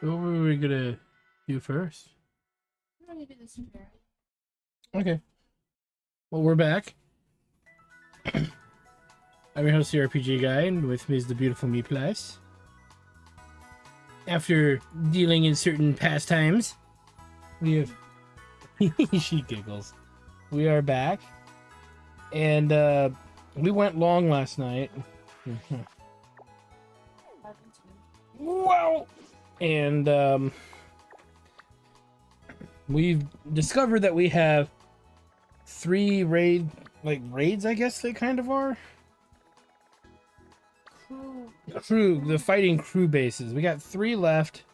What were we gonna do first? I'm gonna do this here. Okay. Well, we're back. I'm your host, the Rpg Guy, and with me is the beautiful Meplus. After dealing in certain pastimes, we have... she giggles. We are back. And, we went long last night. Wow! And, we've discovered that we have 3 raids, I guess they kind of are. The fighting crew bases. We got 3 left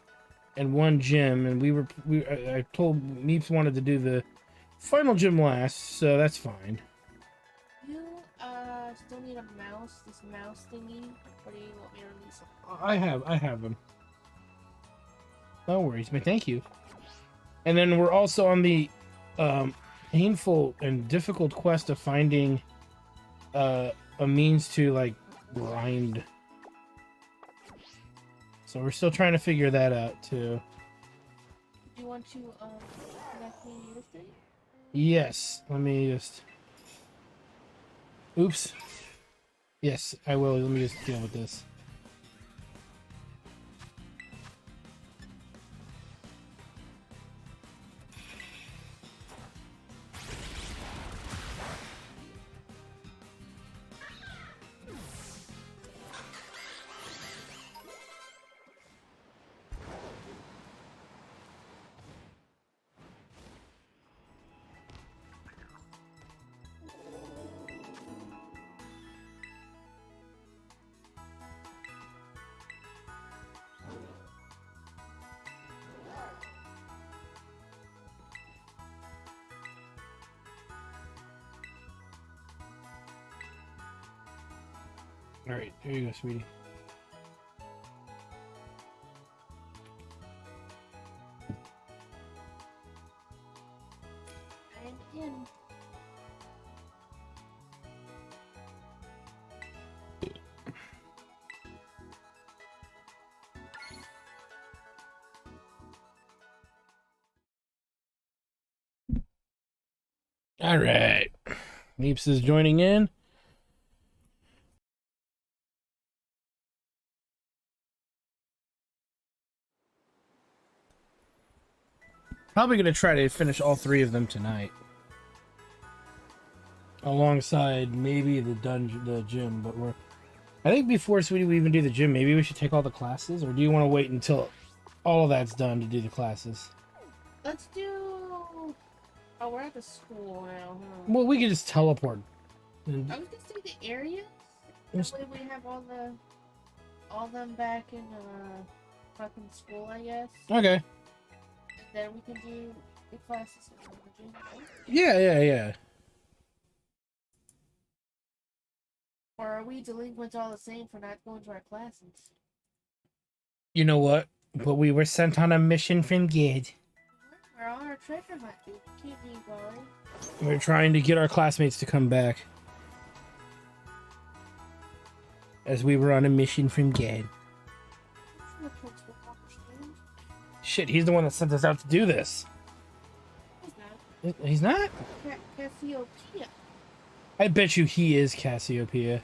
and 1 gym, and I told Meeps wanted to do the final gym last, so that's fine. You still need a mouse, this mouse thingy, or do you want me to release it? I have them. No worries, but thank you. And then we're also on the painful and difficult quest of finding a means to like grind. So we're still trying to figure that out too. Do you want to connect me your thing? Yes, let me just... Oops. Yes, I will. Let me just deal with this. Alright, here you go, sweetie. I'm in. Alright. Meeps is joining in. Probably gonna try to finish all 3 of them tonight, alongside maybe the gym. But I think before we even do the gym, maybe we should take all the classes, or do you want to wait until all of that's done to do the classes? Let's do. Oh, we're at the school now. Huh? Well, we could just teleport. I was gonna say the areas. That way we have all them back in fucking school, I guess. Okay. Then we can do the classes in the gym, right? Yeah. Or are we delinquents all the same for not going to our classes? You know what? But we were sent on a mission from Gid. Where all our treasure might be. Keep me going. We're trying to get our classmates to come back. As we were on a mission from Gid. Shit, he's the one that sent us out to do this. He's not. He's not? Cassiopeia. I bet you he is Cassiopeia.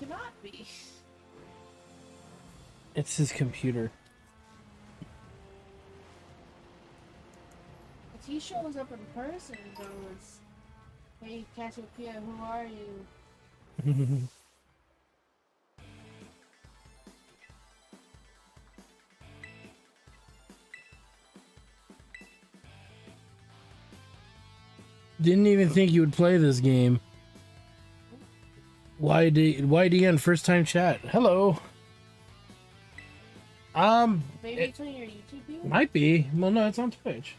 Cannot be. It's his computer. If he shows up in person and goes, "Hey Cassiopeia, who are you?" Didn't even think you would play this game. YDN first time chat. Hello. Maybe it's on your YouTube view? Might be. Well, no, it's on Twitch.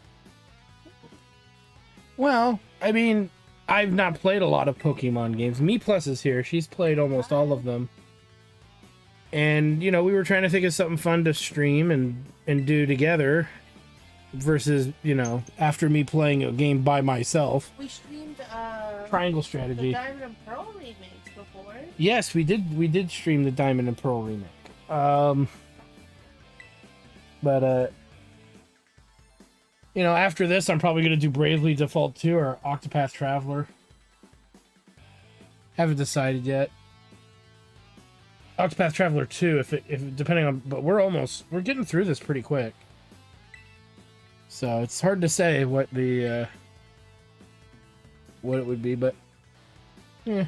Well, I mean, I've not played a lot of Pokemon games. Meplus is here. She's played almost all of them. And, you know, we were trying to think of something fun to stream and do together. Versus, you know, after me playing a game by myself. We streamed Triangle Strategy. the Diamond and Pearl remakes before. Yes, we did stream the Diamond and Pearl remake. But you know, after this, I'm probably gonna do Bravely Default 2 or Octopath Traveler. Haven't decided yet. Octopath Traveler 2, if depending on, but we're getting through this pretty quick. So it's hard to say what the what it would be, but yeah.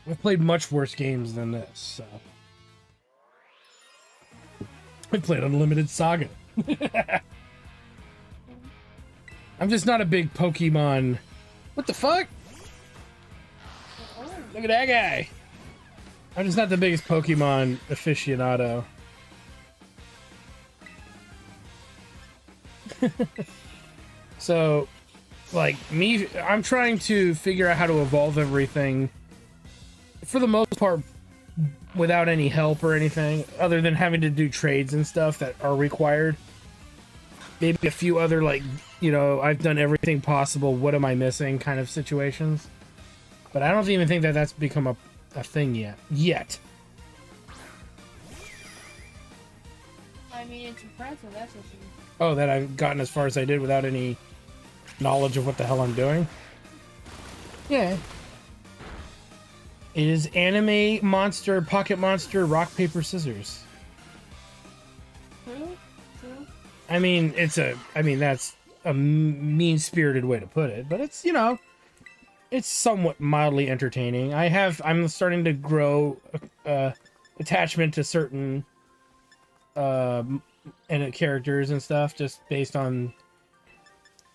I've played much worse games than this, so. I played Unlimited Saga. I'm just not a big Pokemon. What the fuck? Look at that guy. I'm just not the biggest Pokemon aficionado. So, like, me, I'm trying to figure out how to evolve everything for the most part without any help or anything, other than having to do trades and stuff that are required. Maybe a few other, like, you know, I've done everything possible, what am I missing kind of situations. But I don't even think that that's become a thing yet. I mean, it's impressive, that's what you... Oh, that I've gotten as far as I did without any knowledge of what the hell I'm doing? Yeah. It is Anime Monster, Pocket Monster, Rock, Paper, Scissors. True. I mean, that's a mean-spirited way to put it, but it's, you know, it's somewhat mildly entertaining. I'm starting to grow attachment to certain characters and stuff, just based on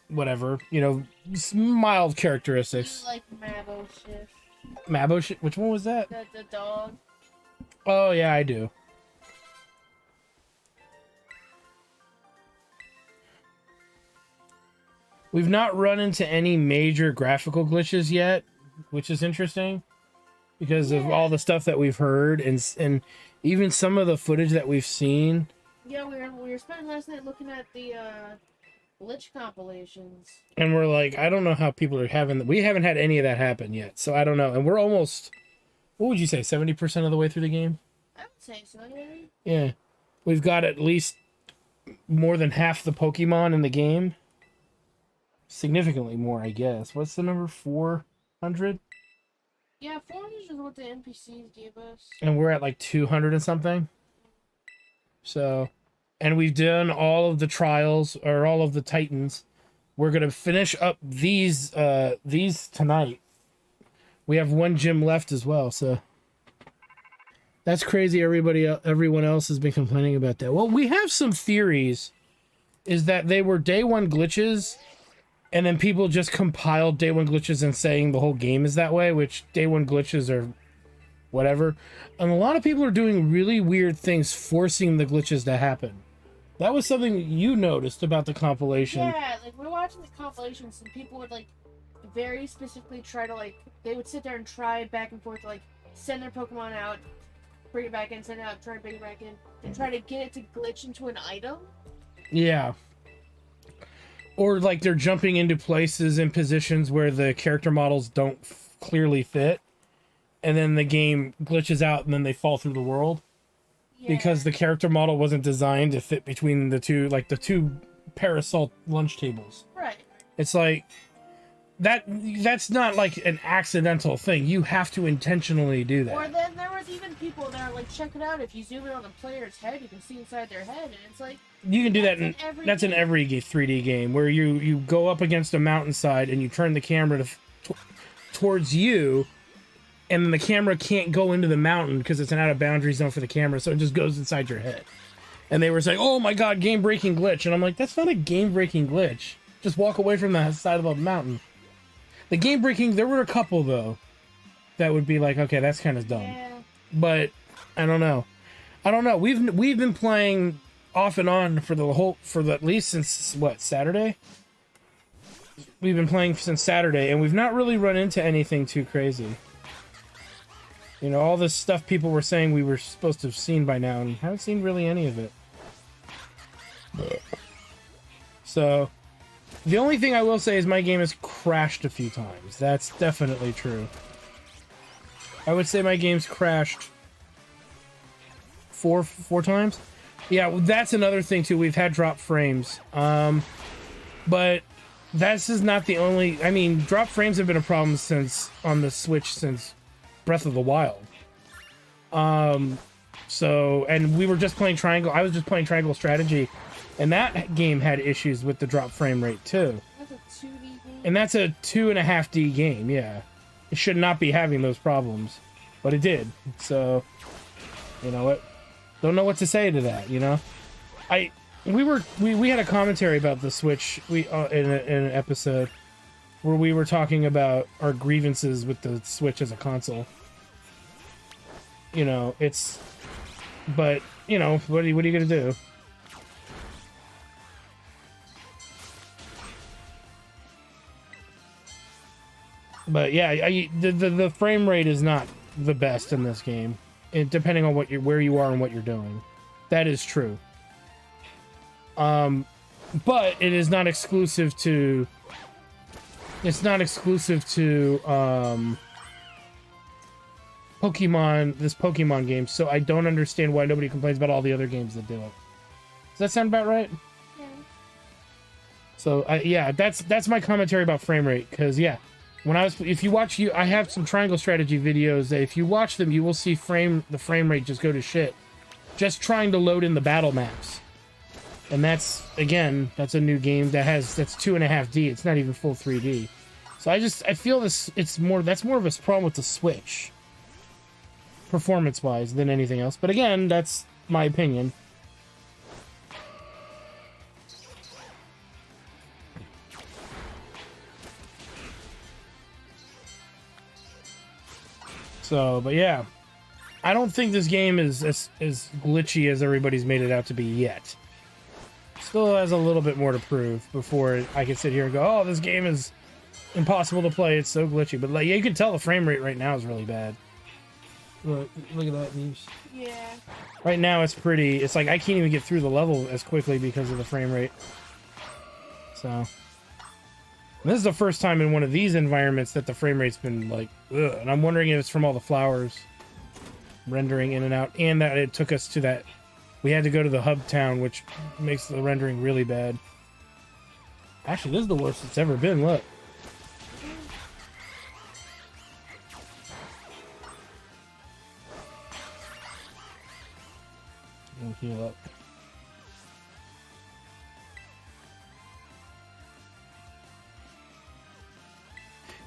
whatever, you know, mild characteristics. You like Mabo Shift. Mabo Shift? Which one was that? The dog. Oh, yeah, I do. We've not run into any major graphical glitches yet, which is interesting because of all the stuff that we've heard and even some of the footage that we've seen. Yeah, we were spending last night looking at the glitch compilations. And we're like, I don't know how people are having... We haven't had any of that happen yet, so I don't know. And we're almost... What would you say, 70% of the way through the game? I would say so, yeah. Yeah. We've got at least more than half the Pokemon in the game. Significantly more, I guess. What's the number? 400? Yeah, 400 is what the NPCs gave us. And we're at like 200 and something. So, and we've done all of the trials, or all of the Titans. We're going to finish up these tonight. We have one gym left as well, so. That's crazy. Everyone else has been complaining about that. Well, we have some theories. Is that they were day one glitches, and then people just compiled day one glitches and saying the whole game is that way, which day one glitches are whatever. And a lot of people are doing really weird things, forcing the glitches to happen. That was something you noticed about the compilation. Yeah, like we're watching the compilations and people would like very specifically try to like, they would sit there and try back and forth to like send their Pokemon out, bring it back in, send it out, try to bring it back in, and try to get it to glitch into an item. Yeah. Or like they're jumping into places and positions where the character models don't clearly fit. And then the game glitches out and then they fall through the world. Yeah. Because the character model wasn't designed to fit between the two, like the two parasol lunch tables. Right. It's like, that's not like an accidental thing. You have to intentionally do that. Or then there was even people that are like, check it out, if you zoom in on the player's head, you can see inside their head, and it's like... You can do that in every 3D game, where you go up against a mountainside and you turn the camera towards you, and then the camera can't go into the mountain because it's an out of boundary zone for the camera, so it just goes inside your head. And they were saying, oh my god, game-breaking glitch. And I'm like, that's not a game-breaking glitch. Just walk away from the side of the mountain. The game-breaking, there were a couple, though, that would be like, okay, that's kind of dumb. Yeah. But, I don't know. We've been playing off and on for at least since, what, Saturday? We've been playing since Saturday, and we've not really run into anything too crazy. You know, all this stuff people were saying we were supposed to have seen by now, and haven't seen really any of it. So, the only thing I will say is my game has crashed a few times. That's definitely true. I would say my game's crashed four times. Yeah, well, that's another thing too. We've had drop frames, but this is not the only. I mean, drop frames have been a problem since on the Switch since Breath of the Wild. So, and we were just playing Triangle. I was just playing Triangle Strategy, and that game had issues with the drop frame rate too. That's a 2D game. And that's a 2.5D game. Yeah, it should not be having those problems, but it did. So, you know what? Don't know what to say to that. You know, we had a commentary about the Switch. In an episode where we were talking about our grievances with the Switch as a console. You know, but you know, what are you gonna do? But yeah, the frame rate is not the best in this game, depending on where you are and what you're doing. That is true. But it is not exclusive to. It's not exclusive to this Pokemon game, so I don't understand why nobody complains about all the other games that do it. Does that sound about right? Yeah. So yeah, that's my commentary about frame rate. Because yeah, if you watch I have some Triangle Strategy videos that if you watch them, you will see the frame rate just go to shit, just trying to load in the battle maps. And that's a new game that's 2.5D. It's not even full 3D. So I feel that's more of a problem with the Switch, performance-wise, than anything else. But again, that's my opinion. So, but yeah, I don't think this game is as glitchy as everybody's made it out to be yet. Still has a little bit more to prove before I can sit here and go, oh, this game is impossible to play. It's so glitchy. But like, yeah, you can tell the frame rate right now is really bad. Look at that, Neves. Yeah. Right now it's like I can't even get through the level as quickly because of the frame rate. So this is the first time in one of these environments that the frame rate's been like, ugh. And I'm wondering if it's from all the flowers rendering in and out, and that it took us to that. We had to go to the hub town, which makes the rendering really bad. Actually, this is the worst it's ever been. Look. Heal up.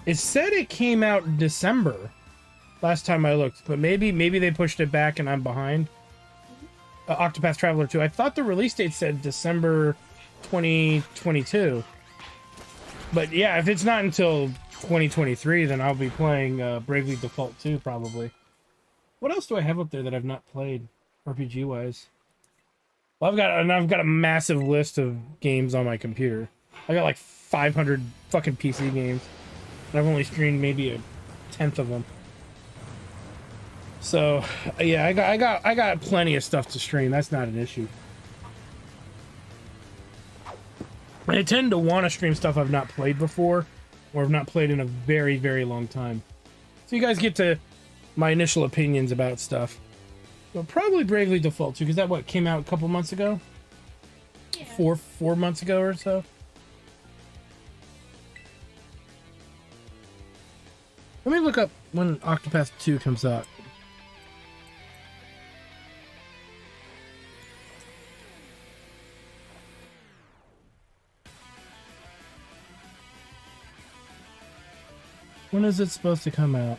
It said it came out in December last time I looked, but maybe they pushed it back and I'm behind. Octopath Traveler 2. I thought the release date said December 2022. But yeah, if it's not until 2023, then I'll be playing Bravely Default 2 probably. What else do I have up there that I've not played RPG wise? Well, I've got a massive list of games on my computer. I got like 500 fucking PC games. And I've only streamed maybe a tenth of them. So, yeah, I got plenty of stuff to stream. That's not an issue. I tend to want to stream stuff I've not played before, or have not played in a very, very long time. So you guys get to my initial opinions about stuff. But probably Bravely Default 2, because that came out a couple months ago? Yeah. Four months ago or so? Let me look up when Octopath 2 comes out. When is it supposed to come out?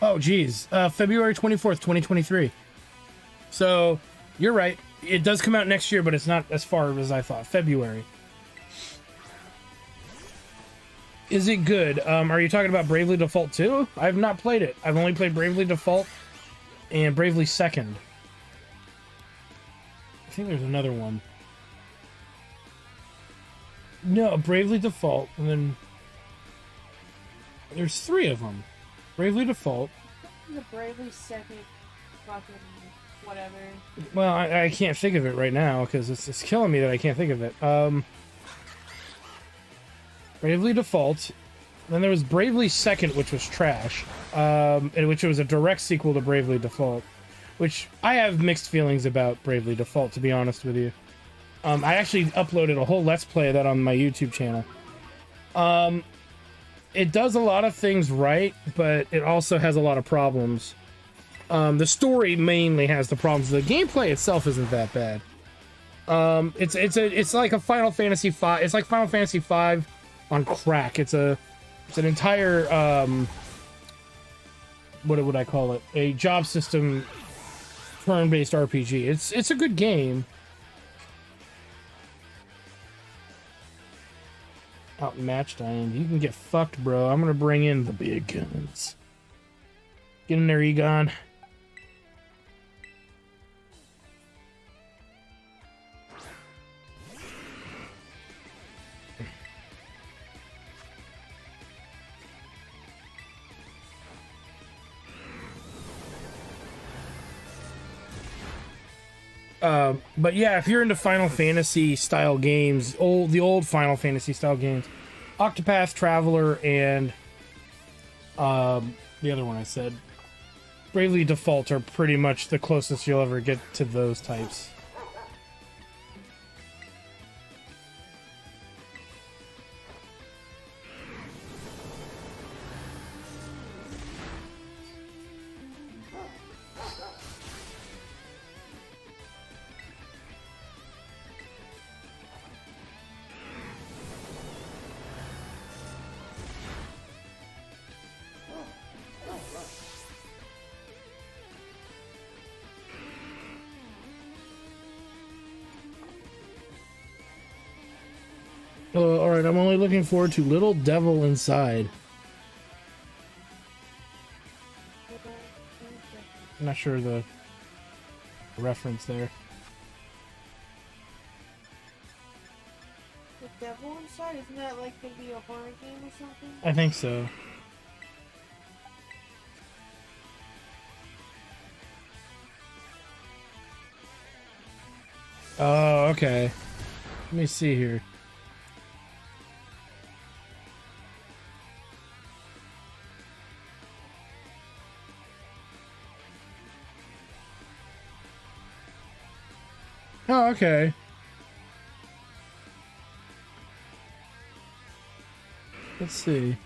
Oh, geez. February 24th, 2023. So, you're right. It does come out next year, but it's not as far as I thought. February. Is it good? Are you talking about Bravely Default 2? I have not played it. I've only played Bravely Default and Bravely Second. I think there's another one. No, Bravely Default, and then there's 3 of them. Bravely Default. The Bravely Second, fucking whatever. Well, I can't think of it right now because it's killing me that I can't think of it. Bravely Default. Then there was Bravely Second, which was trash. in which it was a direct sequel to Bravely Default, which I have mixed feelings about Bravely Default, to be honest with you. I actually uploaded a whole Let's Play of that on my YouTube channel. It does a lot of things right, but it also has a lot of problems. The story mainly has the problems. The gameplay itself isn't that bad. It's like a Final Fantasy V. It's like Final Fantasy V on crack. It's an entire what would I call it? A job system turn-based RPG. It's a good game. Outmatched I am. You can get fucked, bro. I'm gonna bring in the big guns. Get in there, Egon. But yeah, if you're into Final Fantasy style games, the old Final Fantasy style games, Octopath Traveler and the other one I said, Bravely Default, are pretty much the closest you'll ever get to those types. Alright, I'm only looking forward to Little Devil Inside. I'm not sure the reference there. The Devil Inside? Isn't that like gonna be a horror game or something? I think so. Oh, okay. Let me see here. Oh, okay. Let's see. I'm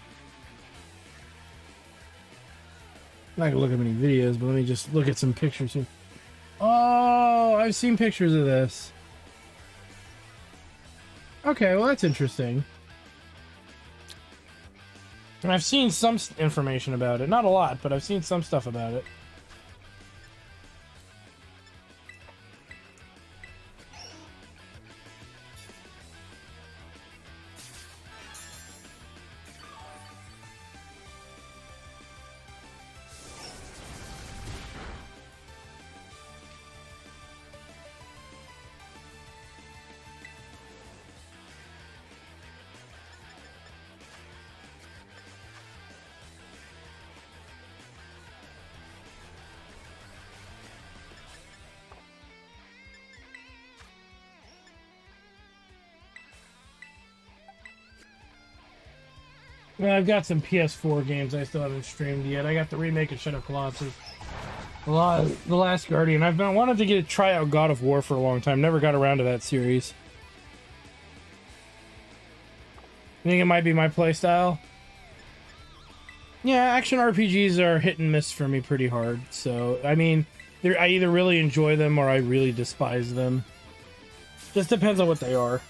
not gonna look at many videos, but let me just look at some pictures here. Oh, I've seen pictures of this. Okay, well that's interesting. And I've seen some information about it. Not a lot, but I've seen some stuff about it. Well, I've got some PS4 games I still haven't streamed yet. I got the remake of Shadow of Colossus, The Last Guardian. I've been wanted to try out God of War for a long time. Never got around to that series. You think it might be my playstyle? Yeah, action RPGs are hit and miss for me pretty hard. So, I mean, I either really enjoy them or I really despise them. Just depends on what they are.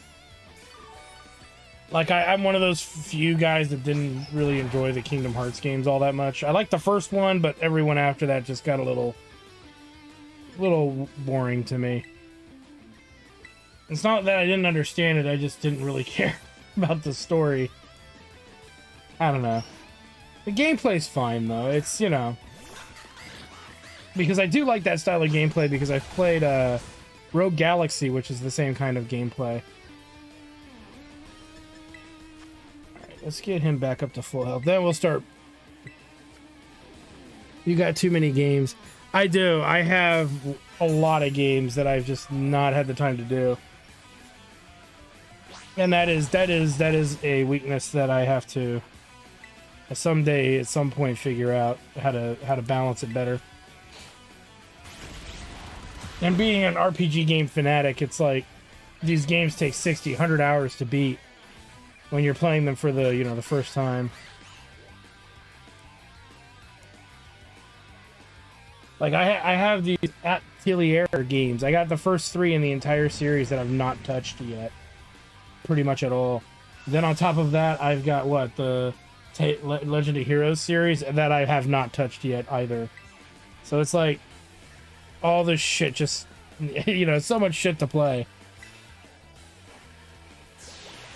Like, I'm one of those few guys that didn't really enjoy the Kingdom Hearts games all that much. I liked the first one, but everyone after that just got a little boring to me. It's not that I didn't understand it, I just didn't really care about the story. I don't know. The gameplay's fine, though. It's, you know... Because I do like that style of gameplay, because I've played Rogue Galaxy, which is the same kind of gameplay. Let's get him back up to full health. Then we'll start. You got too many games. I do. I have a lot of games that I've just not had the time to do. And that is a weakness that I have to someday at some point figure out how to balance it better. And being an RPG game fanatic, it's like these games take 60, 100 hours to beat when you're playing them for the, the first time. Like I have these Atelier games. I got the first 3 in the entire series that I've not touched yet, pretty much at all. Then on top of that, I've got what, the Legend of Heroes series that I have not touched yet either. So it's like all this shit, just so much shit to play.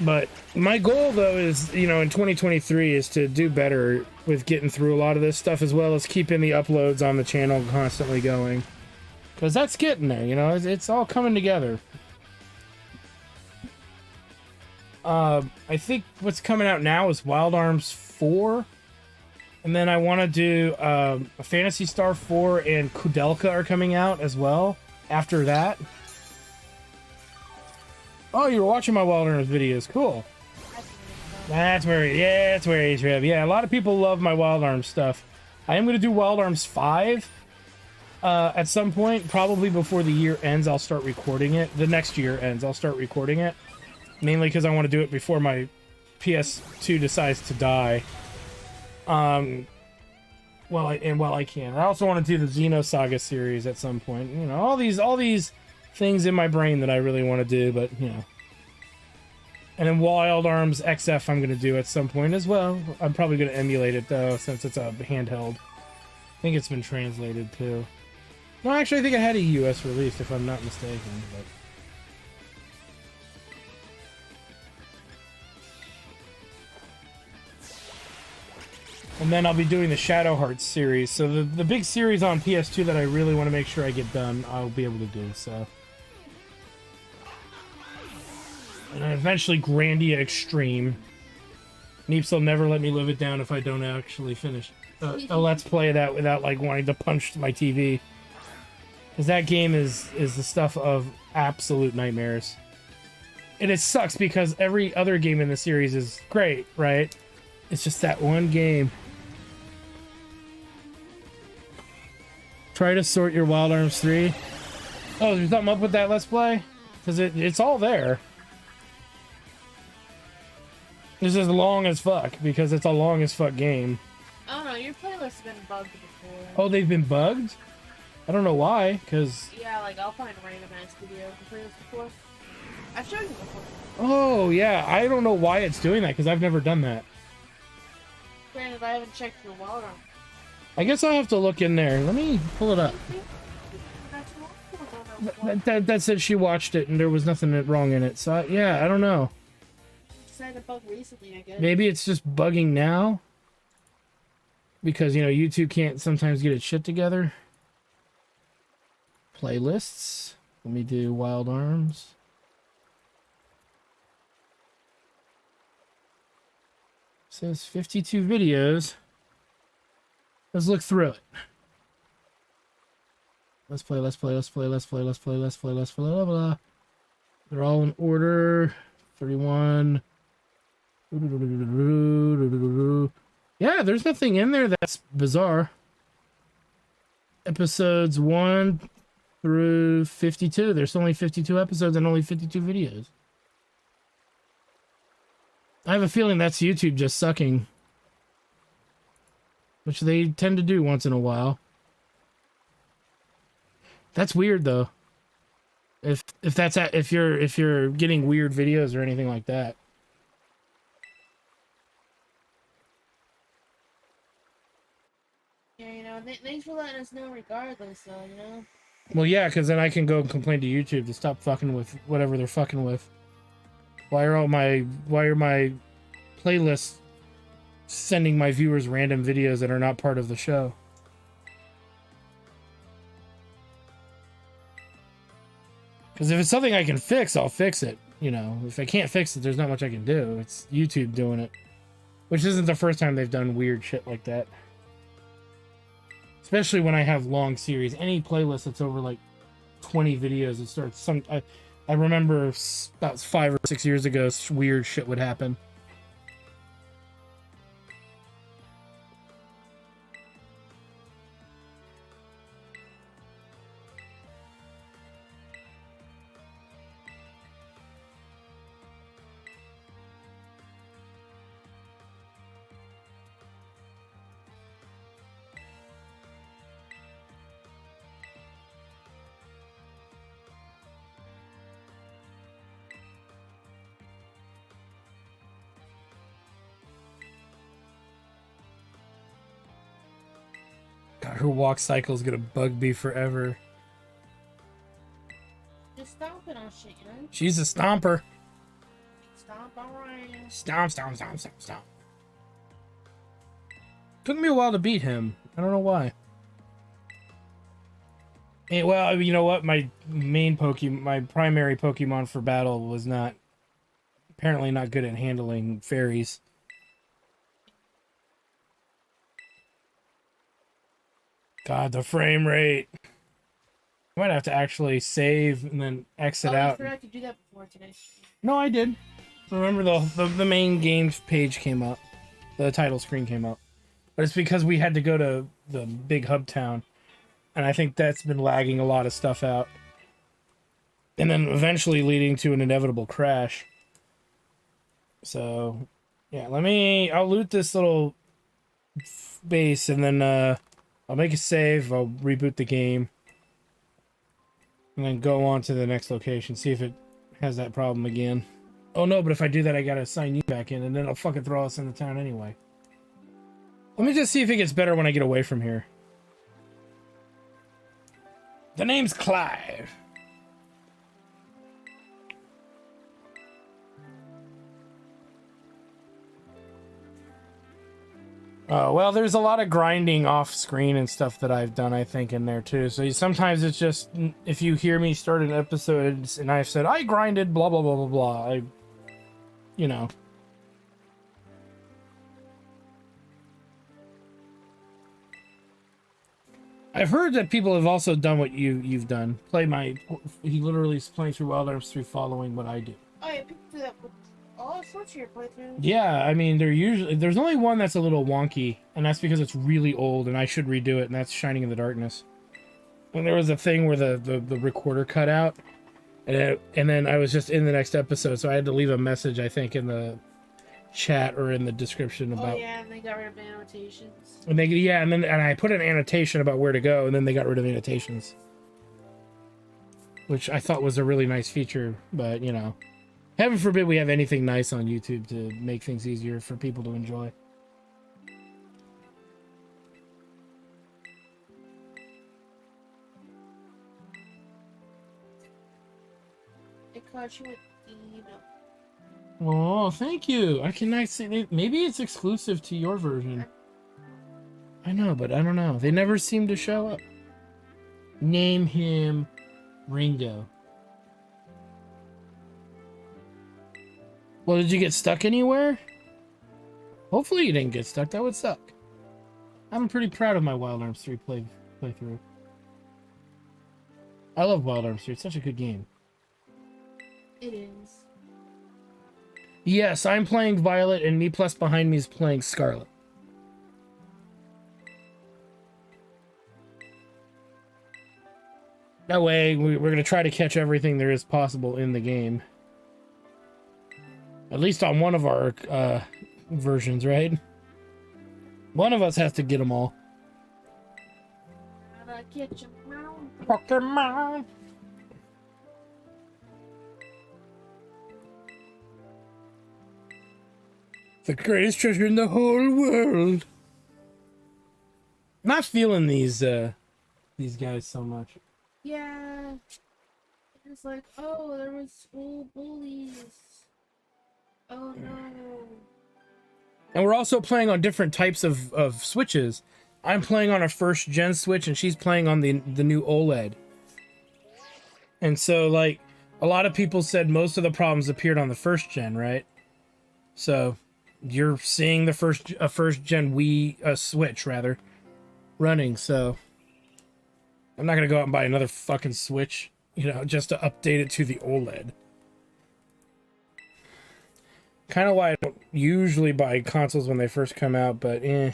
But my goal though is, in 2023 is to do better with getting through a lot of this stuff, as well as keeping the uploads on the channel constantly going. Because that's getting there, it's all coming together. I think what's coming out now is Wild Arms 4. And then I want to do a Phantasy Star 4 and Kudelka are coming out as well after that. Oh, you were watching my Wild Arms videos. Cool. That's where he's Rev. Yeah, a lot of people love my Wild Arms stuff. I am going to do Wild Arms 5 at some point. Probably before the year ends, I'll start recording it. The next year ends, I'll start recording it. Mainly because I want to do it before my PS2 decides to die. While I can. I also want to do the Xenosaga series at some point. All these things in my brain that I really want to do, but and then Wild Arms XF I'm going to do at some point as well. I'm probably going to emulate it though, since it's a handheld. I think it's been translated too. No, actually I think I had a US release if I'm not mistaken, but and then I'll be doing the Shadow Hearts series. So the big series on PS2 that I really want to make sure I get done, I'll be able to do, so. And then eventually Grandia Extreme. Neeps will never let me live it down if I don't actually finish a Let's Play that without, like, wanting to punch my TV. Because that game is the stuff of absolute nightmares. And it sucks because every other game in the series is great, right? It's just that one game. Try to sort your Wild Arms 3. Oh, there's something up with that Let's Play? Because it's all there. It's as long as fuck, because it's a long as fuck game. I don't know, your playlist has been bugged before. Oh, they've been bugged? I don't know why, because... Yeah, like, I'll find a random ass video from playlist before. I've shown you before. Oh, yeah, I don't know why it's doing that, because I've never done that. Granted, I haven't checked your Wild Arms. I guess I'll have to look in there. Let me pull it up. That said she watched it and there was nothing wrong in it. So, yeah, I don't know. Just had a bug recently, I guess. Maybe it's just bugging now. Because, YouTube can't sometimes get its shit together. Playlists. Let me do Wild Arms. Says 52 videos. Let's look through it. Let's play, blah, blah. They're all in order. 31. Yeah, there's nothing in there that's bizarre. Episodes 1 through 52. There's only 52 episodes and only 52 videos. I have a feeling that's YouTube just sucking. Which they tend to do once in a while. That's weird though. If you're getting weird videos or anything like that. Yeah, thanks for letting us know regardless though, Well, yeah, because then I can go and complain to YouTube to stop fucking with whatever they're fucking with. Why are my playlists sending my viewers random videos that are not part of the show? Because if it's something I can fix, I'll fix it. If I can't fix it, there's not much I can do. It's YouTube doing it. Which isn't the first time they've done weird shit like that. Especially when I have long series. Any playlist that's over like 20 videos, it starts I remember about 5 or 6 years ago, weird shit would happen. Her walk cycle is gonna bug me forever. Just stomping on shit, you know? She's a stomper. Stomp around. Stomp, stomp, stomp, stomp, stomp. Took me a while to beat him. I don't know why. Well, you know what? My primary Pokemon for battle was apparently not good at handling fairies. God, the frame rate. I might have to actually save and then exit out. I forgot to do that before today. No, I did. Remember the main games page came up. The title screen came up. But it's because we had to go to the big hub town. And I think that's been lagging a lot of stuff out. And then eventually leading to an inevitable crash. So, yeah, I'll loot this little base and then I'll make a save, I'll reboot the game. And then go on to the next location, see if it has that problem again. Oh no, but if I do that, I gotta sign you back in, and then it'll fucking throw us in the town anyway. Let me just see if it gets better when I get away from here. The name's Clive. Oh, well, there's a lot of grinding off screen and stuff that I've done, I think, in there too. So sometimes it's just, if you hear me start an episode and I've said, I grinded, blah, blah, blah, blah, blah. You know. I've heard that people have also done what you've done. He literally is playing through Wild Arms 3 following what I do. Oh yeah, people do that with all sorts of your playthroughs. Yeah, I mean, there's only one that's a little wonky, and that's because it's really old, and I should redo it, and that's Shining in the Darkness. When there was a thing where the recorder cut out, and then I was just in the next episode, so I had to leave a message, I think, in the chat or in the description about... Oh yeah, and they got rid of the annotations. And and I put an annotation about where to go, and then they got rid of the annotations. Which I thought was a really nice feature, but, you know... Heaven forbid we have anything nice on YouTube to make things easier for people to enjoy. It caught you with email. Oh, thank you. I cannot say... Maybe it's exclusive to your version. I know, but I don't know. They never seem to show up. Name him Ringo. Well, did you get stuck anywhere? Hopefully you didn't get stuck. That would suck. I'm pretty proud of my Wild Arms 3 playthrough. I love Wild Arms 3. It's such a good game. It is. Yes, I'm playing Violet, and Meplus behind me is playing Scarlet. That way, we're going to try to catch everything there is possible in the game. At least on one of our versions, right? One of us has to get them all. Gotta catch 'em all. Pokemon! The greatest treasure in the whole world. Not feeling these guys so much. Yeah. It's like, oh, there was school bullies. Oh no. And we're also playing on different types of switches. I'm playing on a first gen switch and she's playing on the new OLED. And so, like, a lot of people said most of the problems appeared on the first gen, right? So you're seeing the first gen Wii Switch rather running. So I'm not gonna go out and buy another fucking Switch, you know, just to update it to the OLED. Kind of why I don't usually buy consoles when they first come out, but eh.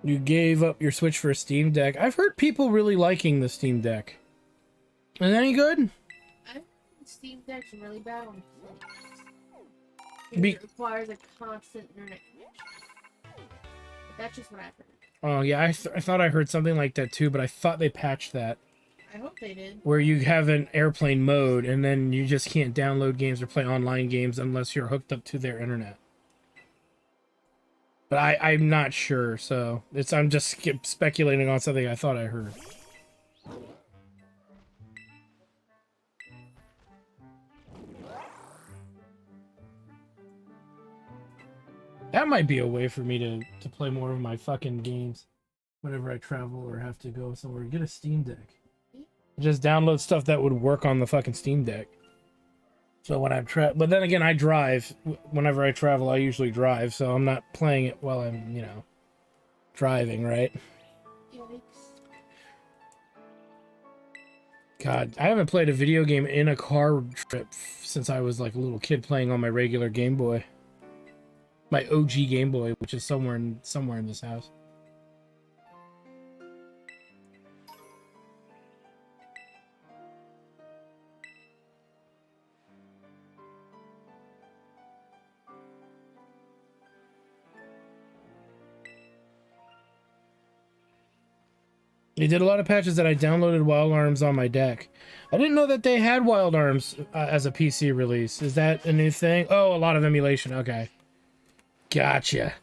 You gave up your Switch for a Steam Deck. I've heard people really liking the Steam Deck. Is it any good? I think Steam Deck's really bad on phones. Be It requires a constant internet connection. But that's just what I've heard. Oh yeah, I thought I heard something like that too, but I thought they patched that. I hope they did. Where you have an airplane mode, and then you just can't download games or play online games unless you're hooked up to their internet. But I'm not sure, so I'm just speculating on something I thought I heard. That might be a way for me to play more of my fucking games whenever I travel or have to go somewhere. Get a Steam Deck. Just download stuff that would work on the fucking Steam Deck. So when I'm but then again, I drive. Whenever I travel, I usually drive, so I'm not playing it while I'm, driving, right? Yikes. God, I haven't played a video game in a car trip since I was like a little kid playing on my regular Game Boy. My OG Game Boy, which is somewhere in this house. They did a lot of patches that I downloaded Wild Arms on my deck. I didn't know that they had Wild Arms as a PC release. Is that a new thing? Oh, a lot of emulation. Okay. Gotcha.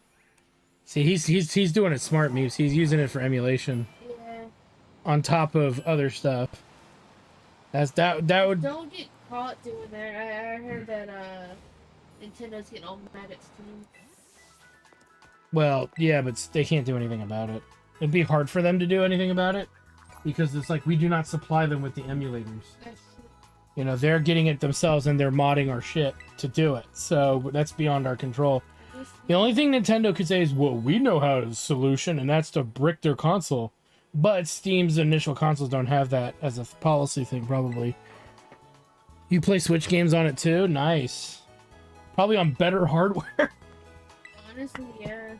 See, he's doing it smart, Muse. He's using it for emulation. Yeah. On top of other stuff. That would... Don't get caught doing that. I heard that Nintendo's getting all mad at Steam. Well, yeah, but they can't do anything about it. It'd be hard for them to do anything about it because it's like we do not supply them with the emulators. That's true. They're getting it themselves and they're modding our shit to do it. So that's beyond our control. The only thing Nintendo could say is, well, we know how to solution, and that's to brick their console. But Steam's initial consoles don't have that as a policy thing, probably. You play Switch games on it too? Nice. Probably on better hardware. Honestly, yeah.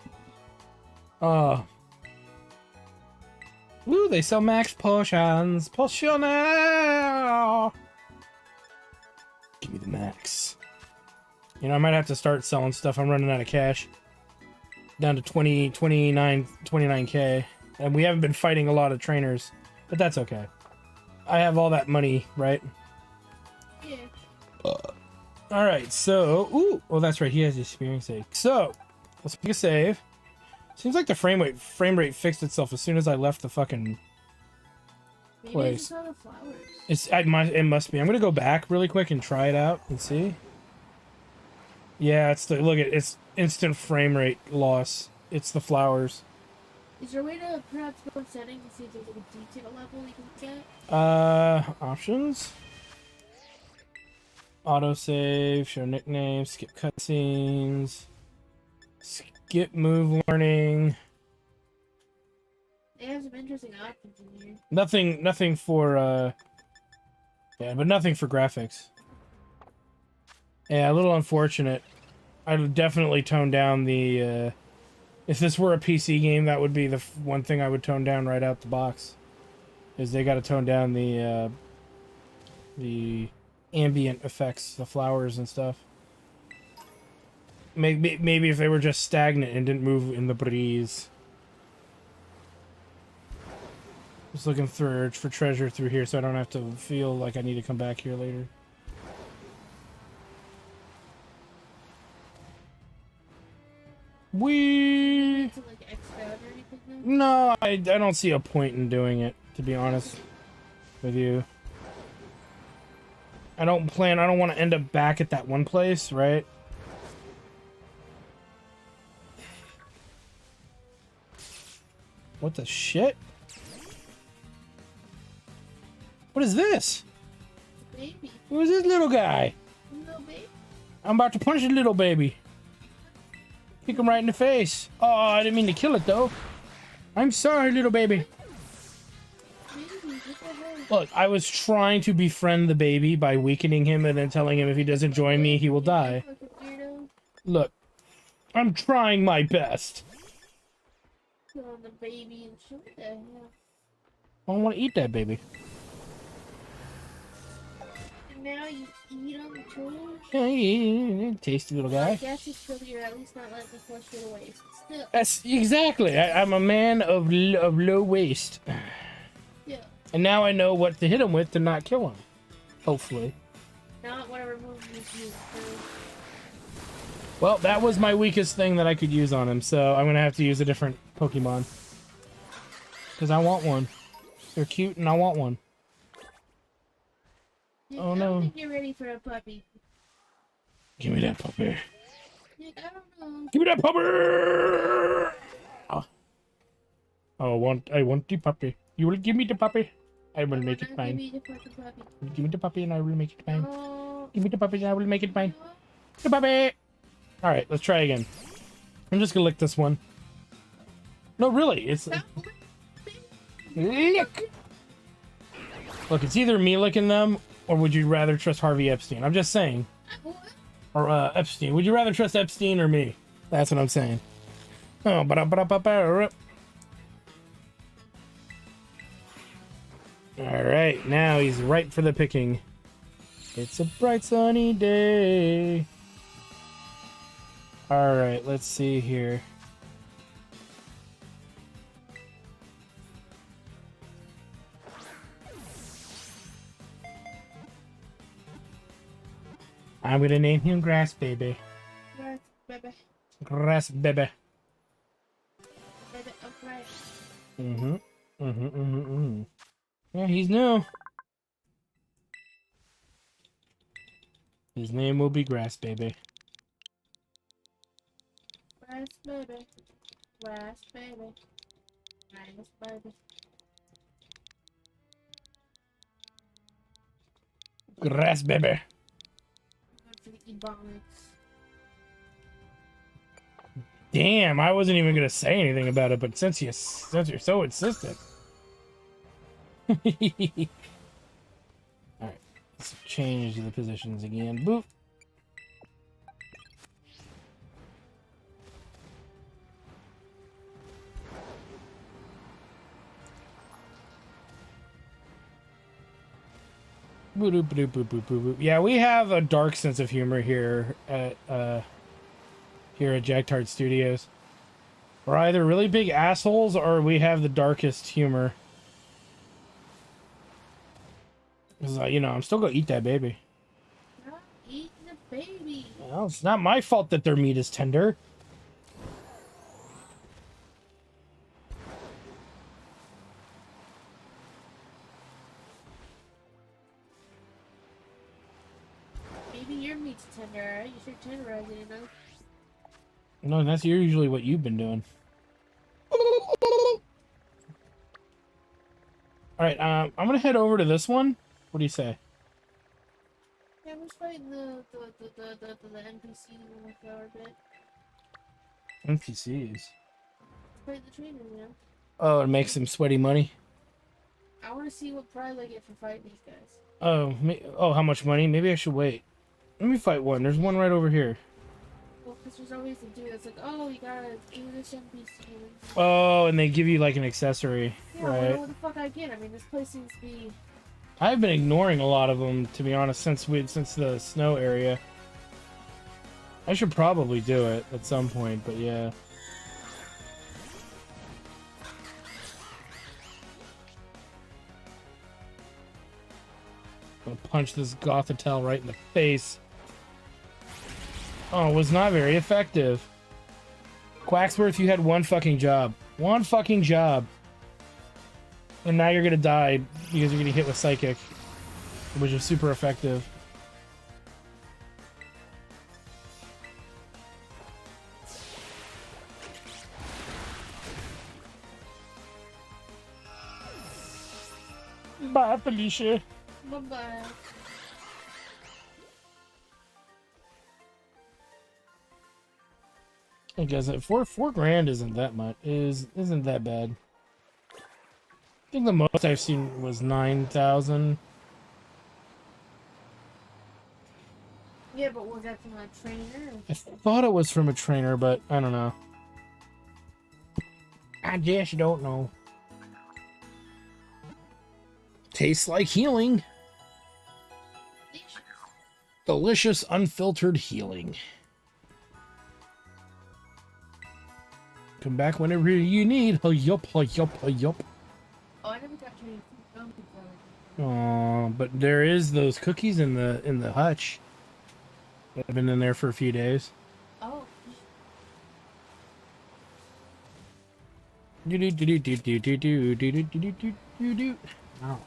Ooh, they sell max potions. Potion now. Give me the max. I might have to start selling stuff. I'm running out of cash. Down to 29K. And we haven't been fighting a lot of trainers. But that's okay. I have all that money, right? Yeah. Alright, so... Ooh! Oh, that's right. He has the experience save. So, let's make a save. Seems like the frame rate fixed itself as soon as I left the fucking Maybe place. it's just all the flowers. It must be. I'm gonna go back really quick and try it out and see. Yeah, it's instant frame rate loss. It's the flowers. Is there a way to perhaps go in settings and see if there's like a detail level you can get? Options. Autosave, show nicknames, skip cutscenes, skip move learning. They have some interesting options in here. Nothing for yeah, but nothing for graphics. Yeah, a little unfortunate. I would definitely tone down the if this were a PC game, that would be the one thing I would tone down right out the box. Is they got to tone down the ambient effects, the flowers and stuff. Maybe if they were just stagnant and didn't move in the breeze. Just looking for treasure through here so I don't have to feel like I need to come back here later. To like X out or anything? No, I don't see a point in doing it, to be honest with you. I don't want to end up back at that one place, right? What the shit? What is this? Baby. Who is this little guy? Little baby. I'm about to punch the little baby. Kick him right in the face. Oh, I didn't mean to kill it, though. I'm sorry, little baby. Look, I was trying to befriend the baby by weakening him and then telling him if he doesn't join me, he will die. Look, I'm trying my best. Kill the baby and shoot the hell. I don't want to eat that baby. now you eat them too? Hey, tasty little I guy. guess it's still you're at least not letting the flesh go to waste. Still. That's exactly. I'm a man of low waste. Yeah. And now I know what to hit him with to not kill him. Hopefully. Not whatever move you use. Well, that was my weakest thing that I could use on him, so I'm gonna have to use a different Pokemon. Because I want one. They're cute and I want one. Oh, I no. don't think you're ready for a puppy. Give me that puppy. Nick, I don't know. Give me that puppy! Oh, I want the puppy. You will give me the puppy. I will make it mine. Give me the fucking puppy. Give me the puppy and I will make it mine. No. Give me the puppy and I will make it mine. The puppy! Alright, let's try again. I'm just gonna lick this one. No, really, it's... Lick! Look, it's either me licking them, or would you rather trust Harvey Epstein? I'm just saying. Or, Epstein. Would you rather trust Epstein or me? That's what I'm saying. Oh, alright, now he's ripe for the picking. It's a bright sunny day. Alright, let's see here. I'm gonna name him Grass Baby. Grass baby. Grass Baby. Baby, okay. Yeah, he's new. His name will be Grass Baby. Grass baby. Grass baby. Grass baby. Grass Baby. For the ebonics. Damn, I wasn't even gonna say anything about it, but since you're so insistent. Alright, let's change the positions again. Boop. Boop, boop, boop, boop, boop, boop. Yeah, we have a dark sense of humor here at Jagtard Studios. We're either really big assholes or we have the darkest humor. 'Cause, you know, I'm still gonna eat that baby. Not eating the baby. Well, it's not my fault that their meat is tender. Maybe your meat's tender, alright? You should tenderize it enough. No, that's usually what you've been doing. Alright, I'm gonna head over to this one. What do you say? Yeah, I'm just fighting the NPC in the flower bit. NPCs. Fight the trainer, man. Oh, it makes them sweaty money. I want to see what prize I get for fighting these guys. Oh, how much money? Maybe I should wait. Let me fight one. There's one right over here. Well, because there's always a dude that's like, oh, you gotta do this NPC. Oh, and they give you like an accessory. Yeah, I Right. wonder what the fuck I get. I mean, this place seems to be... I've been ignoring a lot of them, to be honest, since the snow area. I should probably do it at some point, but yeah. I'll punch this Gothitelle right in the face. Oh, it was not very effective. Quacksworth, you had one fucking job. One fucking job. And now you're gonna die because you're gonna hit with Psychic, which is super effective. Bye, Felicia. Bye-bye. I guess four grand isn't that much. Isn't that bad. I think the most I've seen was 9,000. Yeah, but was that from a trainer? I thought it was from a trainer, but I don't know. I just don't know. Tastes like healing. Felicia. Delicious unfiltered healing. Come back whenever you need. Yup, yup, yup. Oh, I never got to eat food. Aw, but there is those cookies in the hutch. I've been in there for a few days. Oh. Do do do do do do do do do do do do do. Oh.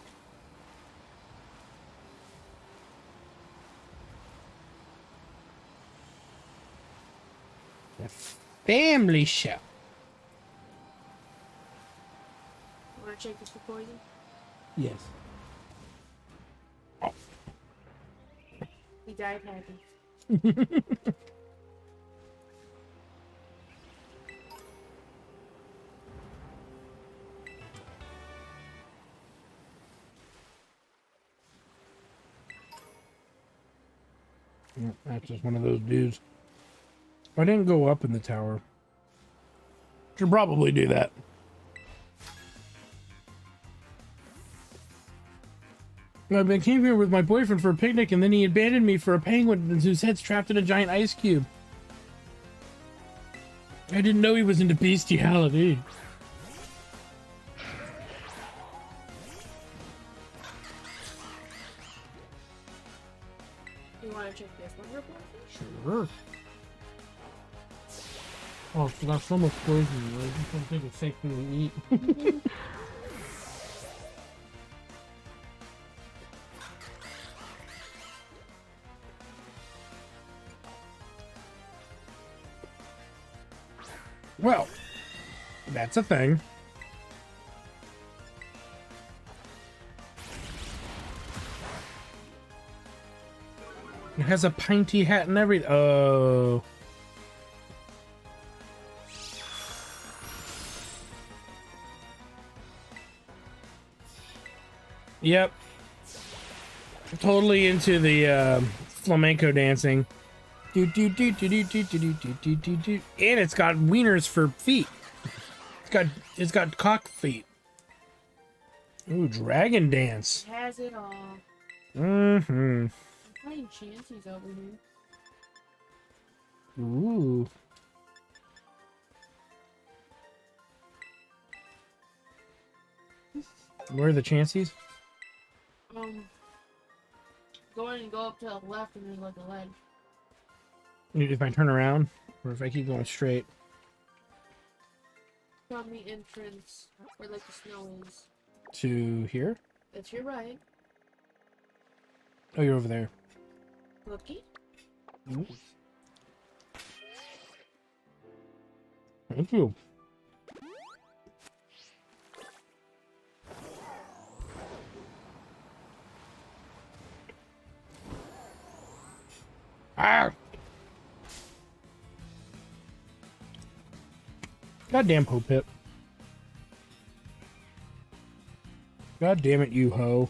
The family show. Want to check this for poison? Yes. He died happy. That's just one of those dudes. I didn't go up in the tower. Should probably do that. I came here with my boyfriend for a picnic, and then he abandoned me for a penguin whose head's trapped in a giant ice cube. I didn't know he was into bestiality. You want to check this one real quick? Sure. Oh, so that's so much poison. I just don't think it's safe for me to eat. Well, that's a thing. It has a pinty hat and everything. Oh. Yep. Totally into the flamenco dancing. Do, do, do, do, do, do, do, do, do, do, do. And it's got wieners for feet. It's got cock feet. Ooh, dragon dance. It has it all. Mm-hmm. I'm playing chances over here. Ooh. Where are the chances? Go in and go up to the left and there's like a ledge. If I turn around, or if I keep going straight. From the entrance where like the snow is. To here? That's your right. Oh, you're over there. Looky. Ooh. Thank you. Ah! Goddamn ho pip. God damn it, you hoe.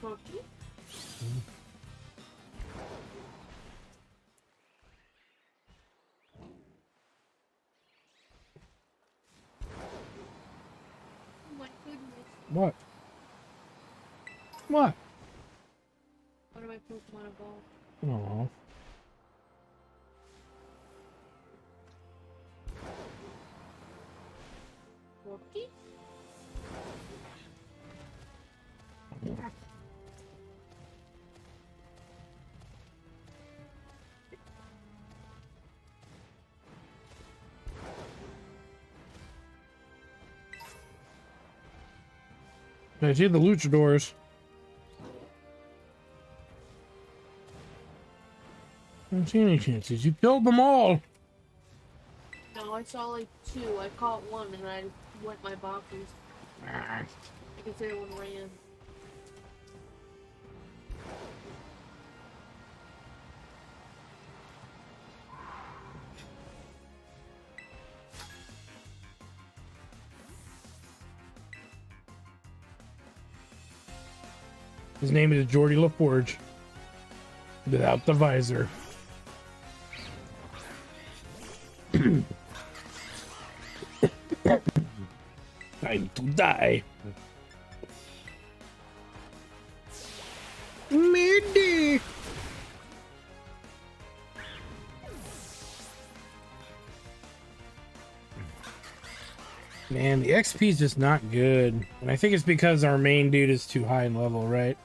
Looky. Oh my goodness. What? What? One of my Pokemon evolved. Aww. Looky. I see the luchadors. I don't see any chances. You killed them all. No, I saw like two. I caught one and I went my bonkers. Ah. I guess everyone ran. His name is Geordie LaForge. Without the visor. Time to die. Midday. Man, the XP is just not good. And I think it's because our main dude is too high in level, right?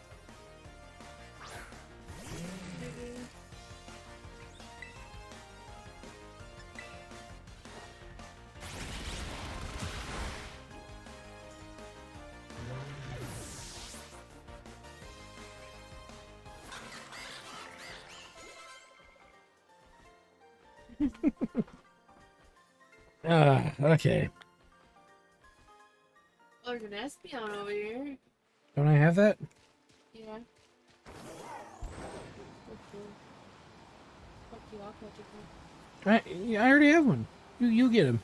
Okay. Oh, there's an Espeon over here. Don't I have that? Yeah. Fuck you, I'll catch it. I already have one. You get him.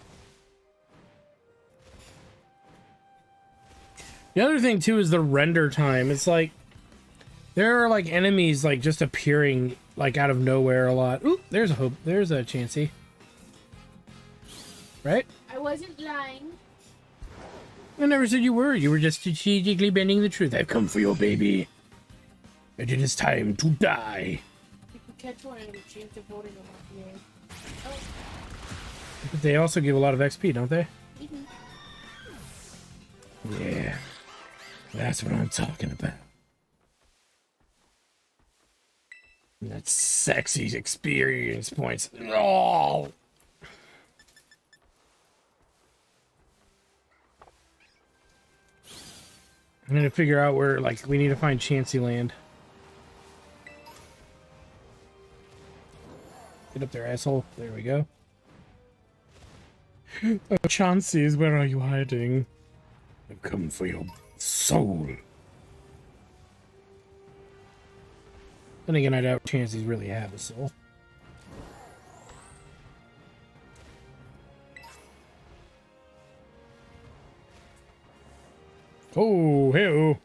The other thing too is the render time. It's like there are like enemies like just appearing like out of nowhere a lot. Ooh, there's a hope. There's a Chansey. Right? I wasn't lying. I never said you were. You were just strategically bending the truth. I've come for your baby. And it is time to die. You can catch one and have a chance of holding them off the air. Oh. But they also give a lot of XP, don't they? Mm-hmm. Yeah. That's what I'm talking about. That sexy experience points. Oh! I'm gonna figure out where, like, we need to find Chansey Land. Get up there, asshole. There we go. Oh, Chanseys, where are you hiding? I've come for your soul. Then again, I doubt Chanseys really have a soul. Oh, hey-oh.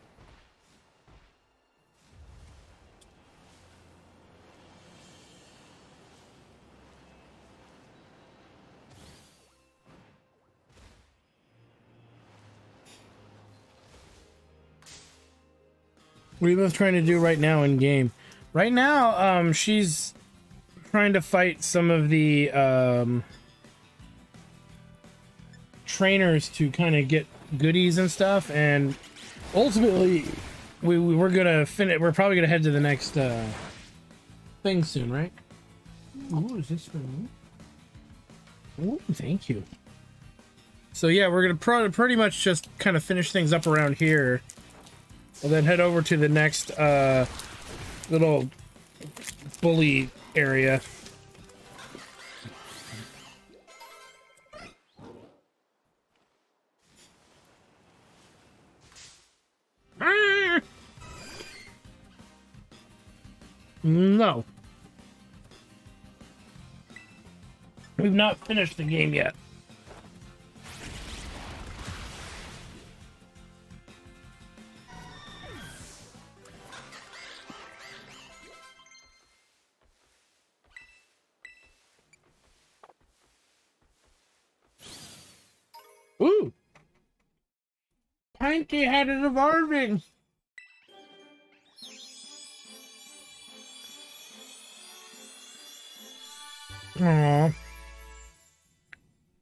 What are you both trying to do right now in game? Right now, she's trying to fight some of the trainers to kind of get goodies and stuff, and ultimately, we're gonna finish. We're probably gonna head to the next thing soon, right? Ooh, is this for me? Ooh, thank you. So yeah, we're gonna pretty much just kind of finish things up around here. And then head over to the next little bully area. Ah! No. We've not finished the game yet. Ooh! Pinky had it evolving! Aww.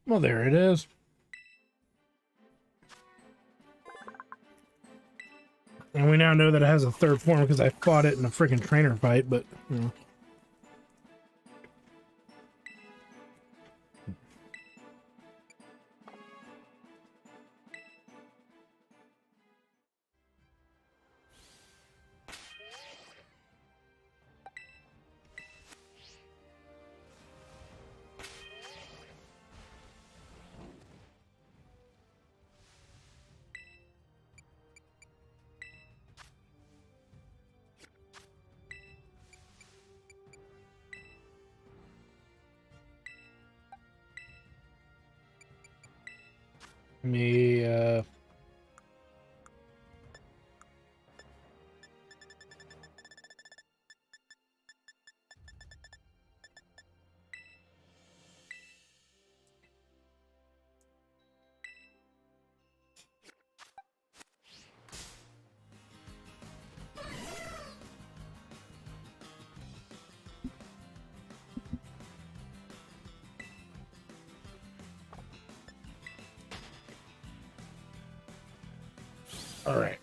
Well, there it is. And we now know that it has a third form because I fought it in a freaking trainer fight, but, you know. Me, All right.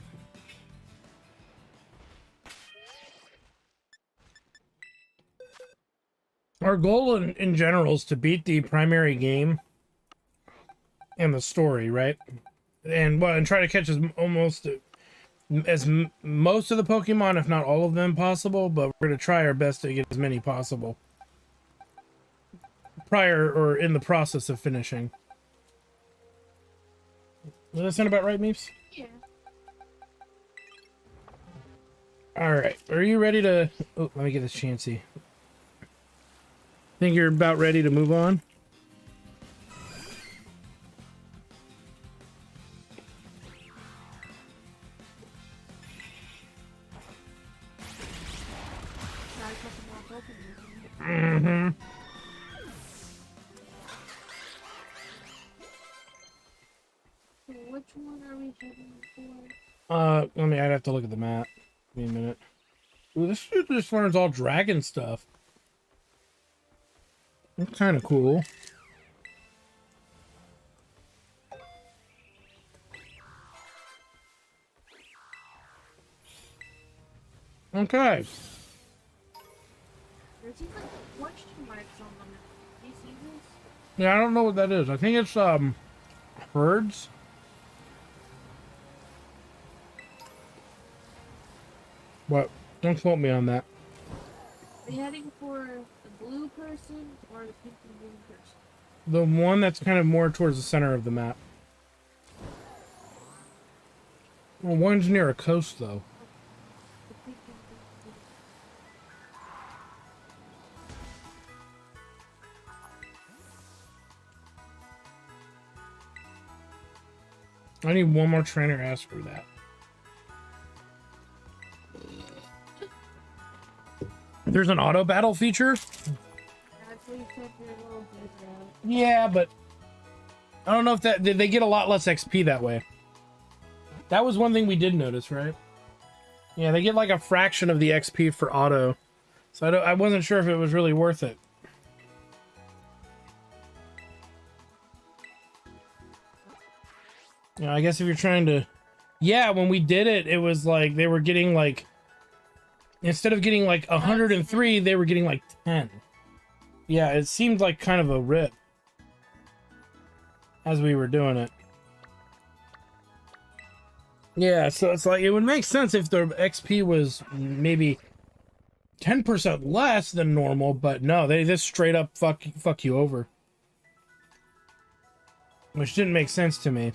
Our goal in general is to beat the primary game and the story, right? And try to catch most of the Pokemon, if not all of them, possible. But we're gonna try our best to get as many possible prior or in the process of finishing. Does that sound about right, Meeps? Yeah. All right. Are you ready to? Oh, let me get this Chansey. Think you're about ready to move on? Mm-hmm. So which one are we heading for? I'd have to look at the map. Give me a minute. Ooh, this dude just learns all dragon stuff. That's kind of cool. Okay. There's even question marks on them. Do you see this? Yeah, I don't know what that is. I think it's herds. What? Don't quote me on that. Are you heading for the blue person or the pink and green person? The one that's kind of more towards the center of the map. Well, one's near a coast, though. The pink and green person. I need one more trainer to ask for that. There's an auto battle feature. That's what you said your little bit out. Yeah, but I don't know if that they get a lot less XP that way. That was one thing we did notice, right? Yeah, they get like a fraction of the XP for auto, so I wasn't sure if it was really worth it. You know, I guess if you're trying to, yeah, when we did it, it was like they were getting like, instead of getting like 103, they were getting like 10. Yeah, it seemed like kind of a rip as we were doing it. Yeah, so it's like, it would make sense if the XP was maybe 10% less than normal, but no, they just straight up fuck you over. Which didn't make sense to me.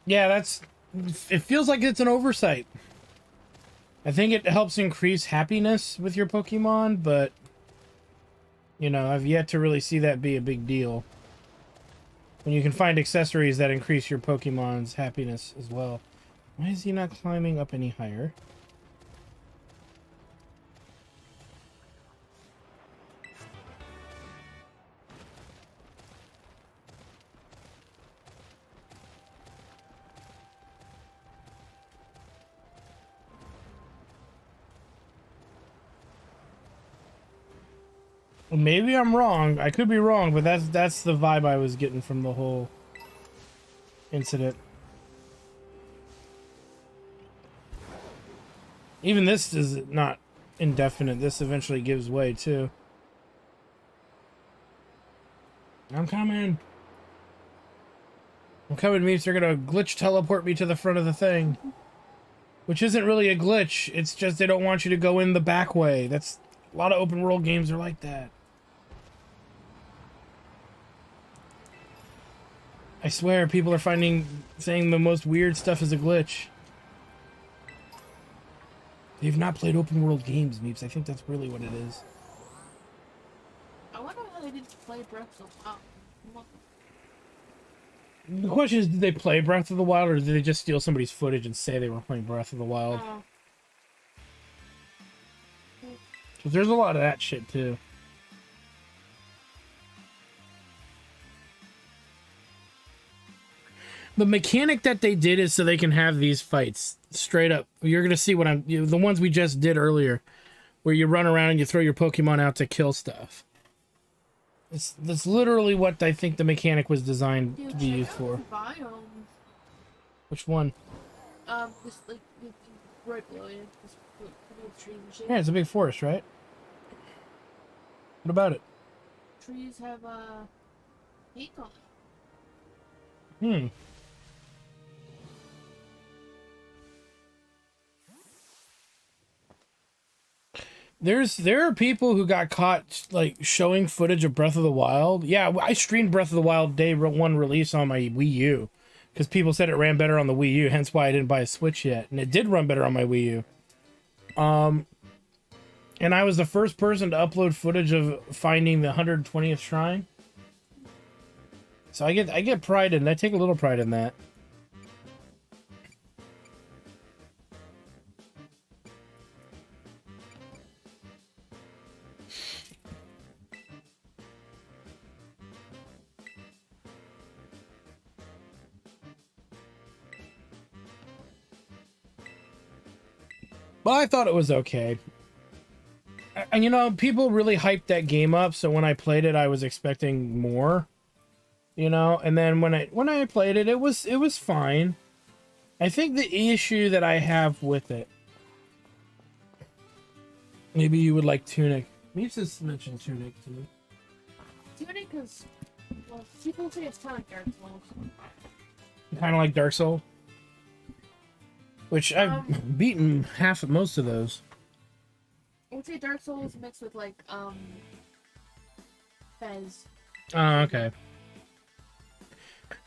Yeah, it feels like it's an oversight. I think it helps increase happiness with your Pokemon, but you know, I've yet to really see that be a big deal. When you can find accessories that increase your Pokemon's happiness as well. Why is he not climbing up any higher? Maybe I'm wrong. I could be wrong, but that's the vibe I was getting from the whole incident. Even this is not indefinite. This eventually gives way too. I'm coming. I'm coming, Meeps. They're gonna glitch teleport me to the front of the thing. Which isn't really a glitch. It's just they don't want you to go in the back way. That's a lot of open world games are like that. I swear, people are saying the most weird stuff is a glitch. They've not played open world games, Meeps. I think that's really what it is. I wonder how they didn't play Breath of the Wild. The question is, did they play Breath of the Wild, or did they just steal somebody's footage and say they were playing Breath of the Wild? So there's a lot of that shit, too. The mechanic that they did is so they can have these fights straight up. You're gonna see what the ones we just did earlier, where you run around and you throw your Pokemon out to kill stuff. That's literally what I think the mechanic was designed to be used for. Which one? This like right below you. This little trees and shit. Yeah, it's a big forest, right? What about it? Trees have heat on Hmm. There are people who got caught like showing footage of Breath of the Wild. Yeah, I streamed Breath of the Wild day one release on my Wii U because people said it ran better on the Wii U, hence why I didn't buy a Switch yet. And it did run better on my Wii U. And I was the first person to upload footage of finding the 120th shrine. So I get pride in it. I take a little pride in that. But I thought it was okay. And you know, people really hyped that game up, so when I played it, I was expecting more. You know, and then when I played it, it was fine. I think the issue that I have with it, maybe you would like Tunic. Meeps just mentioned Tunic to me. Tunic is, well, people say it's kind of like Dark Souls. Kind of like Dark Souls, which I've beaten most of those. I would say Dark Souls mixed with like Fez. Oh, okay.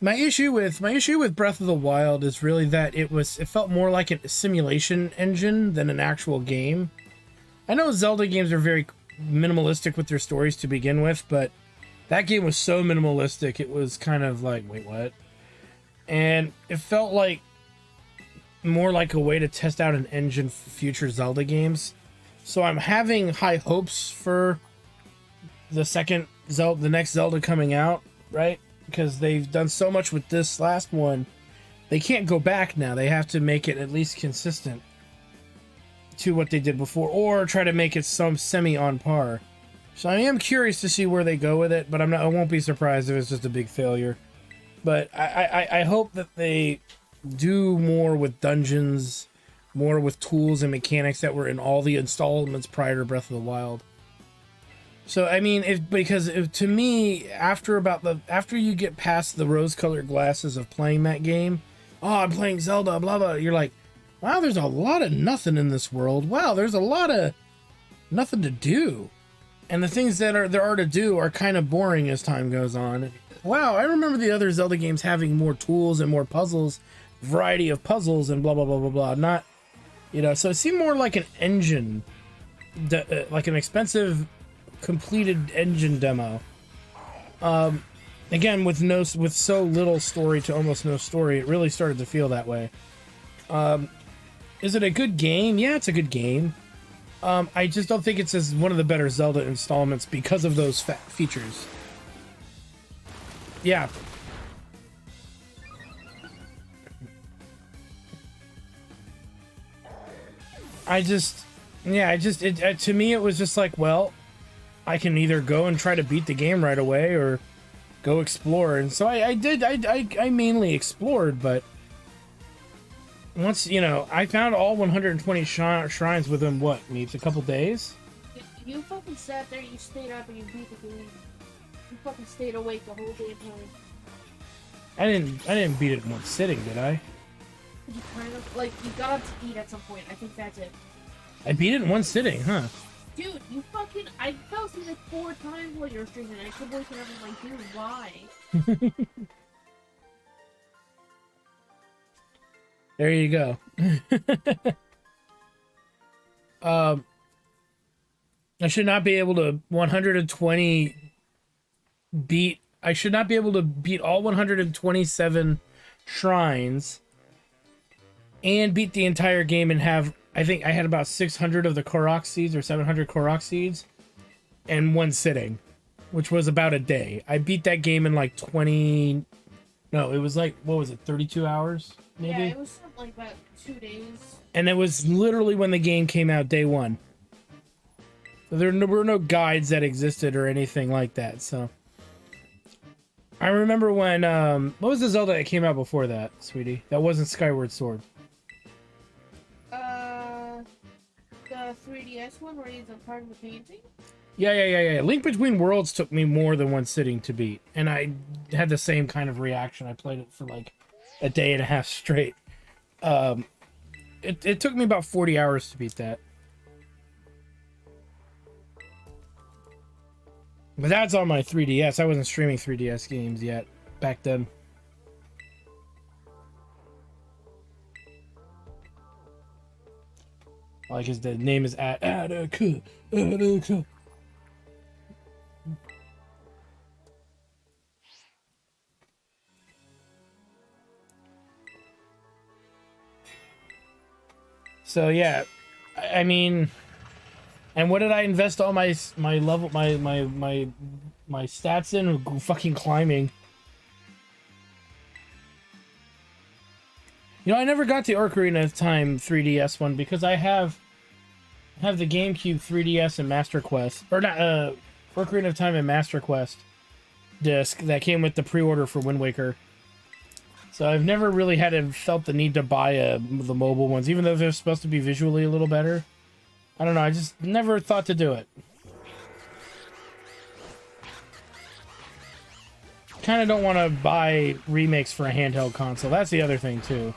My issue with Breath of the Wild is really that it felt more like a simulation engine than an actual game. I know Zelda games are very minimalistic with their stories to begin with, but that game was so minimalistic, it was kind of like, wait, what? And it felt like more like a way to test out an engine for future Zelda games. So I'm having high hopes for the next Zelda coming out, right? Because they've done so much with this last one. They can't go back now. They have to make it at least consistent to what they did before, or try to make it some semi on par. So I am curious to see where they go with it, but I won't be surprised if it's just a big failure. But I hope that they do more with dungeons, more with tools and mechanics that were in all the installments prior to Breath of the Wild. So I mean, to me, after you get past the rose-colored glasses of playing that game, oh, I'm playing Zelda, blah blah. You're like, wow, there's a lot of nothing in this world. Wow, there's a lot of nothing to do, and the things there are to do are kind of boring as time goes on. Wow, I remember the other Zelda games having more tools and more puzzles, variety of puzzles, and blah blah blah blah blah. Not, you know, so it seemed more like an engine, like an expensive completed engine demo. Again, with so little story to almost no story, it really started to feel that way. Is it a good game? Yeah, it's a good game. I just don't think it's as one of the better Zelda installments because of those features. Yeah. To me it was just like, well, I can either go and try to beat the game right away or go explore. And so I mainly explored, but once, you know, I found all 120 shrines within what, Meeps, a couple days? You fucking sat there, you stayed up, and you beat the game. You fucking stayed awake the whole damn time. I didn't beat it in one sitting, did I? You kind of, like, you got up to eat at some point. I think that's it. I beat it in one sitting, huh? Dude, you fucking, I fell asleep like 4 times while you were streaming, and I kept waking up and I'm like, dude, why? There you go. I should not be able to 120 beat. I should not be able to beat all 127 shrines and beat the entire game and have, I think I had about 600 of the Korok seeds or 700 Korok seeds in one sitting, which was about a day. I beat that game in like 20 No, it was like, what was it, 32 hours maybe? Yeah, it was something like about 2 days. And it was literally when the game came out, day one. So there were no guides that existed or anything like that. So I remember when what was the Zelda that came out before that, sweetie? That wasn't Skyward Sword. The 3DS one where he's a part of the painting. Yeah. Link Between Worlds took me more than one sitting to beat, and I had the same kind of reaction. I played it for like a day and a half straight. It took me about 40 hours to beat that. But that's on my 3DS. I wasn't streaming 3DS games yet back then. Like his name is Attica. So yeah, I mean, and what did I invest all my level my stats in? Fucking climbing. You know, I never got the Ocarina of Time 3DS one because I have the GameCube 3DS and Master Quest, or not Ocarina of Time and Master Quest disc that came with the pre-order for Wind Waker. So I've never really felt the need to buy the mobile ones, even though they're supposed to be visually a little better. I don't know, I just never thought to do it. Kind of don't want to buy remakes for a handheld console. That's the other thing, too.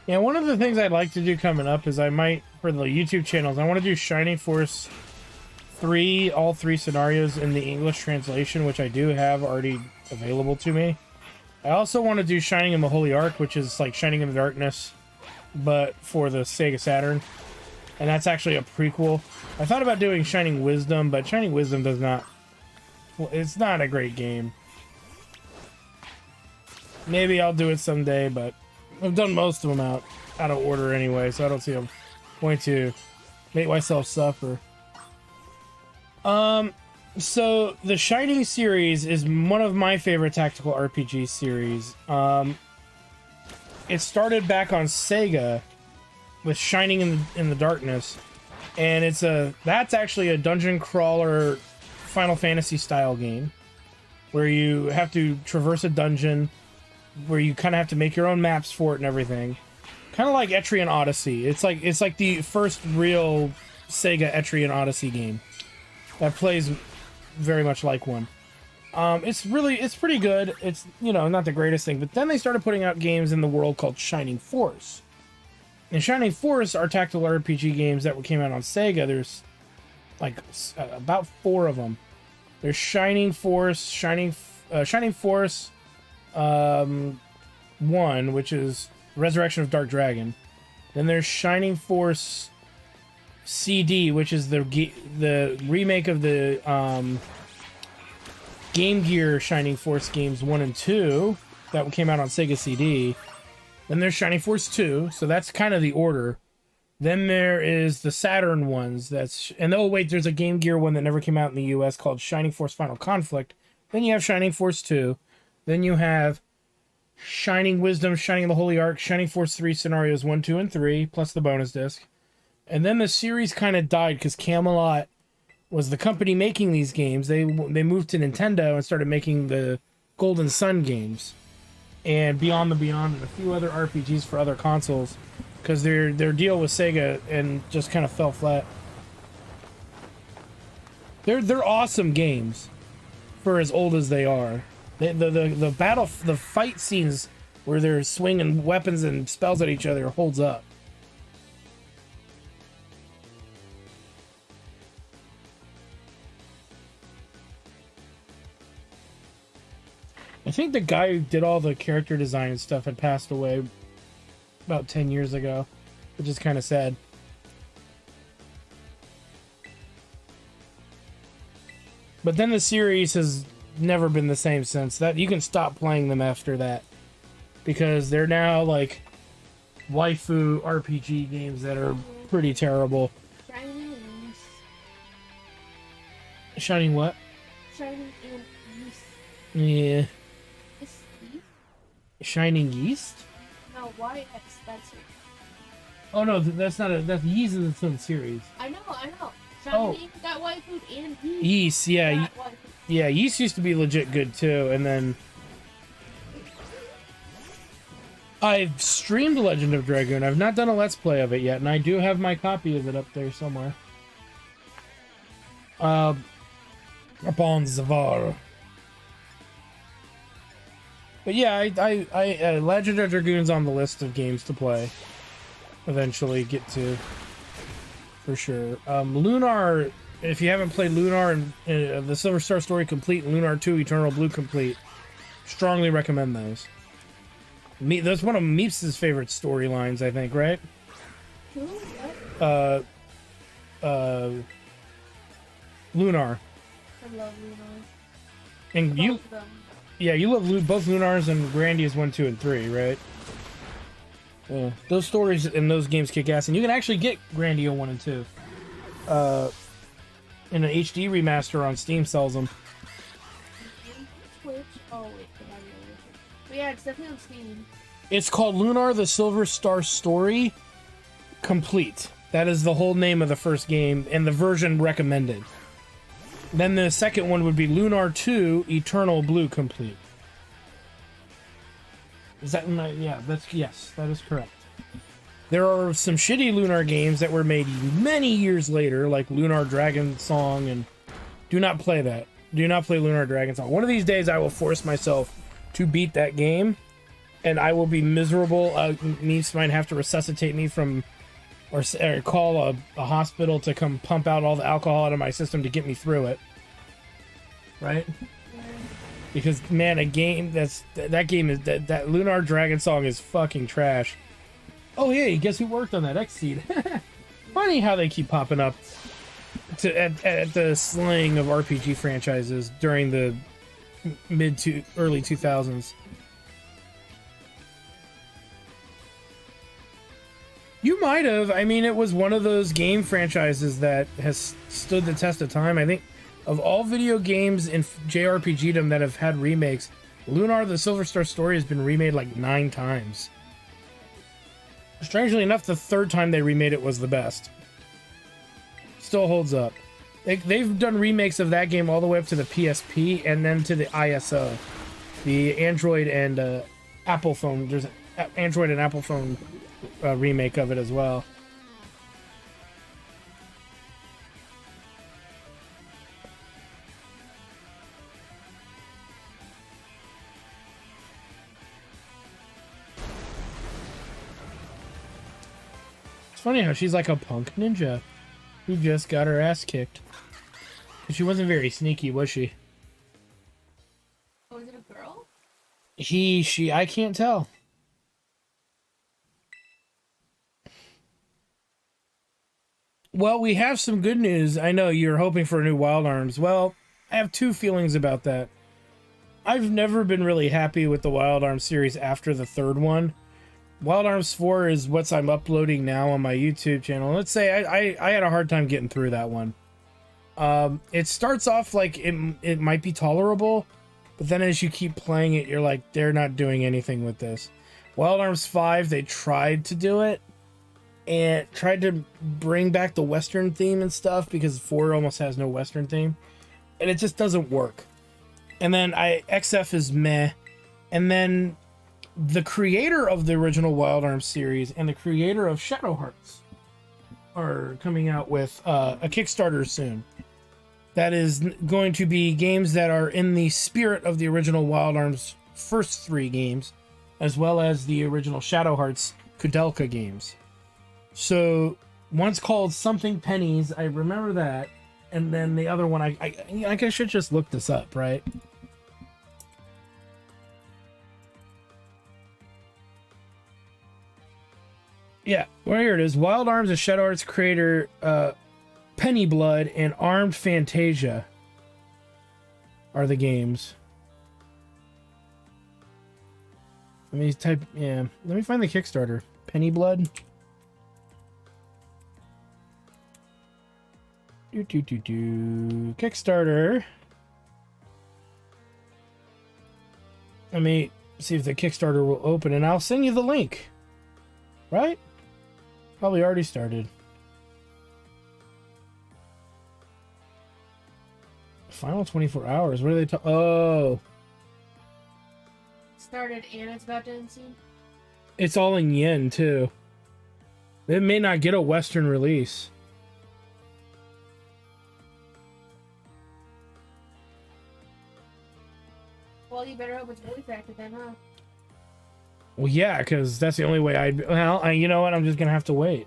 Yeah, one of the things I'd like to do coming up is I might, for the YouTube channels, I want to do Shining Force 3, all 3 scenarios in the English translation, which I do have already available to me. I also want to do Shining in the Holy Ark, which is like Shining in the Darkness, but for the Sega Saturn. And that's actually a prequel. I thought about doing Shining Wisdom, but Shining Wisdom does not... Well, it's not a great game. Maybe I'll do it someday, but... I've done most of them out of order anyway, so I don't see a point to make myself suffer. So the Shining series is one of my favorite tactical RPG series. It started back on Sega with Shining in the Darkness, and that's actually a dungeon crawler Final Fantasy style game where you have to traverse a dungeon, where you kind of have to make your own maps for it and everything. Kind of like Etrian Odyssey. It's like the first real Sega Etrian Odyssey game that plays very much like one. It's pretty good. It's, you know, not the greatest thing, but then they started putting out games in the world called Shining Force. And Shining Force are tactical RPG games that came out on Sega. There's like about 4 of them. There's Shining Force, Shining Force 1, which is Resurrection of Dark Dragon. Then there's Shining Force CD, which is the remake of the Game Gear Shining Force games 1 and 2 that came out on Sega CD. Then there's Shining Force 2, so that's kind of the order. Then there is the Saturn ones. Oh wait, there's a Game Gear one that never came out in the US called Shining Force Final Conflict. Then you have Shining Force 2. Then you have Shining Wisdom, Shining in the Holy Ark, Shining Force 3 scenarios 1, 2, and 3, plus the bonus disc. And then the series kind of died because Camelot was the company making these games. They moved to Nintendo and started making the Golden Sun games. And Beyond the Beyond and a few other RPGs for other consoles. Because their deal with Sega and just kind of fell flat. They're awesome games for as old as they are. The fight scenes where they're swinging weapons and spells at each other holds up. I think the guy who did all the character design and stuff had passed away about 10 years ago, which is kind of sad. But then the series has never been the same since that. You can stop playing them after that because they're now like waifu RPG games that are pretty terrible. Shining East. Shining what? Shining and East. Yeah. Is East? Shining East? No, YX. That's it. Oh no, that's not a. That's Yeast in its own series. I know. Oh. Shining got white food and Yeast. Yeast, yeah, got white food. yeah. Yeast used to be legit good too, and then I've streamed Legend of Dragoon. I've not done a let's play of it yet, and I do have my copy of it up there somewhere. Upon Zavar. But yeah, Legend of Dragoon's on the list of games to play. Eventually get to, for sure. Lunar, if you haven't played Lunar and the Silver Star Story Complete and Lunar 2 Eternal Blue Complete, strongly recommend those. That's one of Meeps' favorite storylines, I think, right? Who? What? Lunar. I love Lunar. And Both you, of them. yeah, you love both Lunars and Grandia's 1, 2, and 3, right? Yeah, those stories in those games kick ass, and you can actually get Grandia 1 and 2. In an HD remaster on Steam sells them. Twitch. Oh wait, but yeah, it's definitely on Steam. It's called Lunar: The Silver Star Story Complete. That is the whole name of the first game and the version recommended. Then the second one would be Lunar 2 Eternal Blue Complete. Is that yeah, yes, that is correct. There are some shitty Lunar games that were made many years later, like Lunar Dragon Song, and do not play that. Do not play Lunar Dragon Song. One of these days I will force myself to beat that game, and I will be miserable. Meeps might have to resuscitate me from, or call a hospital to come pump out all the alcohol out of my system to get me through it. Right? Because man, that game is that Lunar Dragon Song is fucking trash. Oh hey, guess who worked on that X-Seed? Funny how they keep popping up at the slang of RPG franchises during the mid to early 2000s. You might have. I mean, it was one of those game franchises that has stood the test of time. I think of all video games in JRPGdom that have had remakes, Lunar: The Silver Star Story has been remade like 9 times. Strangely enough, the third time they remade it was the best. Still holds up. They've done remakes of that game all the way up to the PSP and then to the ISO. The Android and Apple phone. There's an Android and Apple phone remake of it as well. It's funny how she's like a punk ninja who just got her ass kicked. She wasn't very sneaky, was she? Oh, is it a girl? He, she, I can't tell. Well, we have some good news. I know you're hoping for a new Wild Arms. Well, I have 2 feelings about that. I've never been really happy with the Wild Arms series after the 3rd one. Wild Arms 4 is what I'm uploading now on my YouTube channel. Let's say I had a hard time getting through that one. It starts off like it might be tolerable, but then as you keep playing it, you're like, they're not doing anything with this. Wild Arms 5, they tried to do it, and tried to bring back the Western theme and stuff, because 4 almost has no Western theme, and it just doesn't work. And then XF is meh, and then the creator of the original Wild Arms series and the creator of Shadow Hearts are coming out with a Kickstarter soon. That is going to be games that are in the spirit of the original Wild Arms first 3 games, as well as the original Shadow Hearts Kudelka games. So one's called something pennies. I remember that, and then the other one I guess I should just look this up, right? Yeah, well, here it is. Wild Arms of Shadow Hearts creator Penny Blood and Armed Fantasia are the games. Let me type, yeah. Let me find the Kickstarter. Penny Blood. Kickstarter. Let me see if the Kickstarter will open, and I'll send you the link. Right? Probably already started. Final 24 hours. What are they oh. Started and it's about to end soon. It's all in yen, too. It may not get a Western release. Well, you better hope it's voice acted then, huh? Well, yeah, because that's the only way I'd... Well, you know what? I'm just going to have to wait.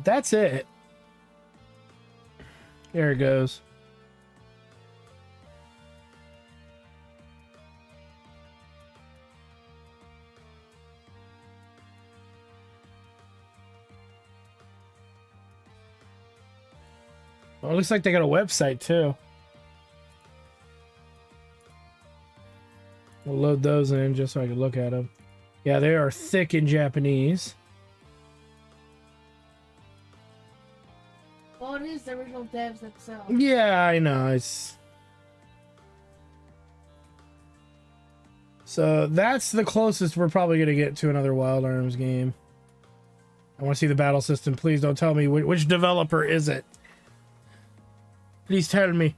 That's it. There it goes. Well, it looks like they got a website, too. We'll load those in just so I can look at them. Yeah, they are thick in Japanese. Well, it is the original devs themselves. Yeah, I know. It's... So that's the closest we're probably going to get to another Wild Arms game. I want to see the battle system. Please don't tell me which developer is it. Please tell me.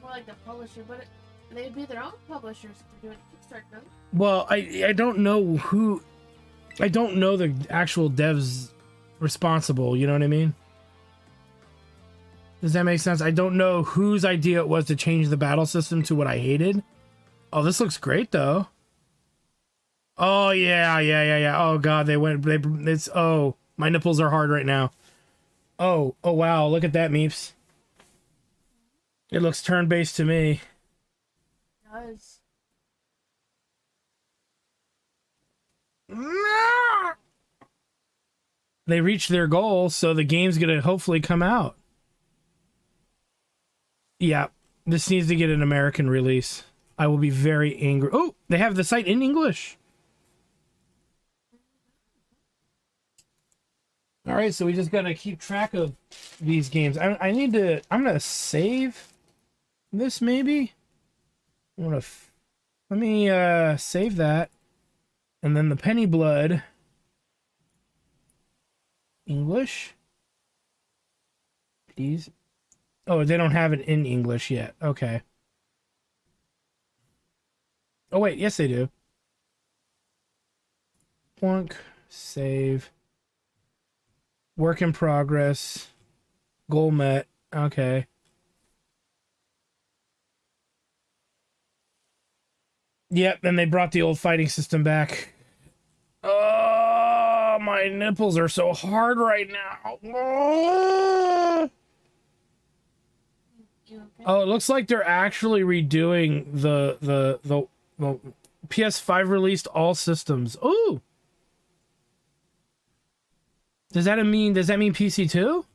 More like the publisher, but they'd be their own publishers if they're doing a Kickstarter, no? Well, I don't know who... I don't know the actual devs responsible, you know what I mean? Does that make sense? I don't know whose idea it was to change the battle system to what I hated. Oh, this looks great, though. Oh, yeah. Oh, God, it's... Oh, my nipples are hard right now. Oh, wow, look at that, Meeps. It looks turn-based to me. It does. They reached their goal, so the game's gonna hopefully come out. Yeah, this needs to get an American release. I will be very angry. Oh, they have the site in English. All right, so we just gotta keep track of these games. I'm gonna save this maybe. Let me save that, and then the Penny Blood. English, please. Oh, they don't have it in English yet. Okay. Oh wait, yes they do. Plunk, save. Work in progress. Goal met. Okay. Yep, and they brought the old fighting system back. Oh, my nipples are so hard right now. Oh, it looks like they're actually redoing the PS5 released all systems. Ooh. Does that mean PC too?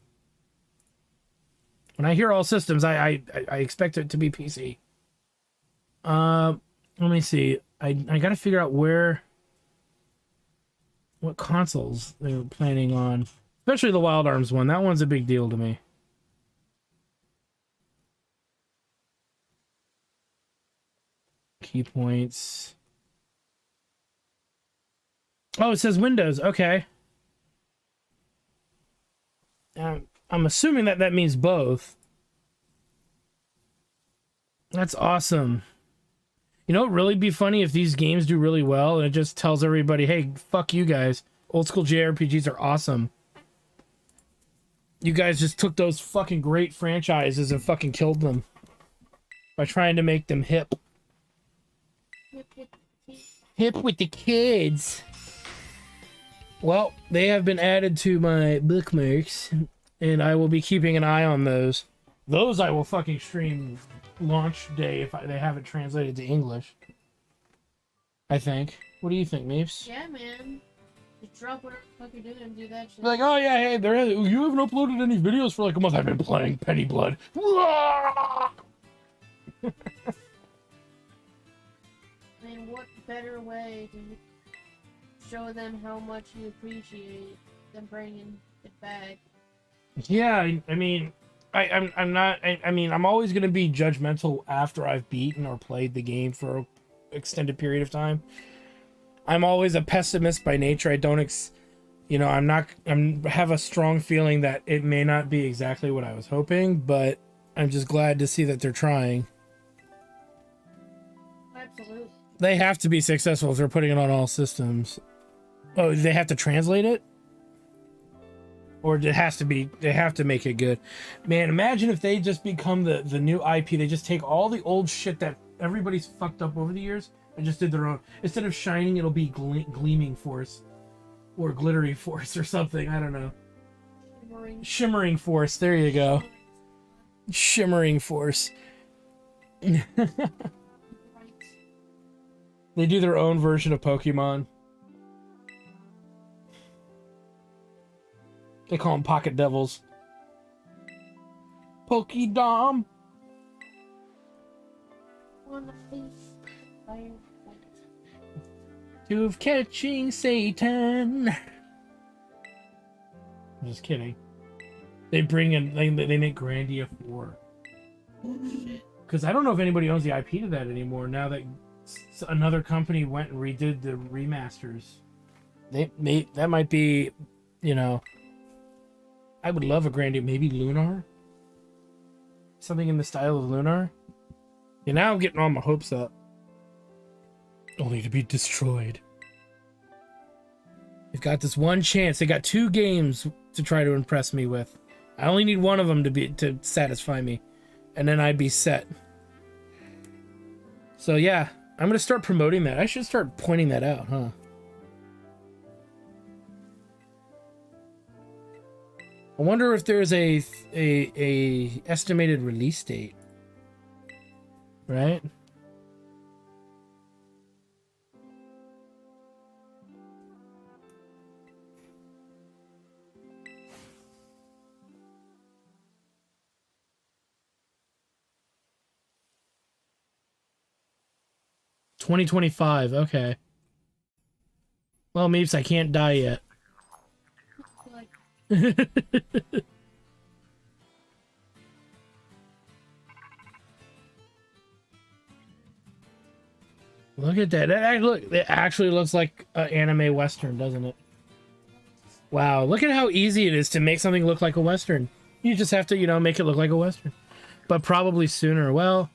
When I hear all systems, I expect it to be PC. Let me see. I gotta figure out what consoles they're planning on. Especially the Wild Arms one. That one's a big deal to me. Key points. Oh, it says Windows. Okay. I'm assuming that means both. That's awesome. You know, it'd really be funny if these games do really well and it just tells everybody, hey, fuck you guys. Old school JRPGs are awesome. You guys just took those fucking great franchises and fucking killed them by trying to make them hip. Hip with the kids. Hip with the kids. Well, they have been added to my bookmarks, and I will be keeping an eye on those. Those I will fucking stream launch day if they have it translated to English. I think. What do you think, Mapes? Yeah, man. Just drop whatever the fuck you're doing and do that shit. Like, oh yeah, hey, you haven't uploaded any videos for like a month. I've been playing Penny Blood. I mean, what better way to show them how much you appreciate than bringing it back? Yeah, I mean, I'm not. I mean, I'm always gonna be judgmental after I've beaten or played the game for an extended period of time. I'm always a pessimist by nature. I don't, you know, have a strong feeling that it may not be exactly what I was hoping, but I'm just glad to see that they're trying. Absolutely. They have to be successful if they're putting it on all systems. Oh, they have to translate it? Or it has to be, they have to make it good. Man, imagine if they just become the new IP. They just take all the old shit that everybody's fucked up over the years and just did their own. Instead of shining, it'll be gleaming force. Or glittery force or something. I don't know. Shimmering force. There you go. Shimmering force. They do their own version of Pokemon. They call them Pocket Devils. Pokédom. Two of catching Satan. I'm just kidding. They bring in, they make Grandia 4. Because I don't know if anybody owns the IP to that anymore now that another company went and redid the remasters. That might be, you know, I would love a Grandia, maybe Lunar? Something in the style of Lunar? Yeah, now I'm getting all my hopes up. Only to be destroyed. They've got this one chance. They got 2 games to try to impress me with. I only need one of them to satisfy me. And then I'd be set. So yeah, I'm gonna start promoting that. I should start pointing that out, huh? I wonder if there's a estimated release date. Right? $2025, okay. Well, Meeps, I can't die yet. Look at that. It actually looks like an anime western, doesn't it? Wow, look at how easy it is to make something look like a western. You just have to, you know, make it look like a western. But probably sooner. Well,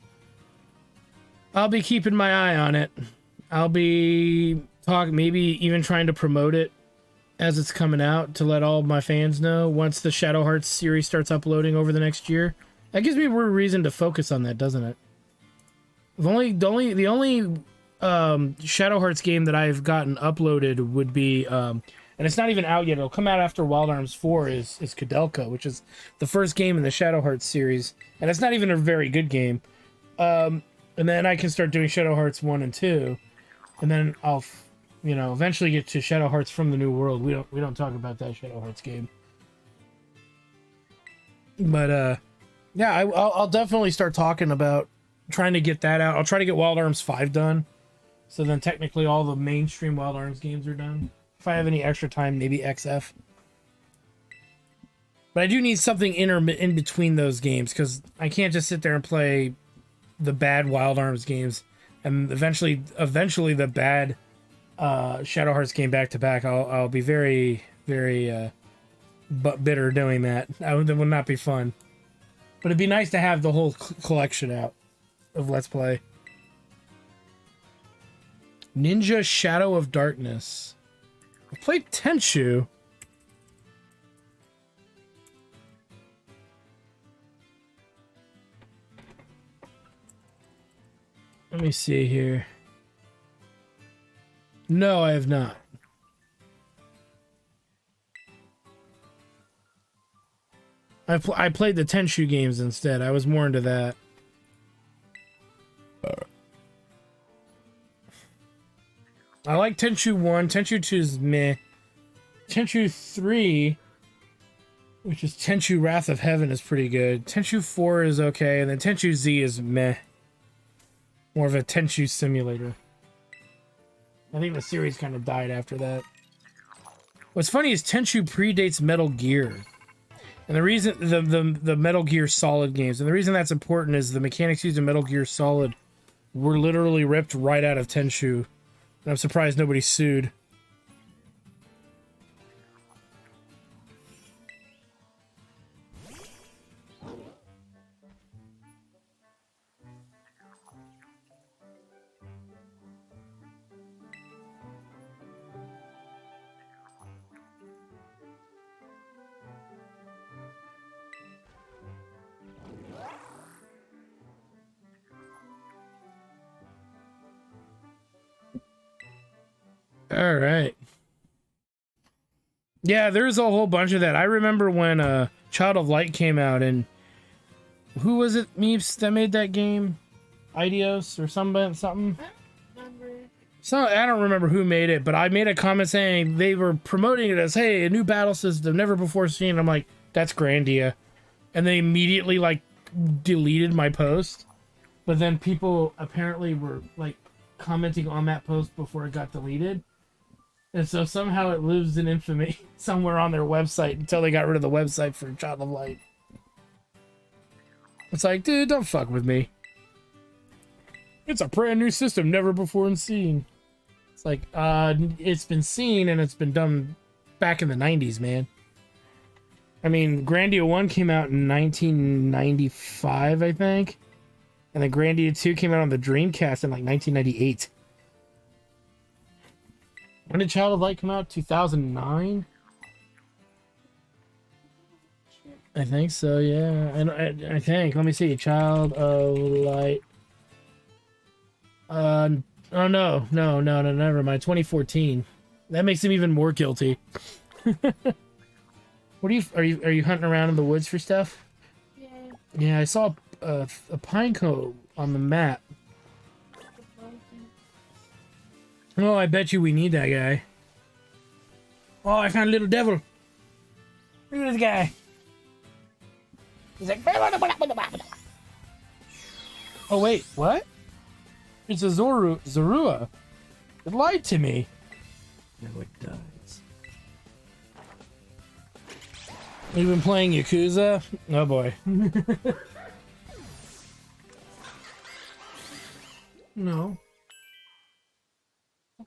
I'll be keeping my eye on it. I'll be maybe even trying to promote it as it's coming out to let all my fans know once the Shadow Hearts series starts uploading over the next year. That gives me more reason to focus on that, doesn't it? The only Shadow Hearts game that I've gotten uploaded would be, and it's not even out yet. It'll come out after Wild Arms 4 is Kudelka, which is the first game in the Shadow Hearts series, and it's not even a very good game. And then I can start doing Shadow Hearts 1 and 2, and then I'll, you know, eventually get to Shadow Hearts from the New World. We don't talk about that Shadow Hearts game. But yeah, I'll definitely start talking about trying to get that out. I'll try to get Wild Arms 5 done, so then technically all the mainstream Wild Arms games are done. If I have any extra time, maybe XF. But I do need something in between those games, because I can't just sit there and play the bad Wild Arms games and eventually the bad Shadow Hearts game back to back. I'll be very, very bitter doing that. That would not be fun. But it'd be nice to have the whole collection out of Let's Play. Ninja Shadow of Darkness. I played Tenchu. Let me see here. No, I have not. I played the Tenchu games instead. I was more into that. I like Tenchu 1. Tenchu 2 is meh. Tenchu 3, which is Tenchu Wrath of Heaven, is pretty good. Tenchu 4 is okay, and then Tenchu Z is meh. More of a Tenchu simulator. I think the series kind of died after that. What's funny is Tenchu predates Metal Gear. And the reason the Metal Gear Solid games, and the reason that's important is the mechanics used in Metal Gear Solid were literally ripped right out of Tenchu. And I'm surprised nobody sued. All right. Yeah, there's a whole bunch of that. I remember when Child of Light came out, and who was it, Meeps, that made that game? Ideos or something? So I don't remember who made it, but I made a comment saying they were promoting it as, hey, a new battle system never before seen. I'm like, that's Grandia. And they immediately like deleted my post. But then people apparently were like commenting on that post before it got deleted. And so somehow it lives in infamy somewhere on their website until they got rid of the website for Child of Light. It's like, dude, don't fuck with me. It's a brand new system, never before seen. It's like, it's been seen and it's been done back in the 90s, man. I mean, Grandia 1 came out in 1995, I think. And then Grandia 2 came out on the Dreamcast in like 1998. When did Child of Light come out? 2009? I think so, yeah. I think. Let me see. Child of Light. Oh, no, never mind. 2014. That makes him even more guilty. What are you hunting around in the woods for stuff? Yeah. Yeah, I saw a pine cone on the map. Oh, I bet you we need that guy. Oh, I found a little devil. Look at this guy. He's like... Oh, wait, what? It's a Zorua. It lied to me. No, it does. You've been playing Yakuza? Oh, boy. No.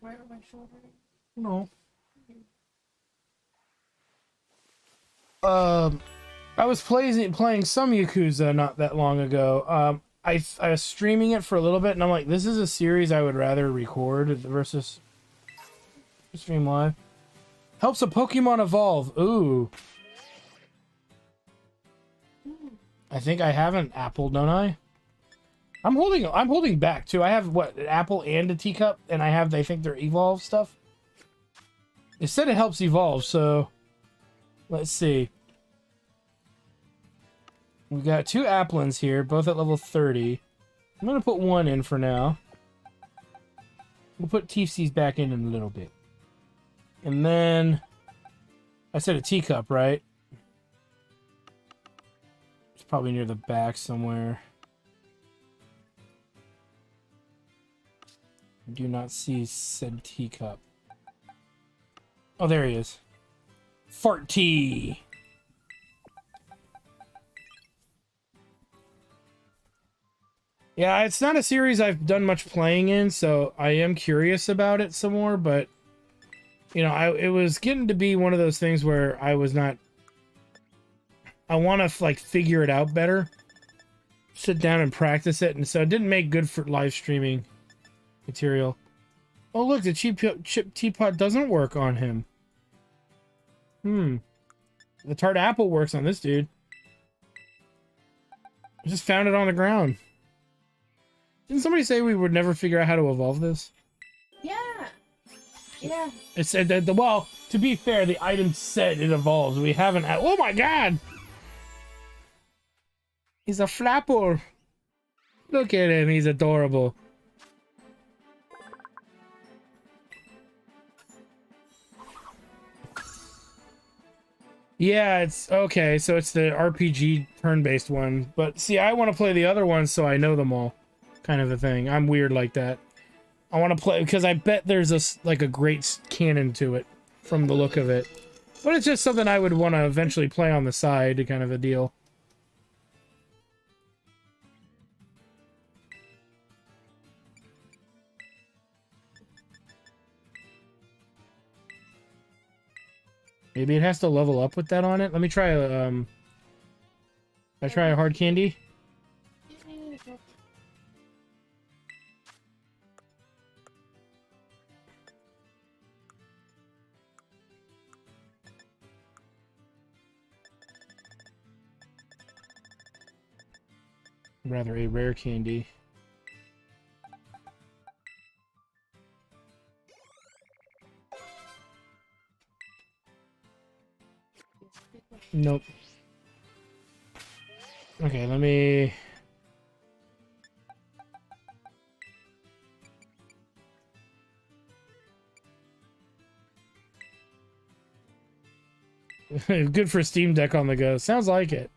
Right on my shoulder. No. I was playing some Yakuza not that long ago. I was streaming it for a little bit, and I'm like, this is a series I would rather record versus stream live. Helps a Pokemon evolve. Ooh. I think I have an apple, don't I? I'm holding back too. I have what, an apple and a teacup, and I think they're evolve stuff. It said it helps evolve, so let's see. We've got 2 applins here, both at level 30. I'm gonna put 1 in for now. We'll put TFC's back in a little bit. And then I said a teacup, right? It's probably near the back somewhere. Do not see said teacup. Oh, there he is. Fart tea. Yeah, it's not a series I've done much playing in, so I am curious about it some more, but you know, it was getting to be one of those things where I was not... I want to like figure it out better. Sit down and practice it, and so it didn't make good for live streaming material. Oh look, the chip teapot doesn't work on him. The tart apple works on this dude. I just found it on the ground. Didn't somebody say we would never figure out how to evolve this? Yeah. Yeah. It said that well, to be fair, the item said it evolves. We haven't. Oh my god! He's a flapper. Look at him. He's adorable. Yeah, it's okay. So it's the RPG turn-based one. But see, I want to play the other ones so I know them all, kind of a thing. I'm weird like that. I want to play because I bet there's a great canon to it from the look of it. But it's just something I would want to eventually play on the side, kind of a deal. Maybe it has to level up with that on it. Let me try I try a hard candy. Rather a rare candy. Nope. Okay, let me... Good for Steam Deck on the go. Sounds like it.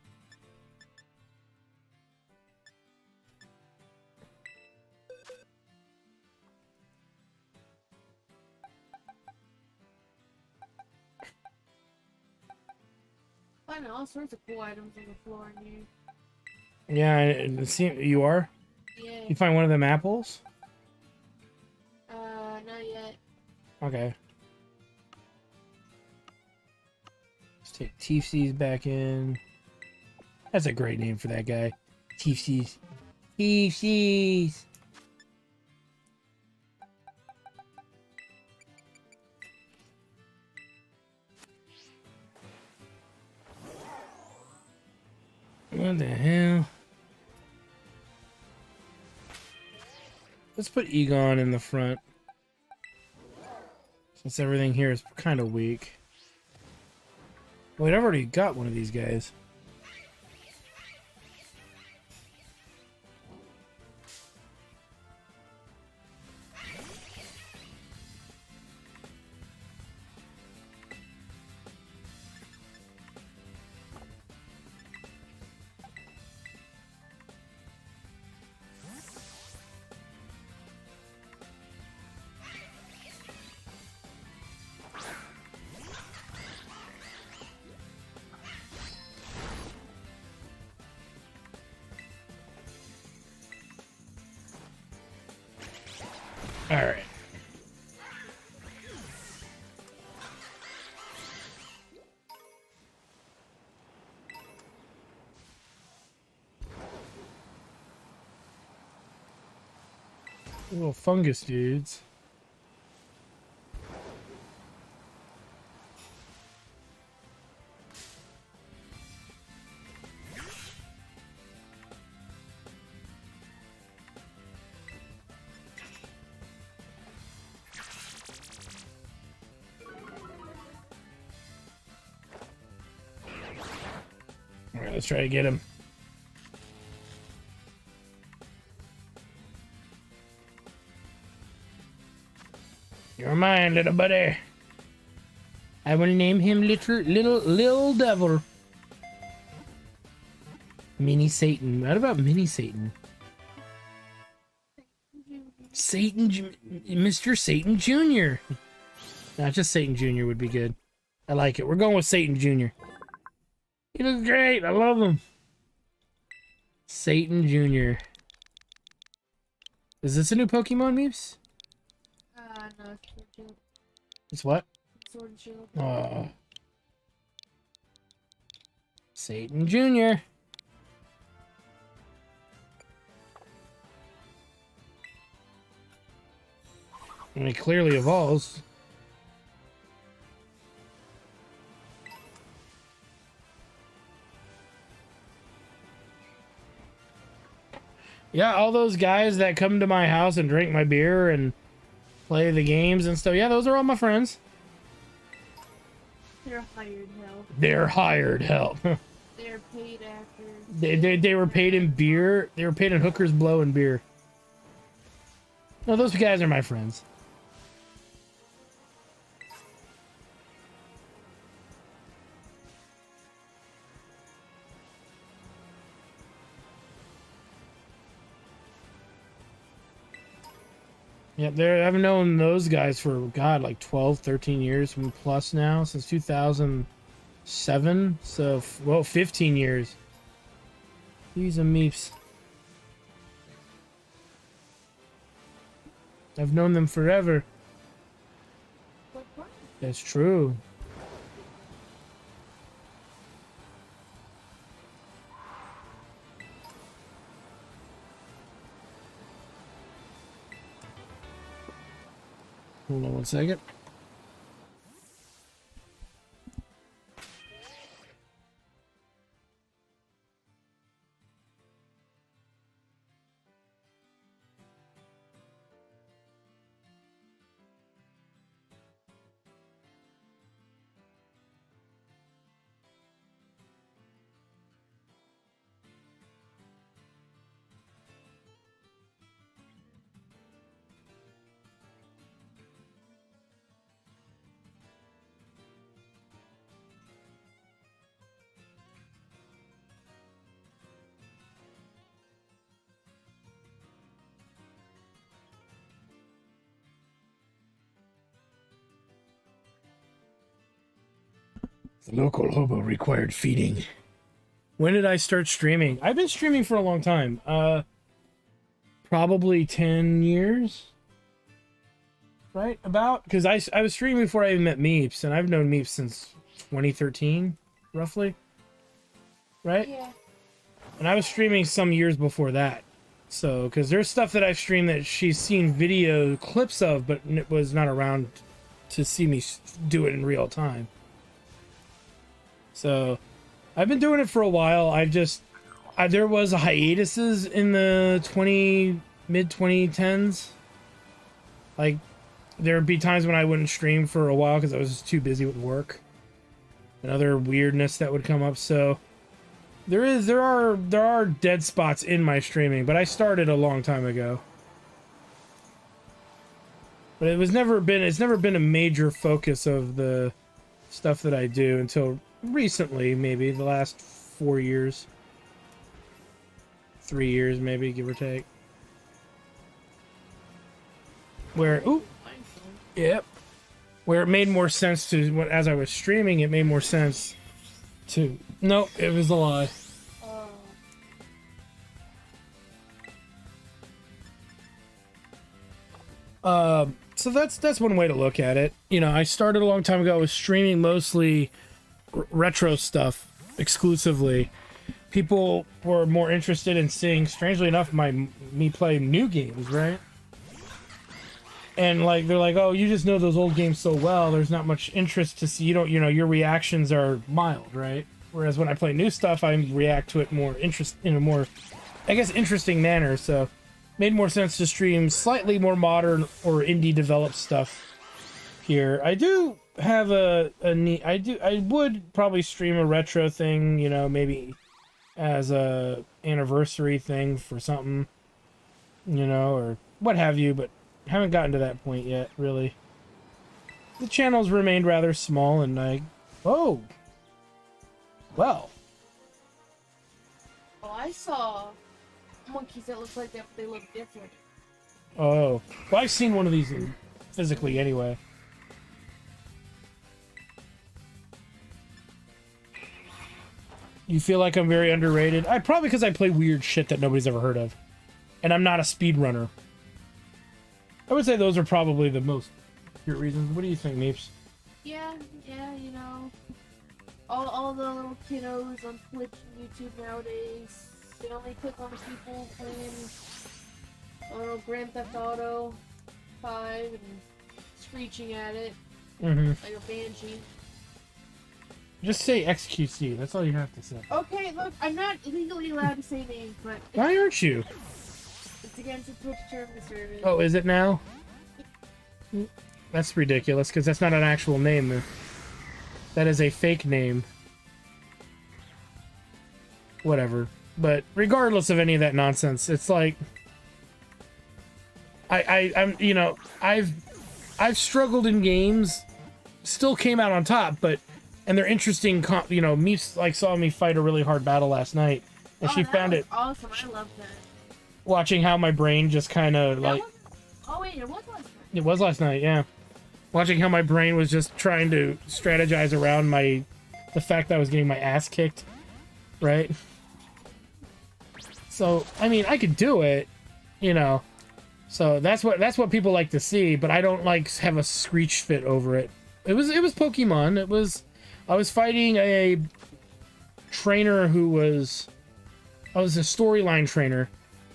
I know all sorts of cool items on the floor in here. Yeah, you are? Yeah. You find one of them apples? Not yet. Okay. Let's take Teefsies back in. That's a great name for that guy. Teefsies. Teefsies! What the hell? Let's put Egon in the front. Since everything here is kind of weak. Wait, I've already got one of these guys. All right. Little fungus dudes. All right, let's try to get him. You're mine, little buddy. I will name him little devil. Mini Satan. What about Mini Satan? Mr. Satan Jr. Not just Satan Jr. would be good. I like it. We're going with Satan Jr. He looks great. I love him. Satan Jr. Is this a new Pokemon, Meeps? No, it's Sword and Shield. It's what? Sword and Shield. Oh. Satan Jr. And he clearly evolves. Yeah, all those guys that come to my house and drink my beer and play the games and stuff. Yeah, those are all my friends. They're hired help. They're hired help. They're paid actors. They were paid in beer. They were paid in hookers blowing beer. No, those guys are my friends. Yeah, I've known those guys for, God, like 12, 13 years plus now, since 2007. So, well, 15 years. These are meeps. I've known them forever. That's true. Hold on one second. The local hobo required feeding. When did I start streaming? I've been streaming for a long time. Probably 10 years. Right? About? Because I was streaming before I even met Meeps, and I've known Meeps since 2013, roughly. Right? Yeah. And I was streaming some years before that. So, because there's stuff that I've streamed that she's seen video clips of, but it was not around to see me do it in real time. So, I've been doing it for a while. There was hiatuses in the mid 2010s. Like, there'd be times when I wouldn't stream for a while because I was just too busy with work and other weirdness that would come up. So, there are dead spots in my streaming, but I started a long time ago. But it's never been a major focus of the stuff that I do until recently, maybe the last 4 years, 3 years, maybe, give or take. Where, yep, where it made more sense to, as I was streaming, it made more sense to. Nope, it was a lie. So that's one way to look at it. You know, I started a long time ago. I was streaming mostly retro stuff exclusively. People were more interested in seeing, strangely enough, me play new games, right? And like they're like, oh, you just know those old games so well. There's not much interest to see. Your reactions are mild, right? Whereas when I play new stuff, I react to it in a more, I guess, interesting manner. So, made more sense to stream slightly more modern or indie developed stuff here. I do have I would probably stream a retro thing, you know, maybe as a anniversary thing for something, you know, or what have you, but haven't gotten to that point yet, really. The channel's remained rather small, and well. Oh, I saw monkeys that look like that, but they look different. Oh, well, I've seen one of these physically anyway. You feel like I'm very underrated? Probably because I play weird shit that nobody's ever heard of. And I'm not a speedrunner. I would say those are probably the most accurate reasons. What do you think, Meeps? Yeah, you know. All the little kiddos on Twitch and YouTube nowadays, they only click on people playing Grand Theft Auto 5 and screeching at it like a banshee. Just say XQC. That's all you have to say. Okay, look, I'm not legally allowed to say names, but... Why aren't you? It's against the Twitch terms of service. Oh, is it now? That's ridiculous, because that's not an actual name. That is a fake name. Whatever. But regardless of any of that nonsense, it's like... I'm, you know, I've struggled in games, still came out on top, but... And they're interesting, you know, me, like, saw me fight a really hard battle last night, and she found it... awesome, I love that. Watching how my brain just kind of, like... Oh, wait, it was last night. It was last night, yeah. Watching how my brain was just trying to strategize around the fact that I was getting my ass kicked, right? So, I mean, I could do it, you know. So that's what people like to see, but I don't like have a screech fit over it. It was Pokemon. I was fighting a trainer who was... I was a storyline trainer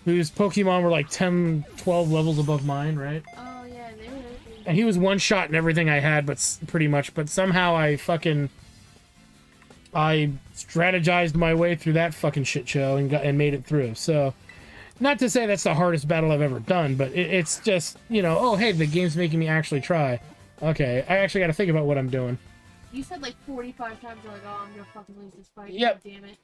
whose Pokemon were like 10, 12 levels above mine, right? Oh, yeah, they were... And he was one shot in everything I had, but pretty much. But somehow I strategized my way through that fucking shit show and made it through. So, not to say that's the hardest battle I've ever done, but it's just, you know, oh, hey, the game's making me actually try. Okay, I actually got to think about what I'm doing. You said like 45 times, you're like, oh, I'm gonna fucking lose this fight. Yep. God damn it.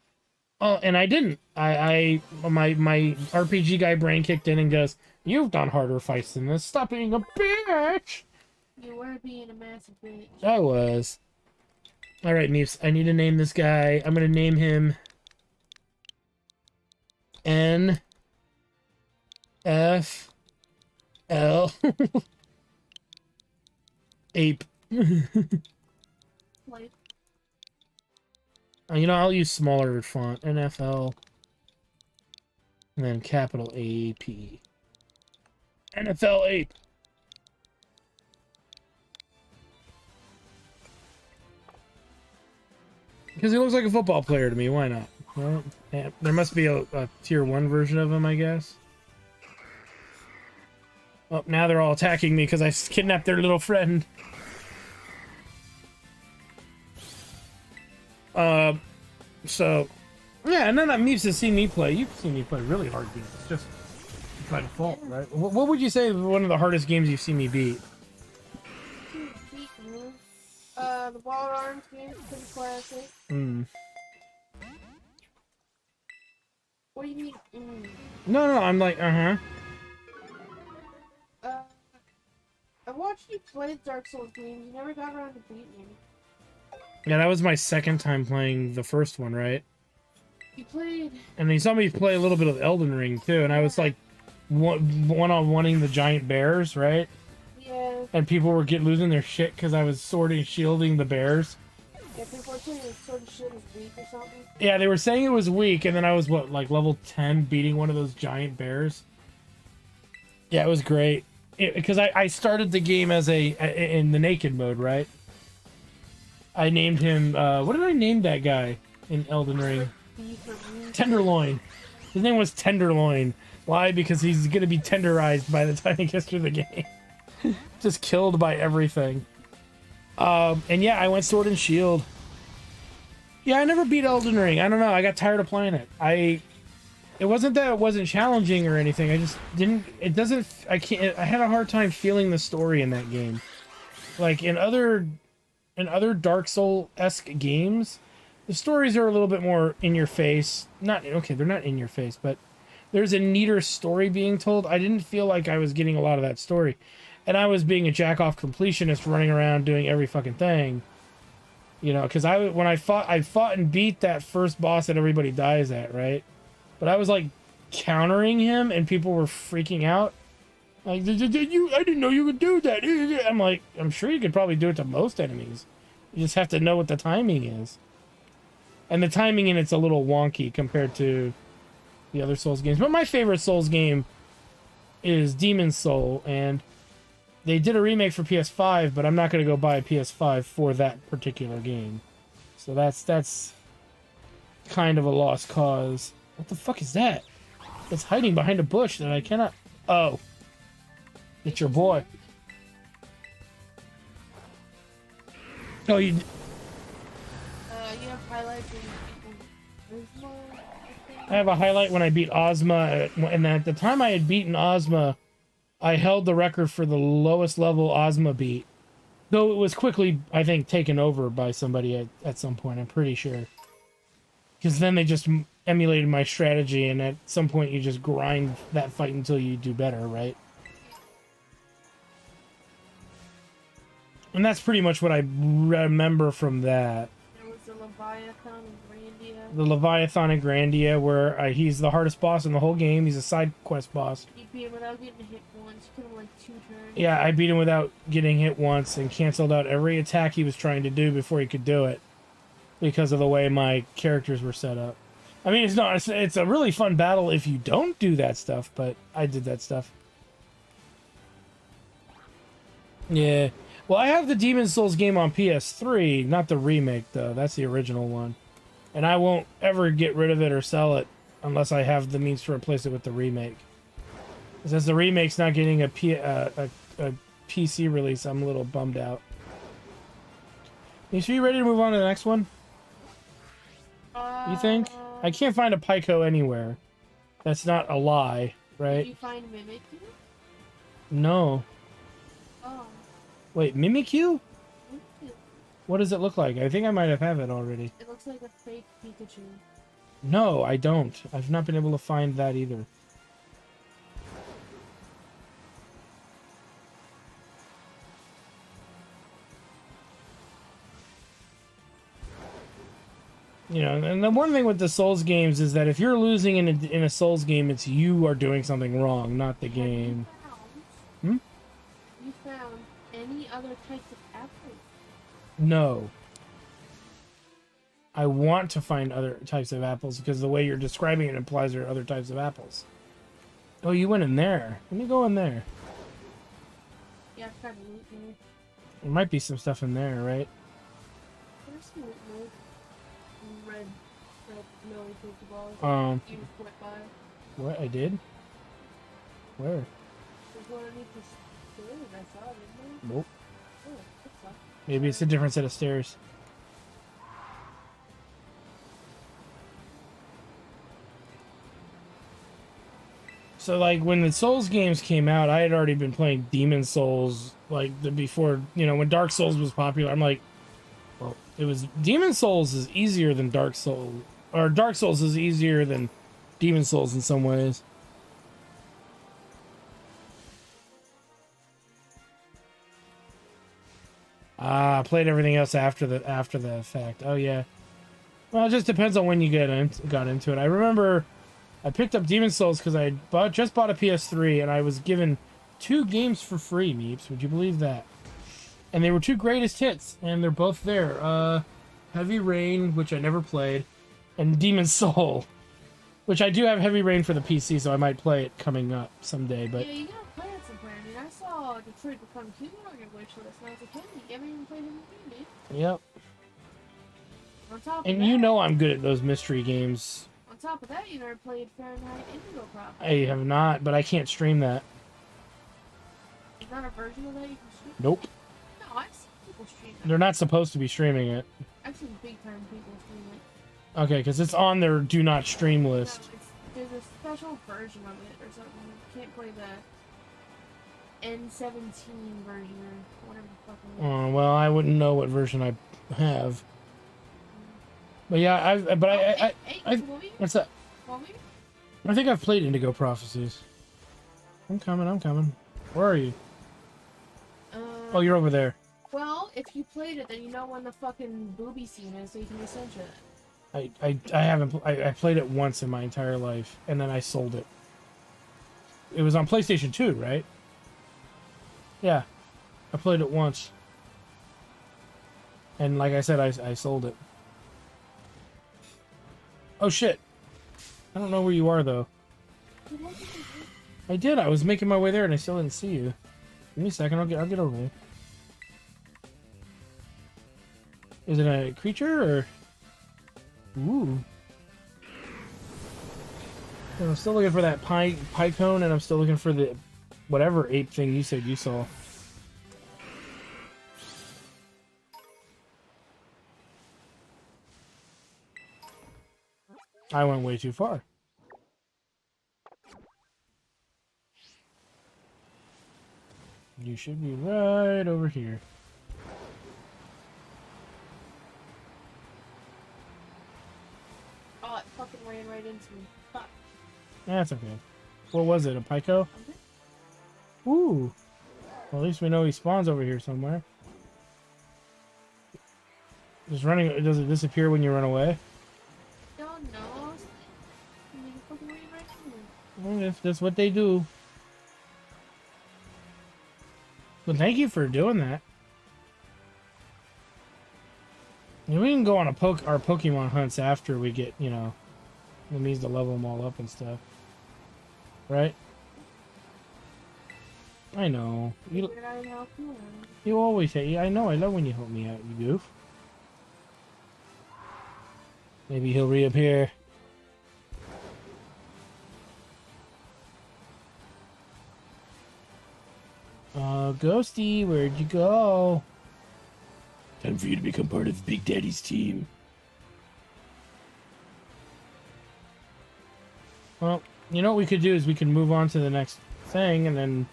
Oh, and I didn't. My RPG guy brain kicked in and goes, "You've done harder fights than this. Stop being a bitch." You were being a massive bitch. I was. All right, Meeps. I need to name this guy. I'm gonna name him N F L Ape. Like, You know, I'll use smaller font. NFL. And then capital AP. NFL Ape. Because he looks like a football player to me. Why not? Well, yeah, there must be a tier 1 version of him, I guess. Oh, now they're all attacking me because I kidnapped their little friend. So, yeah, and then that Meeps has seen me play. You've seen me play really hard games. It's just by default, right? What would you say is one of the hardest games you've seen me beat? The Wild Arms game is pretty classic. What do you mean? No, I'm like, I watched you play Dark Souls games. You never got around to beating me. Yeah, that was my second time playing the first one, right? You played... And you saw me play a little bit of Elden Ring, too, and I was like one-on-oneing the giant bears, right? Yeah. And people were losing their shit because I was shielding the bears. Yeah, people were saying sort of shit was weak or something. Yeah, they were saying it was weak, and then I was, like level 10 beating one of those giant bears? Yeah, it was great. Because I started the game as in the naked mode, right? I named him, what did I name that guy in Elden Ring? Tenderloin. His name was Tenderloin. Why? Because he's going to be tenderized by the time he gets through the game. Just killed by everything. And yeah, I went Sword and Shield. Yeah, I never beat Elden Ring. I don't know. I got tired of playing it. It wasn't that it wasn't challenging or anything. I just didn't... I had a hard time feeling the story in that game. Like, in other Dark Soul-esque games, the stories are a little bit more in your face. They're not in your face, but there's a neater story being told. I didn't feel like I was getting a lot of that story. And I was being a jack-off completionist running around doing every fucking thing. You know, because I fought and beat that first boss that everybody dies at, right? But I was like countering him and people were freaking out. Like, I didn't know you could do that. I'm like, I'm sure you could probably do it to most enemies. You just have to know what the timing is. And the timing in it's a little wonky compared to the other Souls games. But my favorite Souls game is Demon's Soul, and they did a remake for PS5, but I'm not going to go buy a PS5 for that particular game. So that's kind of a lost cause. What the fuck is that? It's hiding behind a bush that I cannot... Oh. It's your boy. Oh, you have highlights when you beat Ozma, I think? I have a highlight when I beat Ozma, and at the time I had beaten Ozma I held the record for the lowest level Ozma beat. Though it was quickly, I think, taken over by somebody at some point, I'm pretty sure. Because then they just emulated my strategy, and at some point you just grind that fight until you do better, right? And that's pretty much what I remember from that. There was the Leviathan and Grandia. The Leviathan and Grandia, where he's the hardest boss in the whole game. He's a side quest boss. You beat him without getting hit once. You killed him like 2 turns. Yeah, I beat him without getting hit once and canceled out every attack he was trying to do before he could do it. Because of the way my characters were set up. I mean, it's a really fun battle if you don't do that stuff, but I did that stuff. Yeah. Well, I have the Demon's Souls game on PS3, not the remake, though. That's the original one. And I won't ever get rid of it or sell it unless I have the means to replace it with the remake. Since the remake's not getting a PC release, I'm a little bummed out. You ready to move on to the next one? You think? I can't find a Pyko anywhere. That's not a lie, right? Did you find Mimikyu? No. Oh. Wait, Mimikyu? Mimikyu. What does it look like? I think I might have it already. It looks like a fake Pikachu. No, I don't. I've not been able to find that either. You know, and the one thing with the Souls games is that if you're losing in a Souls game, it's you are doing something wrong, not the game. You found any other types of apples? No. I want to find other types of apples because the way you're describing it implies there are other types of apples. Oh, you went in there. Let me go in there. Yeah, I've got loot there. There might be some stuff in there, right? There's some loot. Red no Pokeballs. You went by. What? I did? Where? There's one underneath the stairs, I saw, didn't there? Nope. Oh, that sucks. Maybe it's a different set of stairs. So, like, when the Souls games came out, I had already been playing Demon Souls, like, before, you know, when Dark Souls was popular. I'm like, well, it was... Demon Souls is easier than Dark Souls. Or Dark Souls is easier than Demon Souls in some ways. Ah, played everything else after the fact. Oh, yeah. Well, it just depends on when you got into it. I remember... I picked up Demon Souls because I just bought a PS3 and I was given 2 games for free, Meeps. Would you believe that? And they were 2 greatest hits, and they're both there. Heavy Rain, which I never played, and Demon Soul, which I do have Heavy Rain for the PC, so I might play it coming up someday. But yeah, you gotta play it somewhere. I mean, I saw Detroit Become Human on your wish list, and I was like, hey, you haven't even played it, dude. Yep. On top of And that, you know I'm good at those mystery games. On top of that, you never played Fahrenheit Indigo Prophet. I have not, but I can't stream that. Is that a version of that you can stream? Nope. No, I've seen people stream it. They're not supposed to be streaming it. I've seen big time people stream it. Okay, because it's on their do not stream list. No, there's a special version of it or something. You can't play the N17 version or whatever the fuck it is. Oh, well, I wouldn't know what version I have. But yeah, what's that? I think I've played Indigo Prophecies. I'm coming. Where are you? Oh, you're over there. Well, if you played it, then you know when the fucking booby scene is, so you can just censor it. I haven't. I played it once in my entire life, and then I sold it. It was on PlayStation 2, right? Yeah, I played it once, and like I said, I sold it. Oh shit! I don't know where you are though. I did. I was making my way there, and I still didn't see you. Give me a second. I'll get over there. Is it a creature or? Ooh. I'm still looking for that pie cone, and I'm still looking for the whatever ape thing you said you saw. I went way too far. you should be right over here. Oh, it fucking ran right into me. Fuck. That's okay. What was it? A Pico? Ooh. Well, at least we know he spawns over here somewhere. Just running. Does it disappear when you run away? Don't know. It fucking ran right into me. Well, that's what they do. But thank you for doing that. We can go on our Pokemon hunts after we get, you know, it means to level them all up and stuff. Right? I know. You always say, I know, I love when you help me out, you goof. Maybe he'll reappear. Ghosty, where'd you go? Time for you to become part of Big Daddy's team. Well, you know what we could do is we can move on to the next thing and then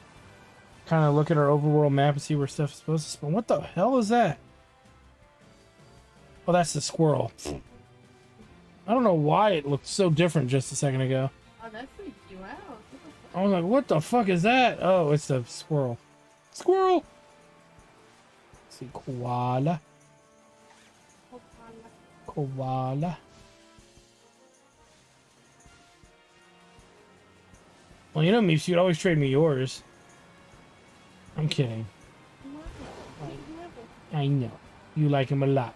kind of look at our overworld map and see where stuff's supposed to spawn. What the hell is that? Oh, that's the squirrel. I don't know why it looked so different just a second ago. Oh, that freaked you out. I was like, what the fuck is that? Oh, it's the squirrel. Squirrel! Let's see, koala. Koala. Well, you know, Meeps, you'd always trade me yours. I'm kidding. I know. You like him a lot.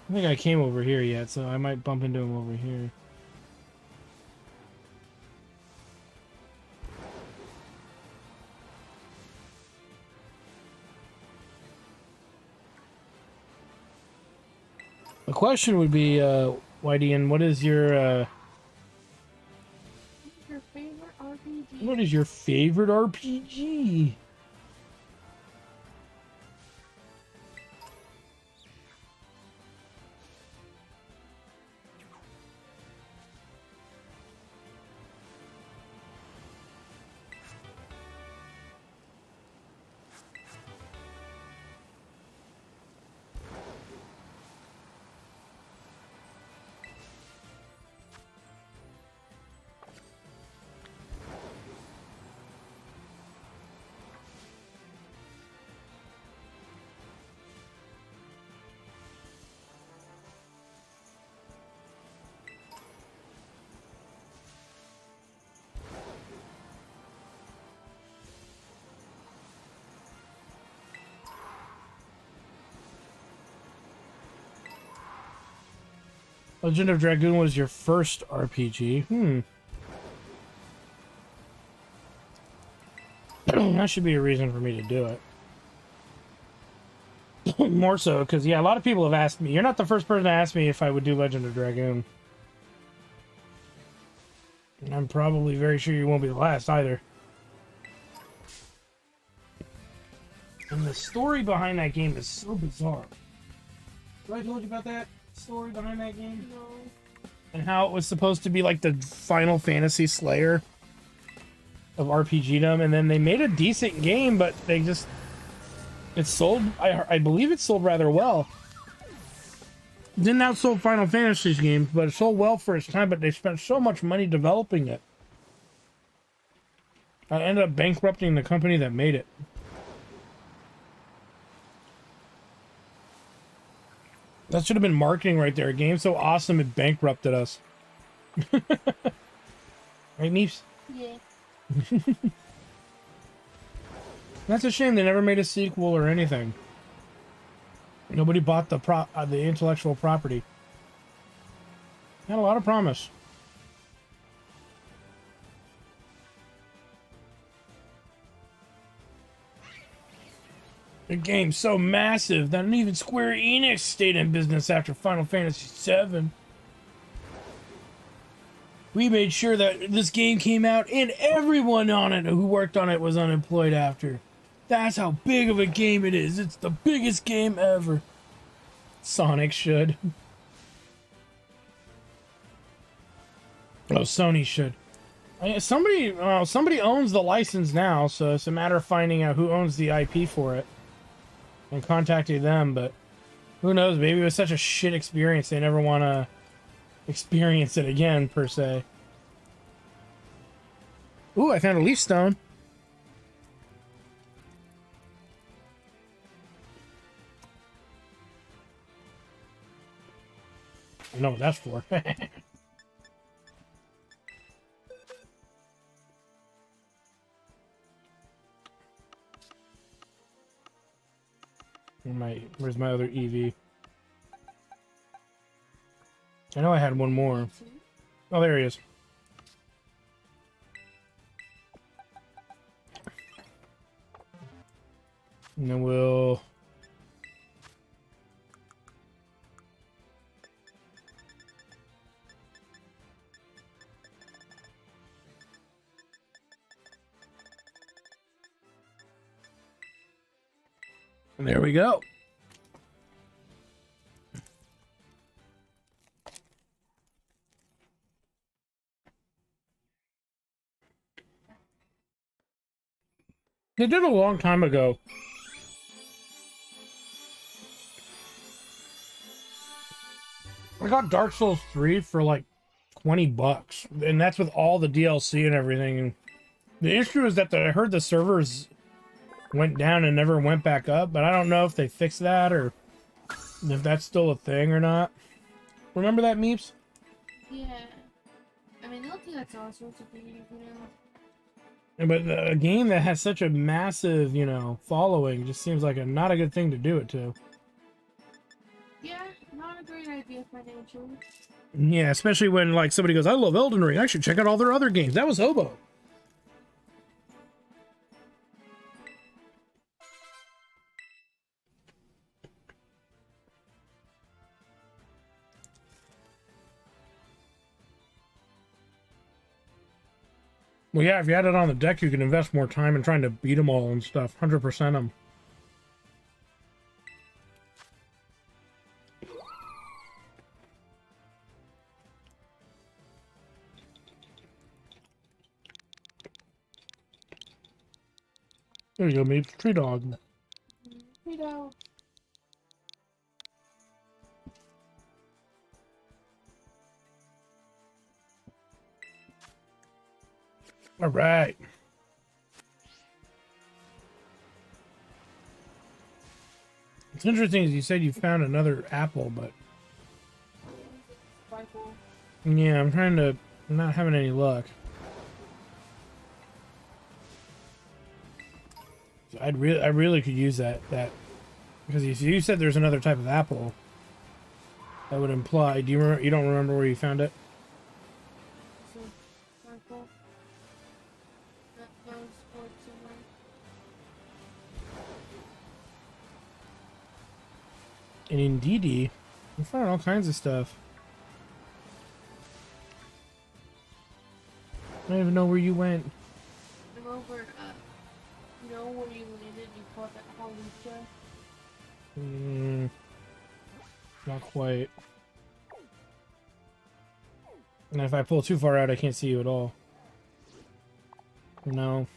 I think I came over here yet, so I might bump into him over here. The question would be, Whitey, what is your, favorite RPG? what is your favorite RPG? Legend of Dragoon was your first RPG. That should be a reason for me to do it. More so, because, yeah, a lot of people have asked me. You're not the first person to ask me if I would do Legend of Dragoon. And I'm probably very sure you won't be the last, either. And the story behind that game is so bizarre. Have I told you about that story behind that game? No. And how it was supposed to be like the Final Fantasy Slayer of RPGdom, and then they made a decent game, but they just... It sold... I believe it sold rather well. Didn't outsell Final Fantasy's games, but it sold well for its time, but they spent so much money developing it. I ended up bankrupting the company that made it. That should have been marketing right there. A game so awesome it bankrupted us. Right, Meeps? Yeah. That's a shame they never made a sequel or anything. Nobody bought the intellectual property. Had a lot of promise. The game's so massive that even Square Enix stayed in business after Final Fantasy VII. We made sure that this game came out and everyone on it who worked on it was unemployed after. That's how big of a game it is. It's the biggest game ever. Sonic should. Oh, Sony should. Somebody owns the license now, so it's a matter of finding out who owns the IP for it and contacting them. But who knows? Maybe it was such a shit experience they never want to experience it again, per se. Ooh, I found a leaf stone. I know what that's for. Where's my other EV? I know I had one more. Oh, there he is. And then we'll... And there we go. They did a long time ago. I got Dark Souls 3 for like $20, and that's with all the DLC and everything. And the issue is that I heard the servers went down and never went back up, but I don't know if they fixed that or if that's still a thing or not. Remember that, Meeps? Yeah. I mean, they'll do that to all sorts of things, you know. But a game that has such a massive, you know, following just seems like not a good thing to do it to. Yeah, not a great idea financially. Yeah, especially when, like, somebody goes, I love Elden Ring, I should check out all their other games. That was Hobo. Well, yeah, if you had it on the deck, you could invest more time in trying to beat them all and stuff. 100% them. There you go, mate. Tree dog. You know. All right. It's interesting, as you said, you found another apple, but Rifle. yeah, I'm not having any luck. I really could use that because you said there's another type of apple. That would imply. You don't remember where you found it? So, rifle. That goes for somewhere. And indeedy, you found all kinds of stuff. I don't even know where you went. I'm over, you know where you landed, you caught that Hallelujah? Not quite. And if I pull too far out, I can't see you at all. No.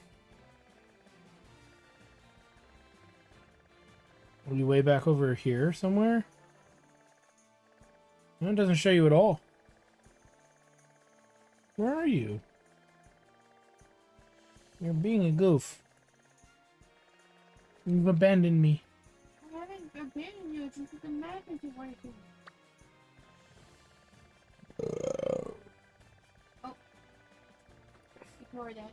Are you way back over here somewhere? No, it doesn't show you at all. Where are you? You're being a goof. You've abandoned me. I haven't abandoned you, it's just the map isn't working. Oh. Ignore that.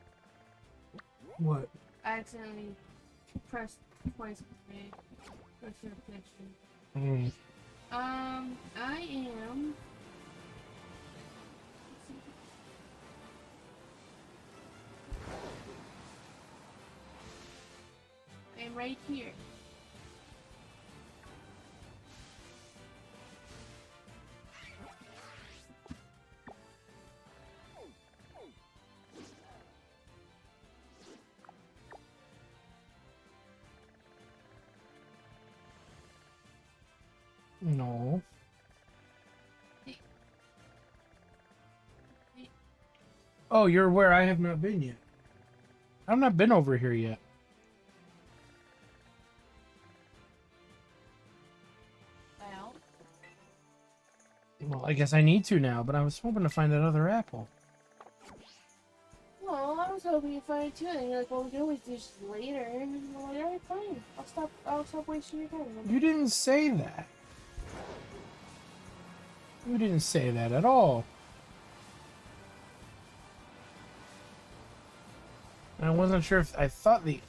What? I accidentally pressed twice for me. Press your connection. I am... I'm right here. No. Oh, you're where I have not been yet. I've not been over here yet. Well, Well, I guess I need to now, but I was hoping to find that other apple. well, I was hoping you'd find it too. And you're like, well, we can always do this later. And I'm like, alright, fine. I'll stop wasting your time. You didn't say that. You didn't say that at all. I wasn't sure if I thought the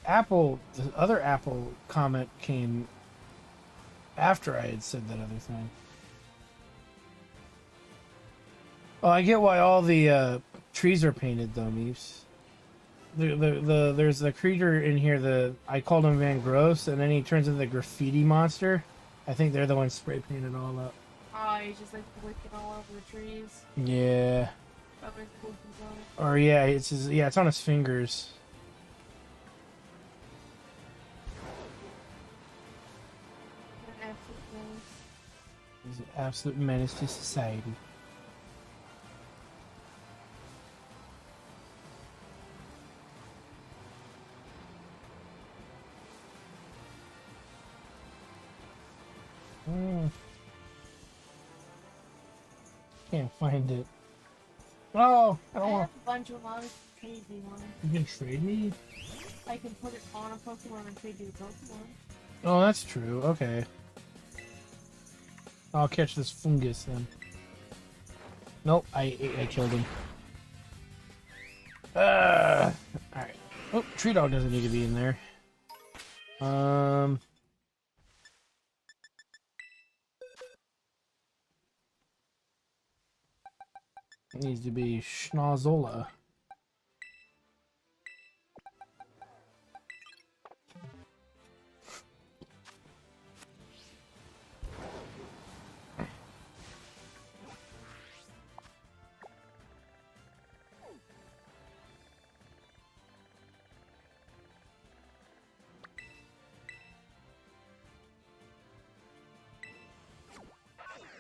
other apple comment came after I had said that other thing. Oh, I get why all the trees are painted though, Meeps. There's the creature in here. I called him Van Gross, and then he turns into the graffiti monster. I think they're the ones spray painted all up. Oh, he's just like licking all over the trees. Yeah. Rubbing cookies on it. Or yeah, it's on his fingers. An absolute menace. He's an absolute menace to society. Can't find it. Oh, I I don't have want. a bunch of them. Trade me one. You can trade me? I can put it on a Pokemon and trade you a Pokemon. Oh, that's true. Okay. I'll catch this fungus then. Nope, I killed him. Alright. Oh, Tree Dog doesn't need to be in there. It needs to be Schnozzola.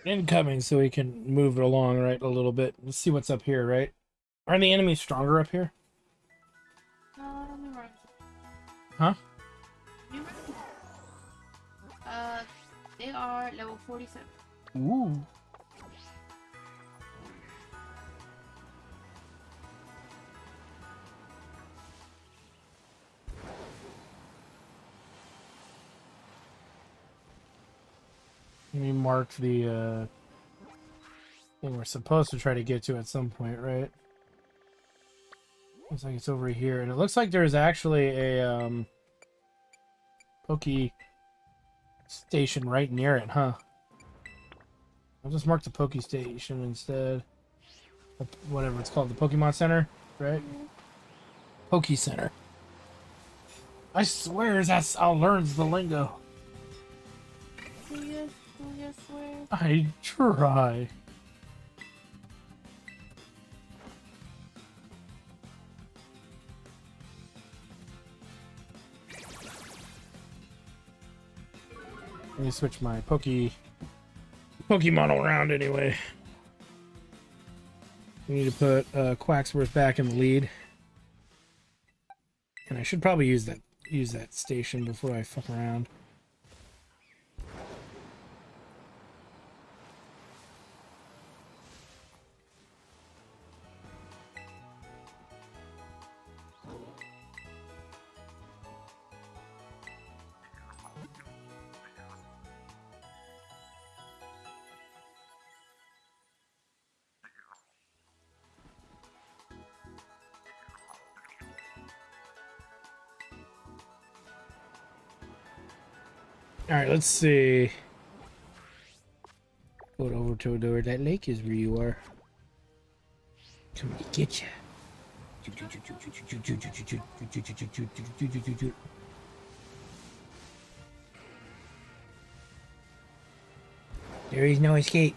Incoming, so we can move it along right a little bit. Let's see what's up here, right? Are the enemies stronger up here? Let me run. Huh? You run. They are level 47. Ooh. We marked the thing we're supposed to try to get to at some point, right? Looks like it's over here, and it looks like there's actually a Poke Station right near it, huh? I'll just mark the Poke Station instead. Whatever it's called, the Pokemon Center, right? Poke Center. I swear I'll learn the lingo. Do you swear? I try. Let me switch my Pokemon around anyway. We need to put Quacksworth back in the lead. And I should probably use that station before I fuck around. Alright, let's see. Go over to where that lake is where you are. Come to get ya. There is no escape.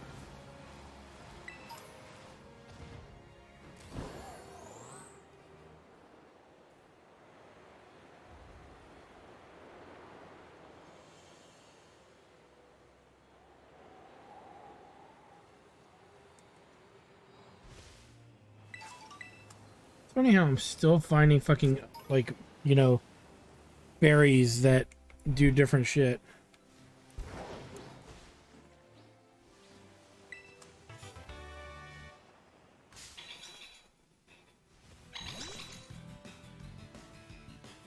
It's funny how I'm still finding fucking, like, you know, berries that do different shit.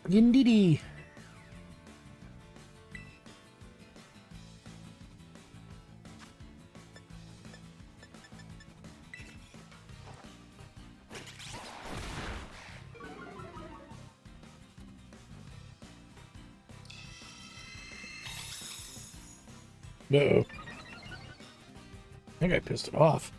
Indeedy. No. I think I pissed it off.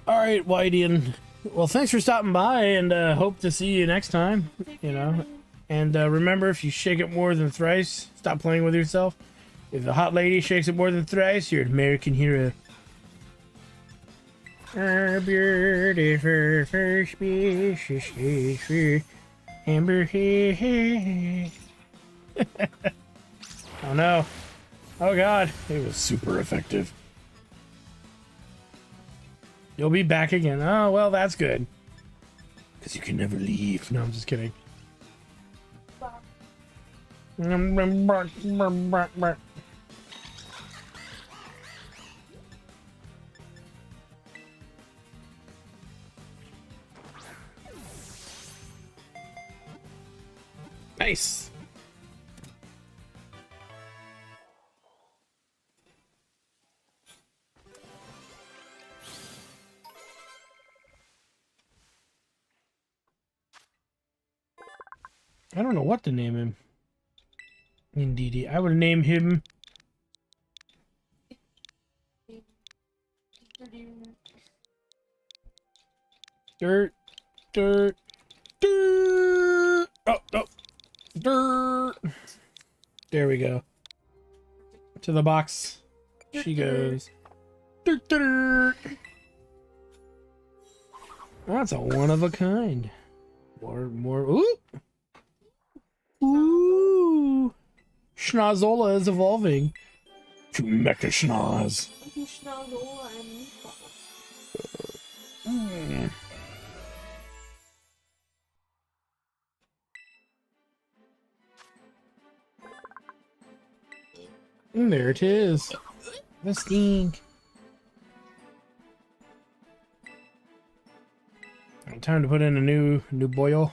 All right, Whiteian. Well, thanks for stopping by, and hope to see you next time. You know, and remember, if you shake it more than thrice, stop playing with yourself. If the hot lady shakes it more than thrice, you're an American hero. Our beautiful first species, Amber Head. Oh no. Oh god. It was super effective. You'll be back again. Oh, well, that's good. Because you can never leave. No, I'm just kidding. Nice. I don't know what to name him. Indeedy. I would name him... Dirt. Dirt. Dirt. Oh, no. Dirt. There we go. To the box she goes. Dirt, dirt. That's a one of a kind. More. Ooh. Ooh. Schnozola is evolving to Mecha Schnoz. And there it is. The stink. Time to put in a new boil.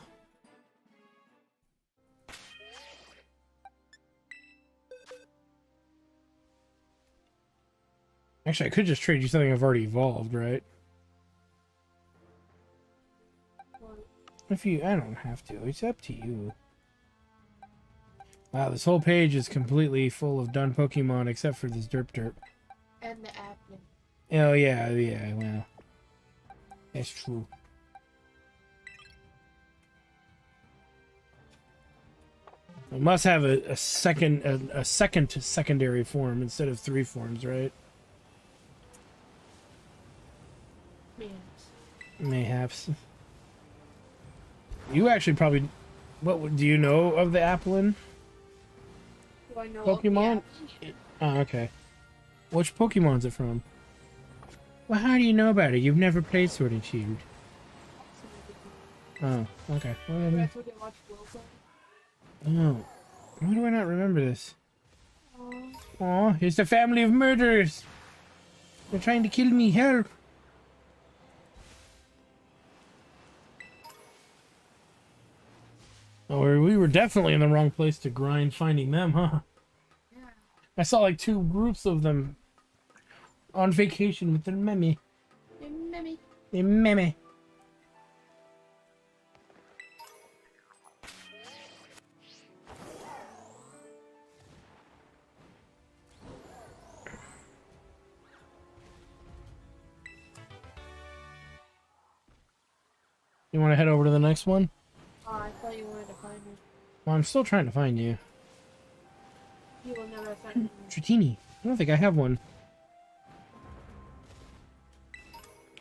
Actually, I could just trade you something I've already evolved, right? I don't have to. It's up to you. Wow, this whole page is completely full of done Pokemon except for this Derp. And the apple. Oh, yeah, well. That's true. It must have a second secondary form instead of 3 forms, right? Mayhaps. You actually probably... do you know of the Applin? Do I know Pokemon? Oh, okay. Which Pokemon's it from? Well, how do you know about it? You've never played Sword and Shield. Oh, okay. Well, oh. Why do I not remember this? Aw, it's the family of murderers! They're trying to kill me, help! Oh, we were definitely in the wrong place to grind finding them, huh? Yeah. I saw like 2 groups of them on vacation with their memmy. Their memmy. You want to head over to the next one? Oh, I thought you wanted to find me. Well, I'm still trying to find you. You will never find me. Dratini. I don't think I have one.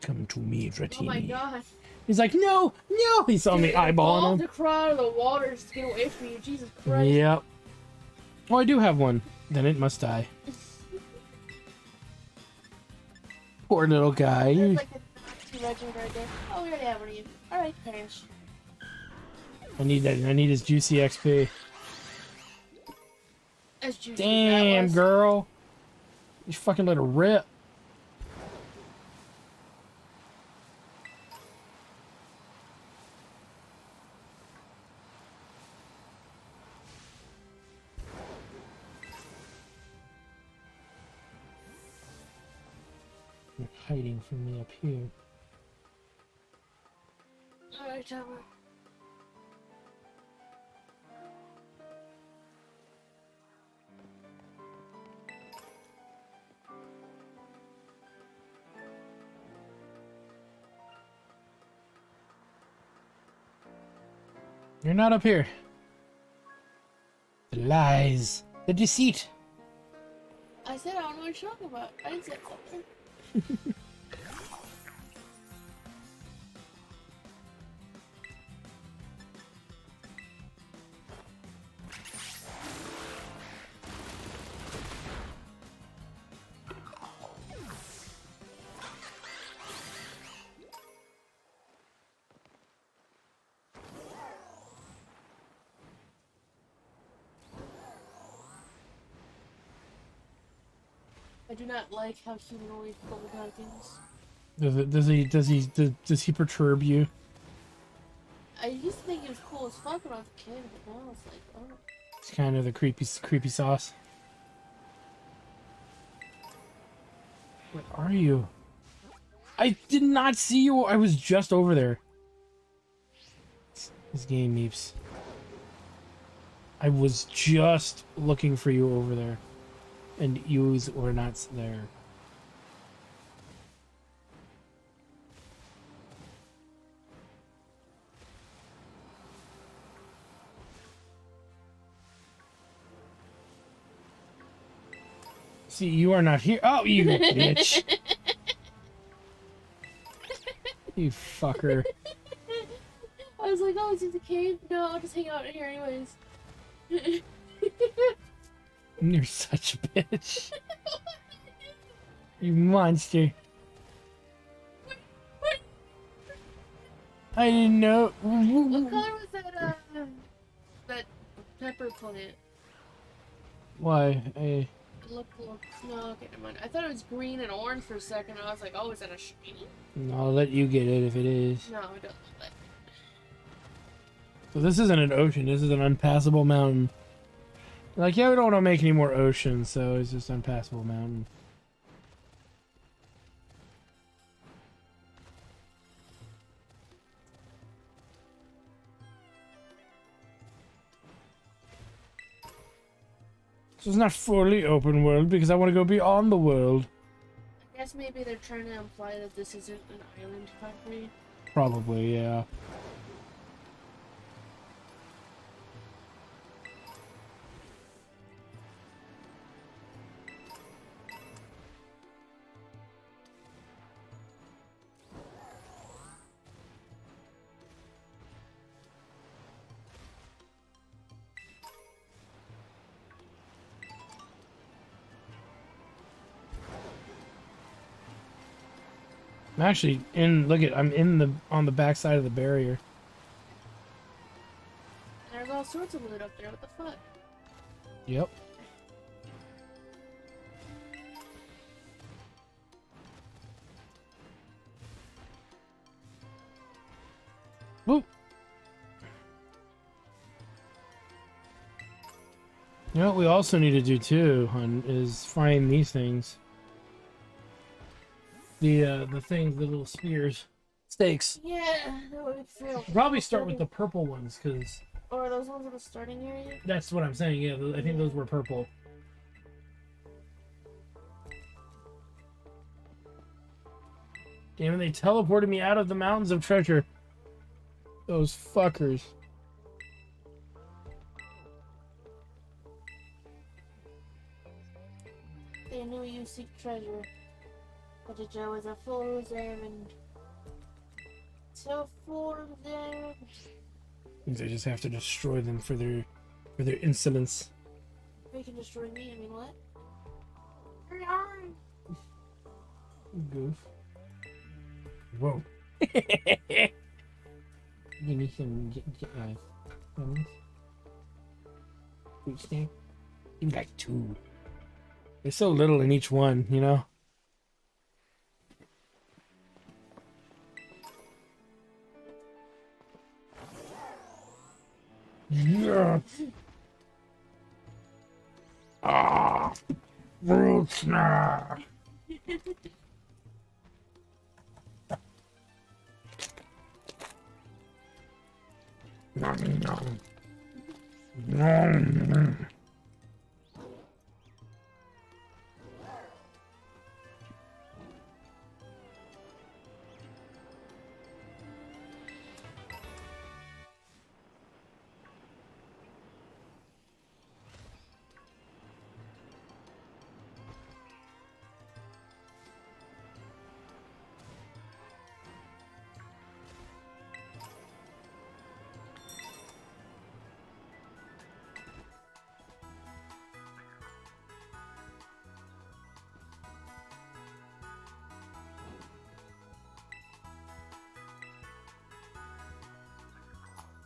Come to me, Dratini. Oh my god. He's like, no! He saw me eyeballing him. To crawl out of the water to get away from you, Jesus Christ. Yep. Oh, I do have one. Then it must die. Poor little guy. There's like a two regiment right there. Oh, we already have one of you. Alright, crash. I need that. I need his juicy XP. As juicy Damn, as that was. girl. You fucking let her rip. You're hiding from me up here. Alright, Tower. You're not up here. The lies. The deceit. I said I don't know what you're talking about. I didn't say something. I do not like how humanoid Goldeneye is. Does he perturb you? I used to think he was cool as fuck when I was a kid, but now it's like, oh. It's kind of the creepy sauce. Where are you? I did not see you. I was just over there. This game meeps. I was just looking for you over there. And yous were not there. See, you are not here. Oh, you bitch. You fucker. I was like, oh, is he the cave? No, I'll just hang out here anyways. You're such a bitch. You monster. I didn't know. What color was that pepper plant? Why? It looked, no, okay, never mind. I thought it was green and orange for a second. I was like, oh, is that a shiny? I'll let you get it if it is. No, I don't look like. So this isn't an ocean. This is an unpassable mountain. Like, yeah, we don't want to make any more oceans, so it's just unpassable mountain. So it's not fully open world because I want to go beyond the world. I guess maybe they're trying to imply that this isn't an island country. Probably, yeah. I'm actually in. Look at. I'm in the on the back side of the barrier. There's all sorts of loot up there. What the fuck? Yep. Whoop. You know what we also need to do too, hun, is find these things. The things, the little spears, stakes. Yeah, that would feel. Probably start with the purple ones, cause Or are those ones in the starting area? that's what I'm saying. Yeah, I think those were purple. Damn it! They teleported me out of the mountains of treasure. Those fuckers. They knew you seek treasure, but the Joe was a fool's errand. So full of them. Means I just have to destroy them for their insolence. We can destroy me. I mean, what? Goof. Whoa. Give me some lemons. Fruit snack. Give me like 2. There's so little in each one, you know? Yes! Ah! Fruit snack! Nom, nom. Nom.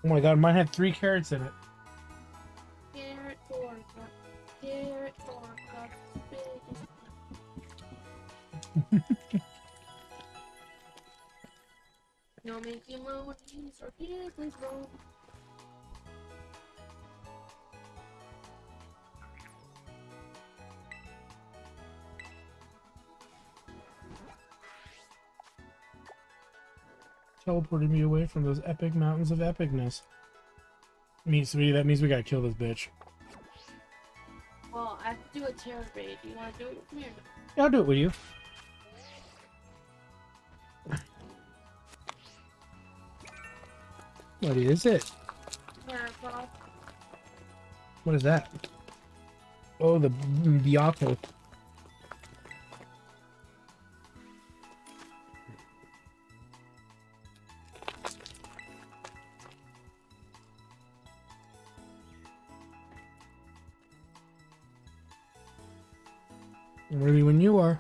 Oh my god, mine had 3 carrots in it. Carrot for cup. Carrot for cup. No making loonies or giggles roll. Teleported me away from those epic mountains of epicness. Means that means we gotta kill this bitch. Well, I have to do a terror raid. Do you want to do it with me or no? Yeah, I'll do it with you. What is it? Terror cross. What is that? Oh, the Biaco. I'm ready when you are.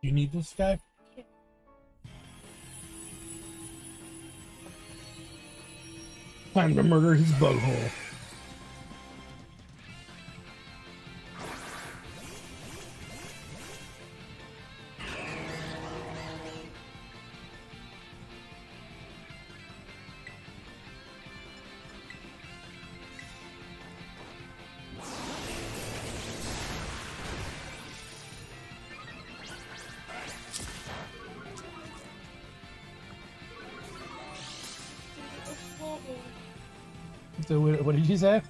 You need this guy? Yeah. Time to murder his butthole. So what did you say?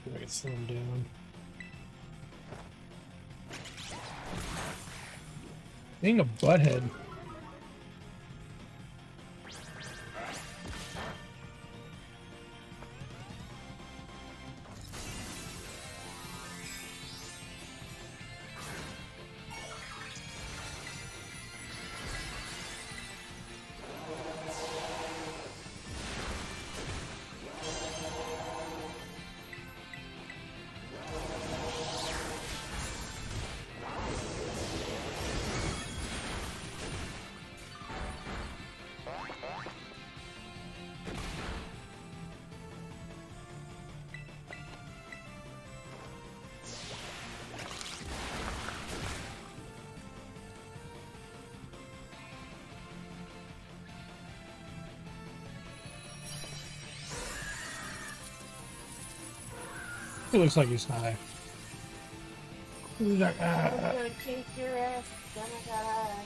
I can slow him down. Being a butthead. He looks like he's high. He's like, I'm gonna kick your ass, then I got high.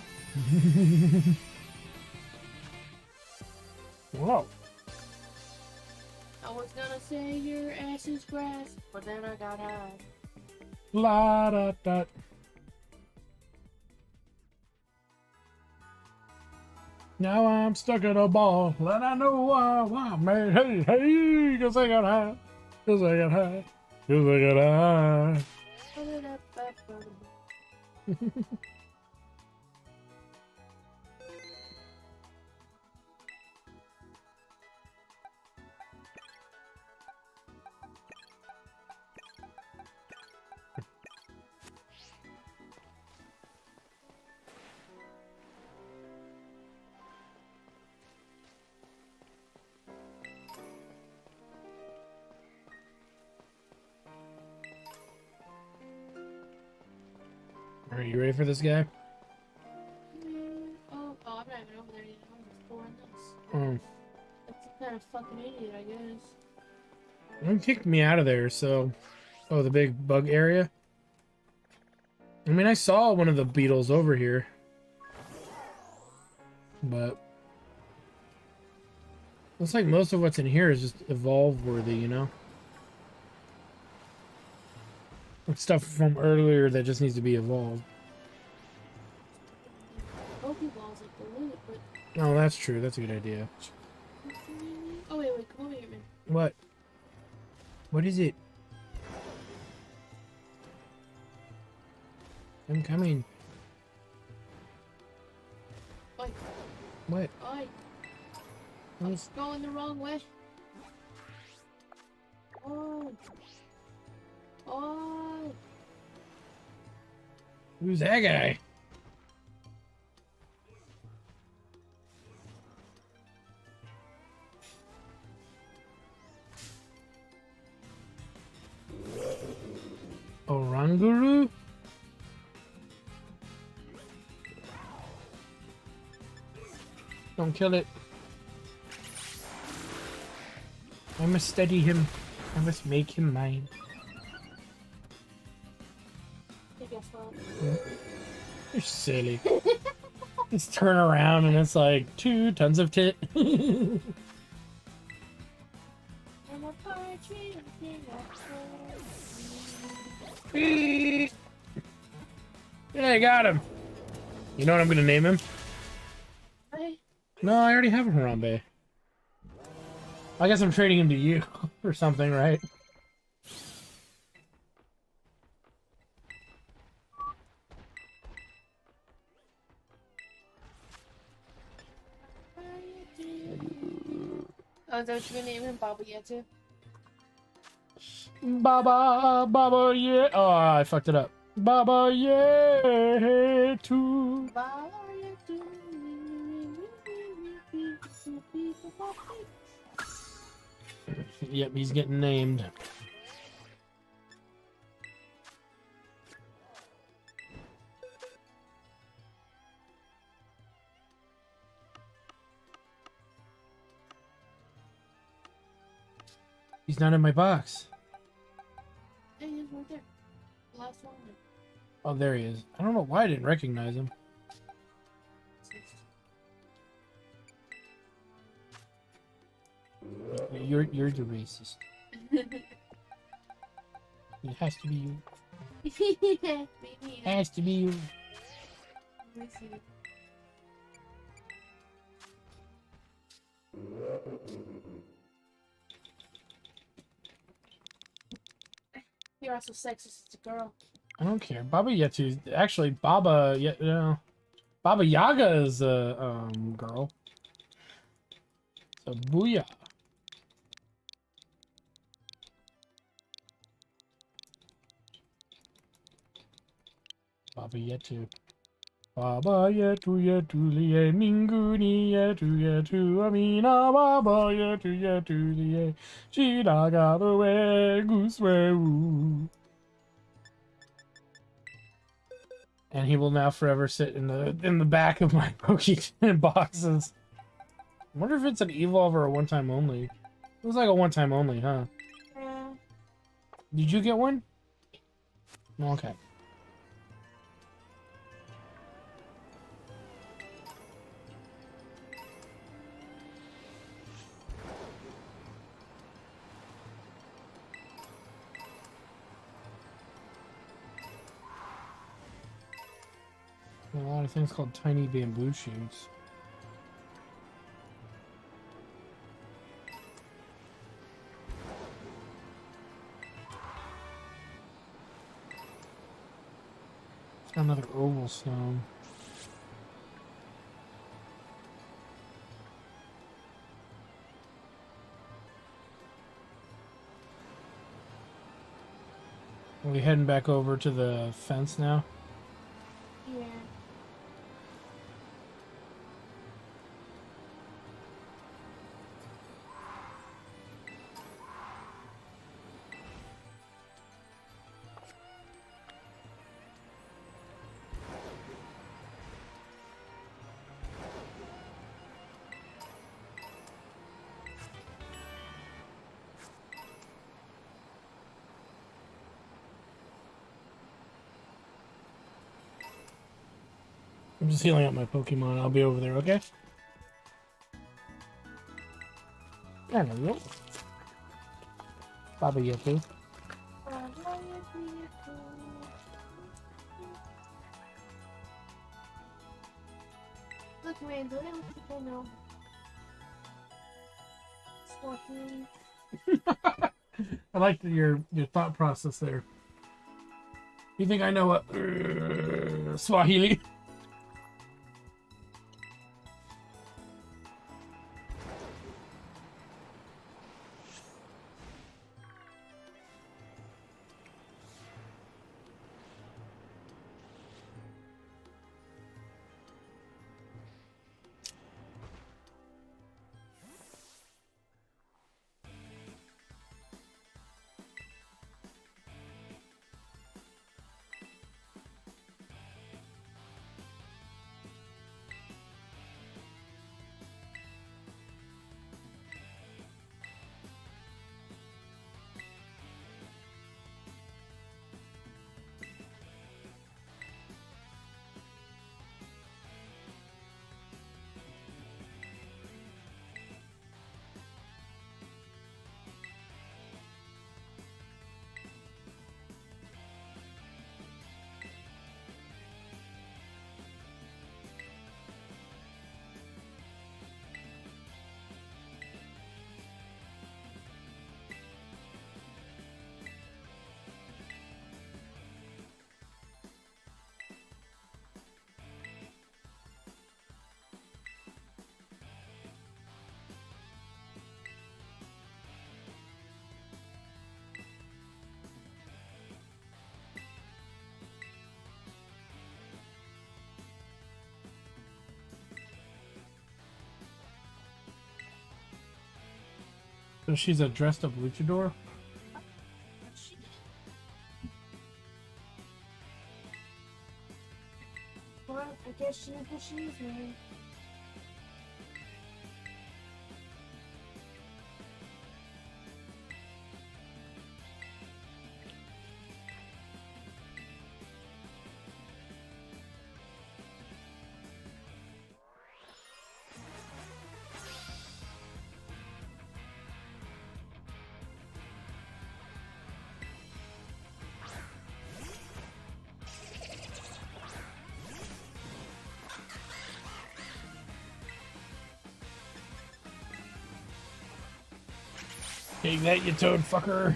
Whoa. I was gonna say your ass is grass, but then I got high. La da da. Now I'm stuck in a ball, and I know why, man. Hey, hey, 'cause I got high. 'Cause I got high. 'Cause I got high. Are you ready for this guy? Oh, I'm not even over there yet. I'm just pouring this. Mm. That's a kind of fucking idiot, I guess. It kicked me out of there, so... Oh, the big bug area? I mean, I saw one of the beetles over here. But... looks like most of what's in here is just evolve-worthy, you know? Like stuff from earlier that just needs to be evolved. Pokeballs like the limit, but... Oh, that's true. That's a good idea. Oh, wait, come over here, man. What? What is it? I'm coming. Oi. What? Oi. I was going the wrong way. Oh. Oh. Who's that guy? Oranguru? Don't kill it. I must study him. I must make him mine. Hey, guess what? You're silly. Just turn around and it's like 2 tons of tit. I'm a Yeah, I got him. You know what I'm gonna name him? Hey. No, I already have a Harambe. I guess I'm trading him to you or something, right? Oh, is that what you're gonna name him? Baba Yetu? Baba, yeah. Oh, I fucked it up. Baba, yeah, too. Baba Yetu. Yep, he's getting named. He's not in my box. Hey, he's right there. Last one. Oh, there he is. I don't know why I didn't recognize him. You're the racist. It has to be you. Yeah, maybe. Has to be you. Let me see. You're also sexist. It's a girl. I don't care. Baba Yetu. Actually, Baba Yaga is a girl. So booyah. Baba Yetu. Baba Yetu Yetu Liye Minguni Yetu Yetu Amina Baba Yetu Yetu Liye Shiraga the way goose woo. And he will now forever sit in the back of my Pokemon boxes. I wonder if it's an evolve or a one-time only. It was like a one-time only, huh? Yeah. Did you get one? Okay. A lot of things called tiny bamboo shoots. Another oval stone. Are we heading back over to the fence now? Yeah. I'm just healing up my Pokemon. I'll be over there, okay? There we go. Baba Yaku. Look, man, don't have people know. Swahili. I like your thought process there. You think I know what Swahili? So she's a dressed up luchador? Well, I guess she's what she is, man. Take that, you toad fucker.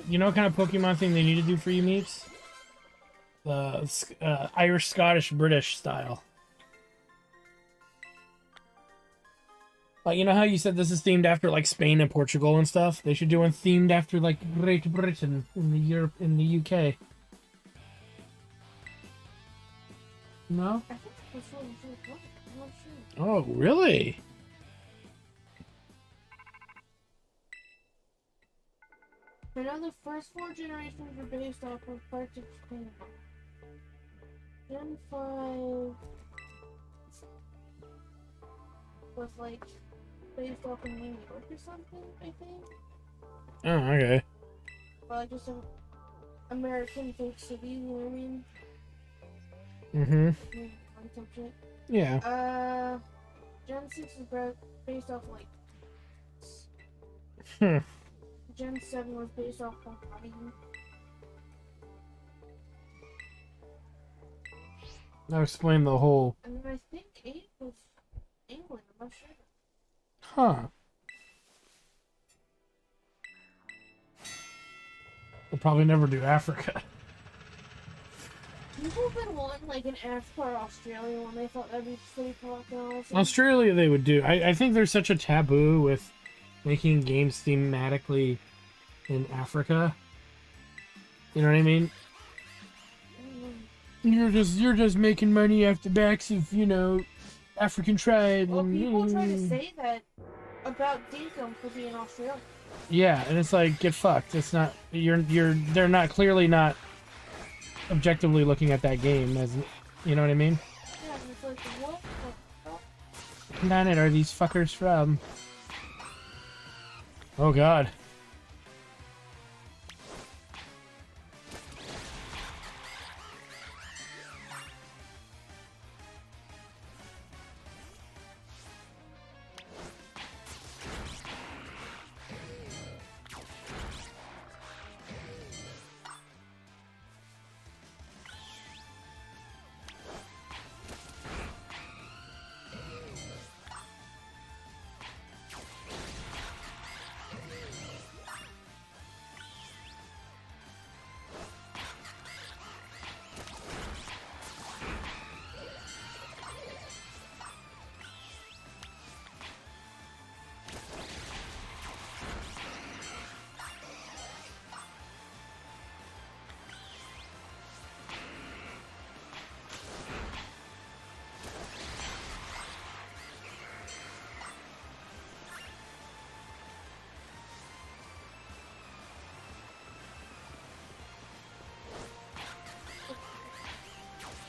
You know what kind of Pokemon thing they need to do for you, Meeps? The Irish, Scottish, British style. Like, you know how you said this is themed after like Spain and Portugal and stuff? They should do one themed after like Great Britain in the UK. No? I think that's what I'm not sure. Oh, really? I know the first 4 generations were based off of parts of Japan. Gen 5 was like based off of New York or something, I think. Oh, okay. Or like just an American big city, you know what I mean? Mm-hmm. On some shit. Yeah. Gen 6 is based off like. Hmm. Gen 7 was based off of Hawaii. That explain the whole... And then I think 8 was England, I'm not sure. Huh. We'll probably never do Africa. People have been wanting like an Africa or Australia one. They thought that'd be pretty popular. Australia they would do. I think there's such a taboo with making games thematically in Africa. You know what I mean? You're just making money off the backs of, you know, African tribes. Well, people try to say that about Dinkum for being Australian. Yeah, and it's like, get fucked. It's not they're not clearly not objectively looking at that game as, you know what I mean? Yeah, and it's like, what the fuck? What planet are these fuckers from? Oh god.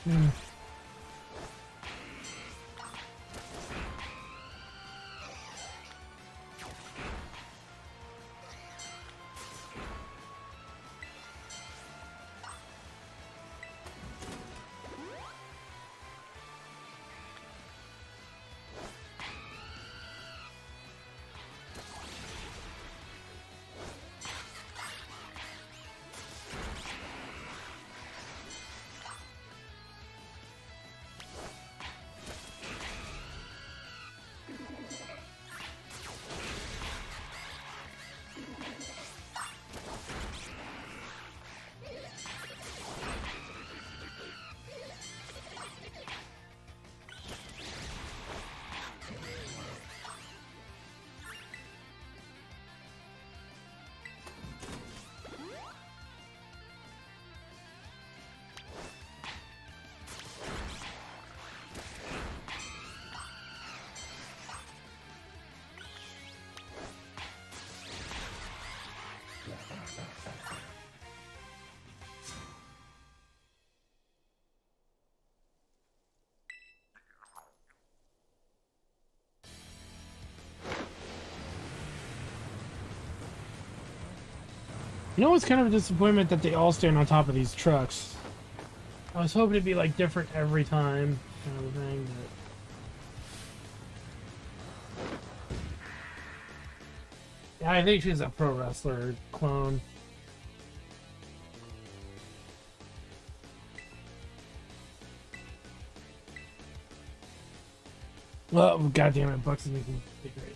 Hmm. You know what's kind of a disappointment that they all stand on top of these trucks. I was hoping it'd be like different every time, kind of thing. But... yeah, I think she's a pro wrestler clone. Well, goddamn it, Bucks is making it great.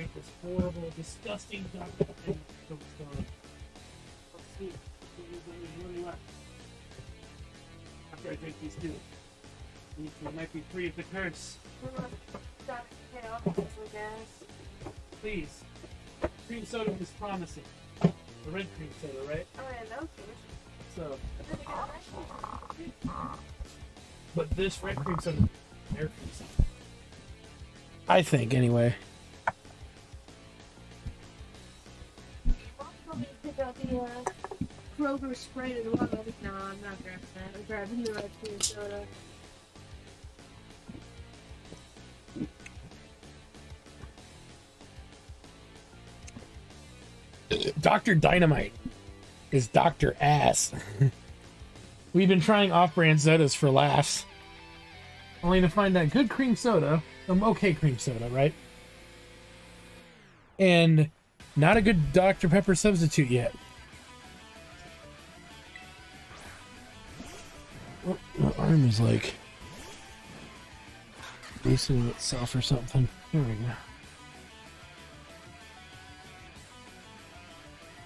drink this horrible, disgusting Dr. Pepper. Let's see. What do you want? After I drink these two. We might be free of the curse. Please. Cream soda was promising. The red cream soda, right? Oh yeah, that was delicious. So. But this red cream soda, air cream soda. I think, anyway. You want me to pick out the Kroger Sprite as well? No, I'm not grabbing that. I'm grabbing the red cream soda. Dr. Dynamite is Dr. Ass. We've been trying off-brand sodas for laughs. Only to find that good cream soda, okay cream soda, right? And not a good Dr. Pepper substitute yet. My arm is like loosening itself or something. Here we go.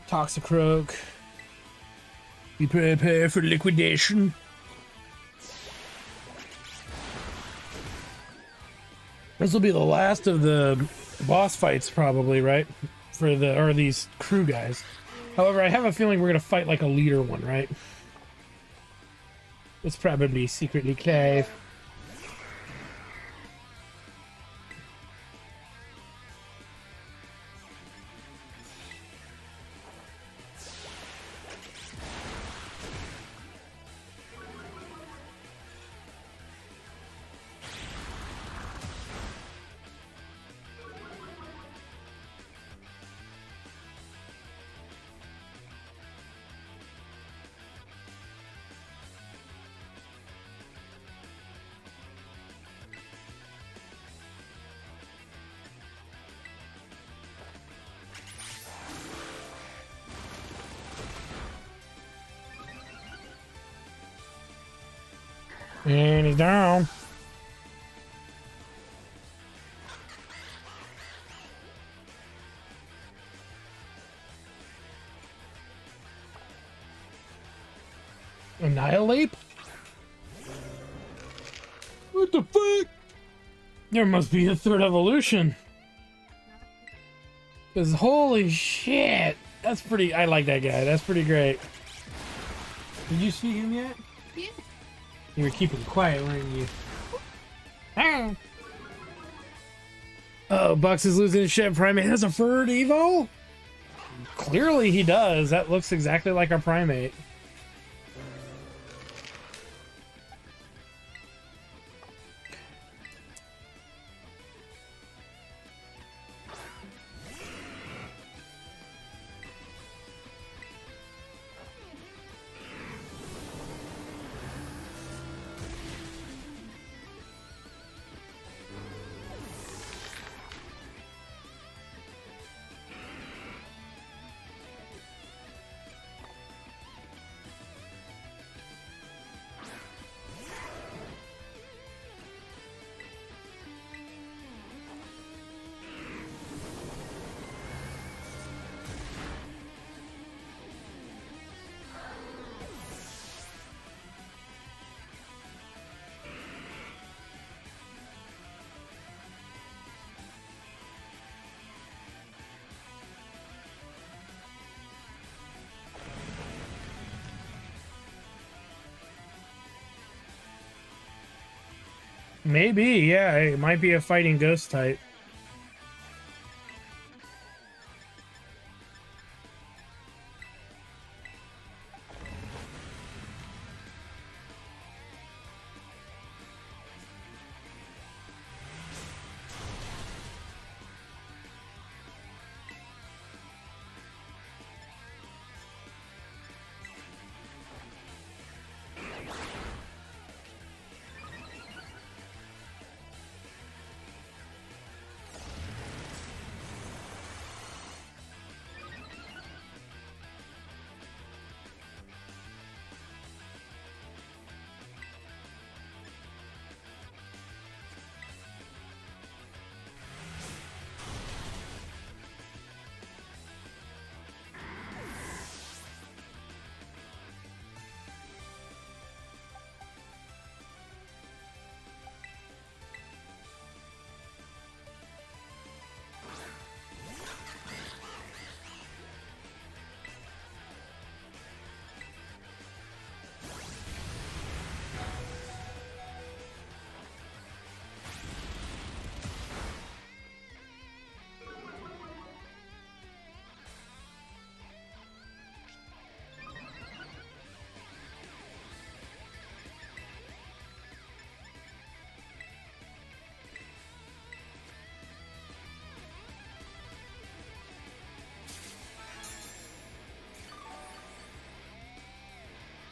Toxicroak. Be prepared for liquidation. This will be the last of the boss fights, probably, right? For these crew guys. However, I have a feeling we're gonna fight like a leader one, right? It's probably secretly Clive. And he's down. Annihilate? What the fuck? There must be a third evolution. Cause holy shit. That's pretty, I like that guy. That's pretty great. Did you see him yet? Yeah. You were keeping quiet, weren't you? Ah. Oh, Bucks is losing his shit. Primate has a third Evo? Clearly he does. That looks exactly like our Primate. Maybe, yeah. It might be a fighting ghost type.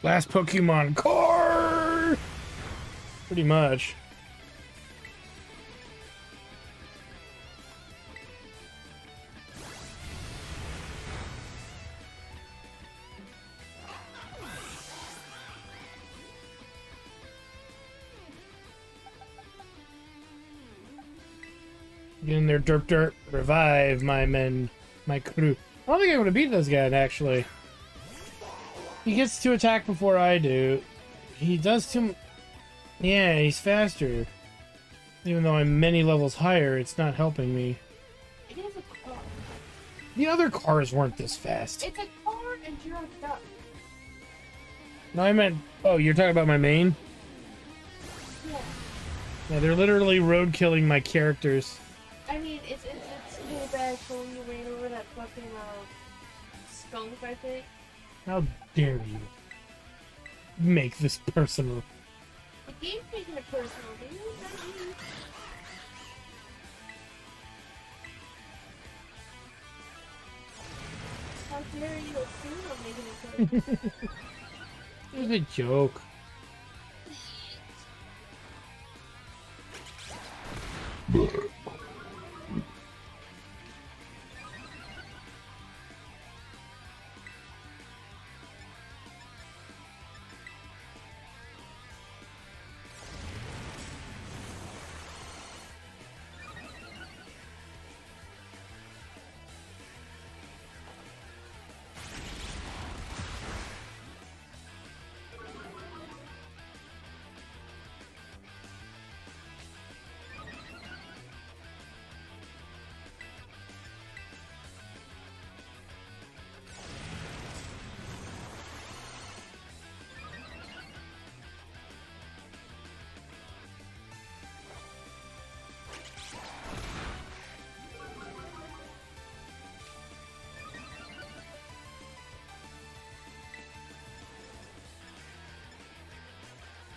Last Pokemon core! Pretty much. Get in there, derp derp. Revive my men, my crew. I don't think I'm gonna beat this guy, actually. He gets to attack before I do. He does too... Yeah, he's faster. Even though I'm many levels higher, it's not helping me. It is a car. The other cars weren't this fast. It's a car and you're a duck. No, I meant... Oh, you're talking about my main? Yeah. Yeah, they're literally road killing my characters. I mean, it's really bad for when you ran over that fucking skunk, I think. How dare you make this personal? The game's making it personal, dude. Not you. How dare you assume I'm making it personal? It was a joke.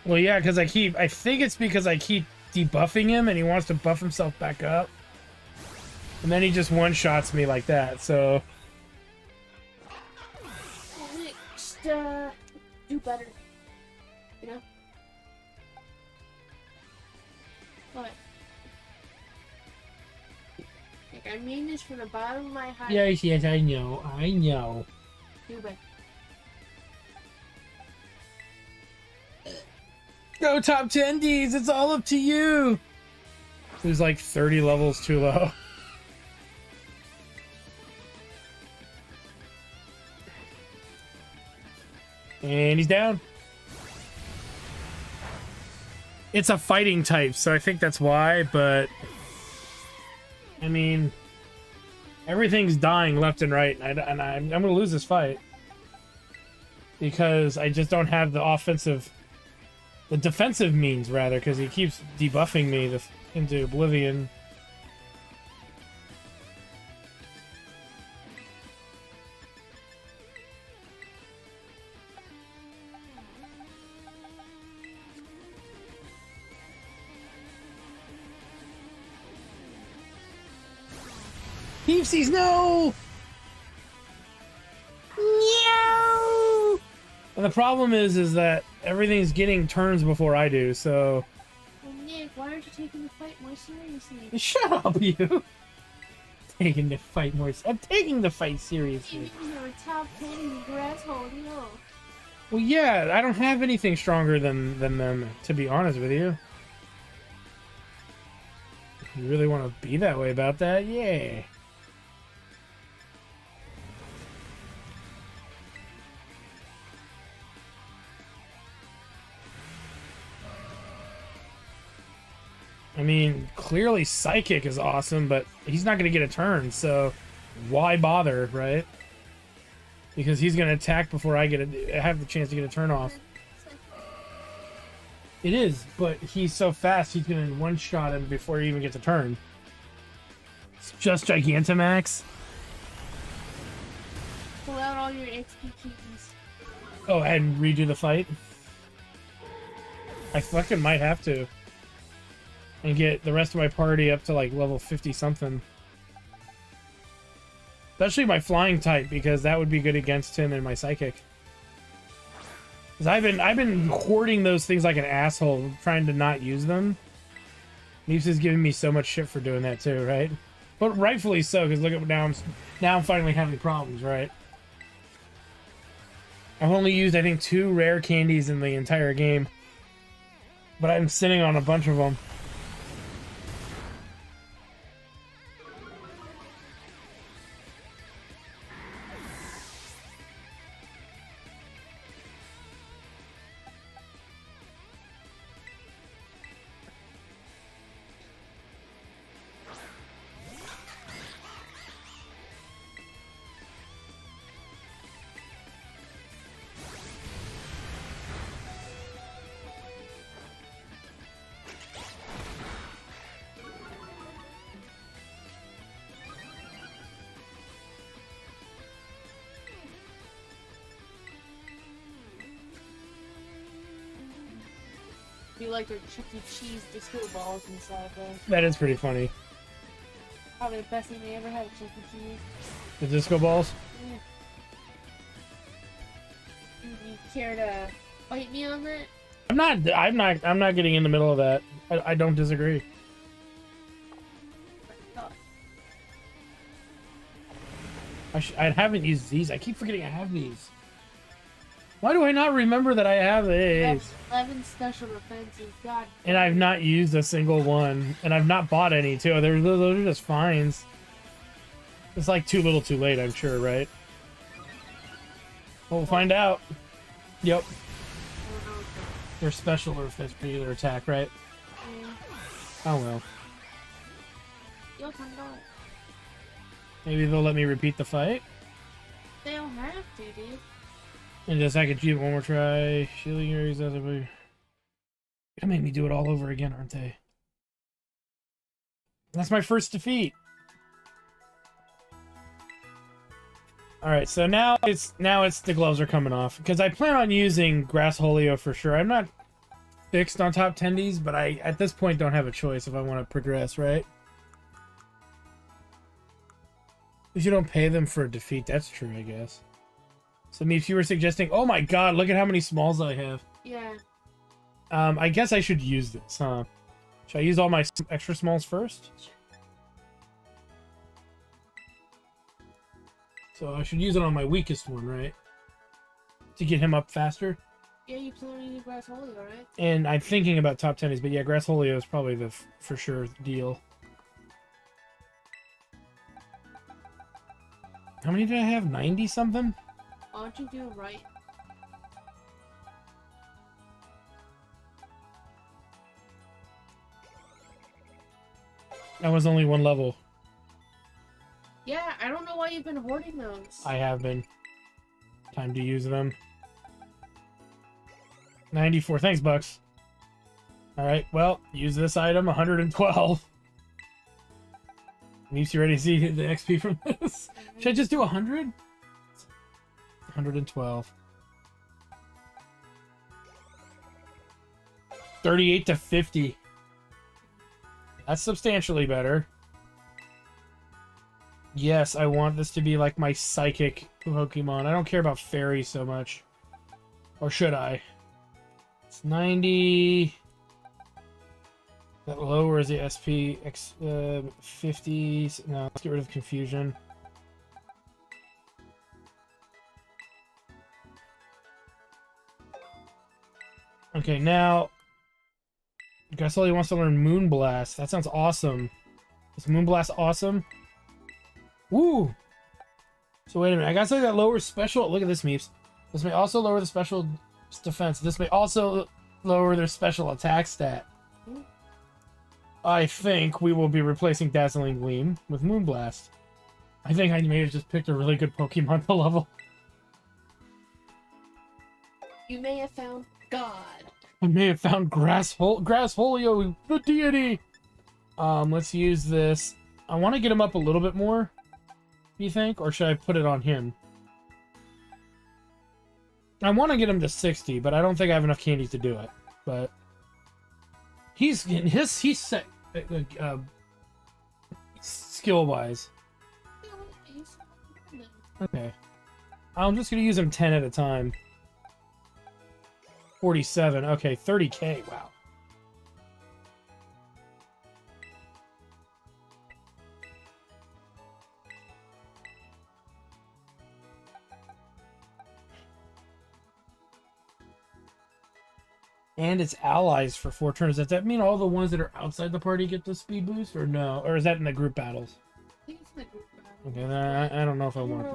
Well, yeah, because I think it's because I keep debuffing him and he wants to buff himself back up. And then he just one-shots me like that, so... Just, do better. You know? What? Like, I mean this from the bottom of my heart. Yes, yes, I know. Do better. Go top 10 Ds, it's all up to you! He was like 30 levels too low. And he's down. It's a fighting type, so I think that's why, but... I mean... Everything's dying left and right, and I'm gonna lose this fight. Because I just don't have the offensive... The defensive means, rather, because he keeps debuffing me into oblivion. Peepsies, no! No! And the problem is that everything's getting turns before I do, so... Well, Nick, why aren't you taking the fight more seriously? Shut up, you! Taking the fight more... I'm taking the fight seriously. You're a top 10 and you're asshole, you know. Well, yeah, I don't have anything stronger than them, to be honest with you. If you really want to be that way about that, yeah. I mean, clearly Psychic is awesome, but he's not going to get a turn, so why bother, right? Because he's going to attack before I have the chance to get a turn off. It is, but he's so fast, he's going to one-shot him before he even gets a turn. It's just Gigantamax. Pull out all your XP keys. Oh, and redo the fight? I fucking might have to. And get the rest of my party up to like level 50 something. Especially my flying type, because that would be good against him and my psychic. Because I've been hoarding those things like an asshole, trying to not use them. Neeps is giving me so much shit for doing that too, right? But rightfully so, because look at now I'm finally having problems, right? I've only used, I think, 2 rare candies in the entire game. But I'm sitting on a bunch of them. You like their Chuck E. Cheese disco balls inside there. That is pretty funny. Probably the best thing they ever had at Chuck E. Cheese. The disco balls? Yeah. You care to fight me on that? I'm not getting in the middle of that. I don't disagree. I haven't used these. I keep forgetting I have these. Why do I not remember that I have these? 11 special defenses, God. And I've not used a single one. And I've not bought any, too. Those are just fines. It's like too little too late, I'm sure, right? We'll find out. Yep. They're special or if it's regular attack, right? Yeah. Oh, well. You'll find out. Maybe they'll let me repeat the fight. They don't have to, dude. And just I could do one more try. Shielding areas. Gonna make me do it all over again, aren't they? That's my first defeat. All right, so now it's the gloves are coming off because I plan on using Grass Holio for sure. I'm not fixed on top tendies, but I at this point don't have a choice if I want to progress, right? If you don't pay them for a defeat, that's true, I guess. So, if you were suggesting, oh my god, look at how many smalls I have. Yeah. I guess I should use this, huh? Should I use all my extra smalls first? So I should use it on my weakest one, right? To get him up faster. Yeah, you plan on using Grass Holio, right? And I'm thinking about top tendies, but yeah, Grass Holio is probably the for sure deal. How many did I have? 90 something? Why don't you do it right? That was only one level. Yeah, I don't know why you've been hoarding those. I have been. Time to use them. 94. Thanks, Bucks. Alright, well, use this item. 112. Neeps, you ready to see the XP from this? Should I just do 100? 112. 38 to 50. That's substantially better. Yes, I want this to be like my psychic Pokemon. I don't care about fairy so much. Or should I? It's 90. That lowers the SP 50. No, let's get rid of confusion. Okay, now Gasoli wants to learn Moonblast. That sounds awesome. Is Moonblast awesome? Woo! So wait a minute. I gotta say that lowers special. Look at this, Meeps. This may also lower the special defense. This may also lower their special attack stat. I think we will be replacing Dazzling Gleam with Moonblast. I think I may have just picked a really good Pokemon to level. You may have found God. I may have found Grass Holio, the deity. Let's use this. I want to get him up a little bit more. You think, or should I put it on him? I want to get him to 60, but I don't think I have enough candy to do it. But he's set skill wise. Okay, I'm just gonna use him 10 at a time. 47. Okay, 30K. Wow. And its allies for 4 turns. Does that mean all the ones that are outside the party get the speed boost, or no? Or is that in the group battles? I think it's in the group battle. Okay, then I don't know if I want that.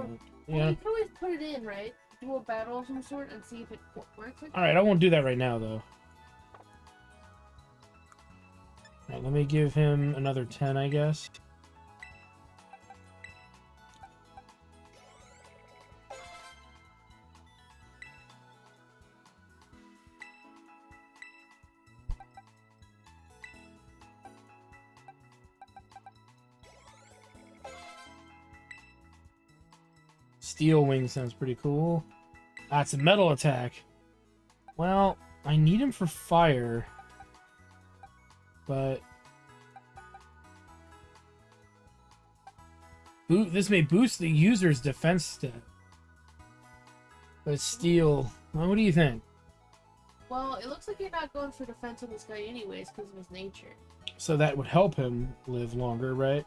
Well, Yeah. you can always put it in, right? Do a battle of some sort and see if it works. All right, I won't do that right now, though. All right, let me give him another 10, I guess. Steel wing sounds pretty cool. That's a metal attack. Well, I need him for fire. But this may boost the user's defense stat. But steel. Well, what do you think? Well, it looks like you're not going for defense on this guy anyways because of his nature. So that would help him live longer, right?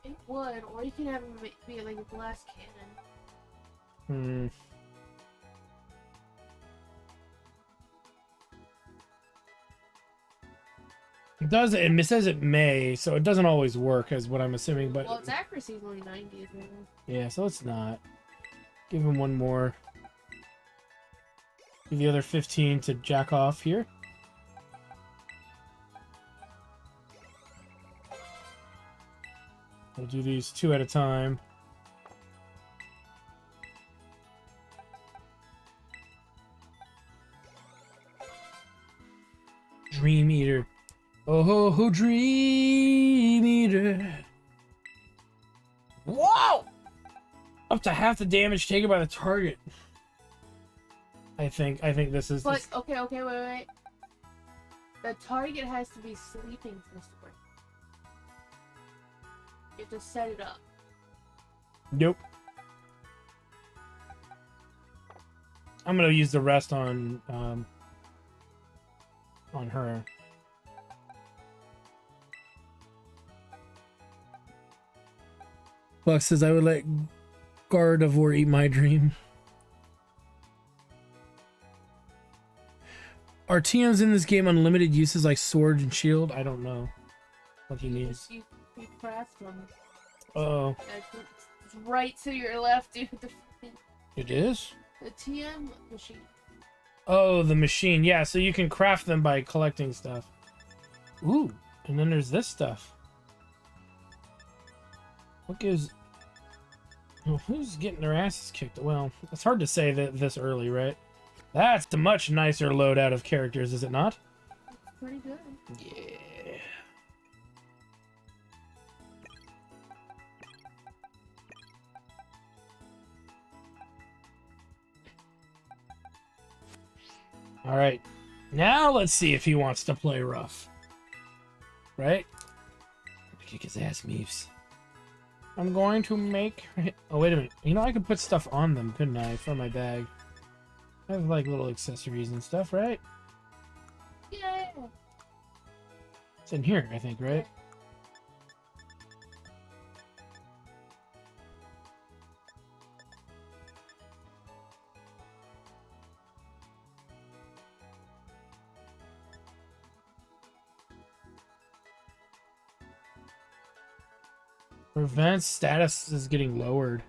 It would, or you can have him be like a blast cannon. It does. It says it may, so it doesn't always work, is what I'm assuming. But well, its accuracy is only 90, isn't it? Yeah, so it's not. Give him one more. Give the other 15 to jack off here. We'll do these 2 at a time. Dream Eater. Oh ho ho, Dream Eater. Whoa! Up to half the damage taken by the target. I think this is. But okay, wait. The target has to be sleeping for this to work. You have to set it up. Nope. I'm gonna use the rest on her. Buck says I would let Gardevoir eat my dream. Are TMs in this game unlimited uses like sword and shield? I don't know what he means. You craft them. Oh. It's right to your left, dude. It is? The TM machine. Oh, the machine. Yeah, so you can craft them by collecting stuff. Ooh, and then there's this stuff. What gives... Well, who's getting their asses kicked? Well, it's hard to say that this early, right? That's a much nicer loadout of characters, is it not? It's pretty good. Yeah. All right. Now let's see if he wants to play rough. Right? Kick his ass, Meeps. I'm going to make... Oh, wait a minute. You know, I could put stuff on them, couldn't I? From my bag. I have, like, little accessories and stuff, right? Yeah. It's in here, I think, right? Prevent status is getting lowered.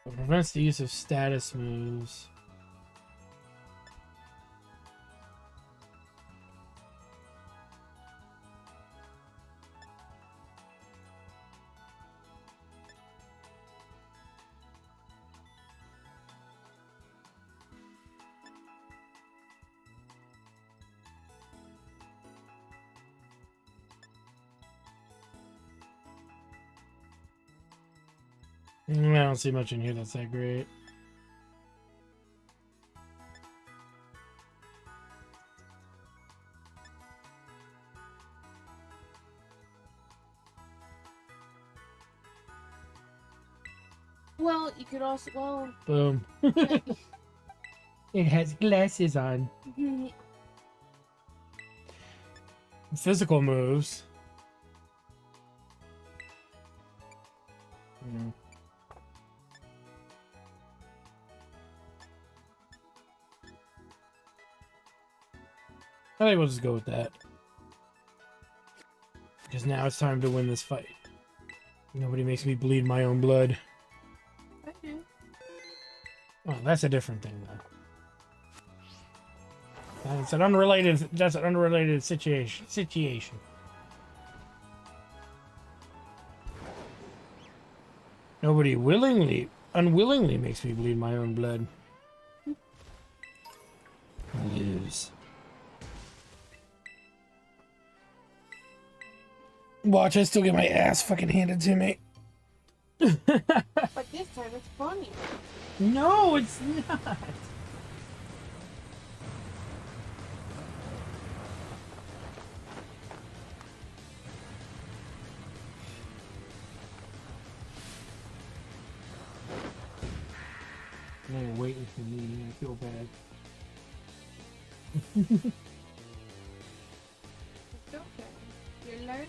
It prevents the use of status moves. I don't see much in here that's that great. Well, you could also, well, Boom. It has glasses on. Physical moves. I think we'll just go with that. Because now it's time to win this fight. Nobody makes me bleed my own blood. I do. Oh, that's a different thing, though. That's an unrelated situation. Nobody unwillingly makes me bleed my own blood. Lose. Watch, I still get my ass fucking handed to me. But this time it's funny. No, it's not. Man, waiting for me. I feel bad. It's okay. You're learning.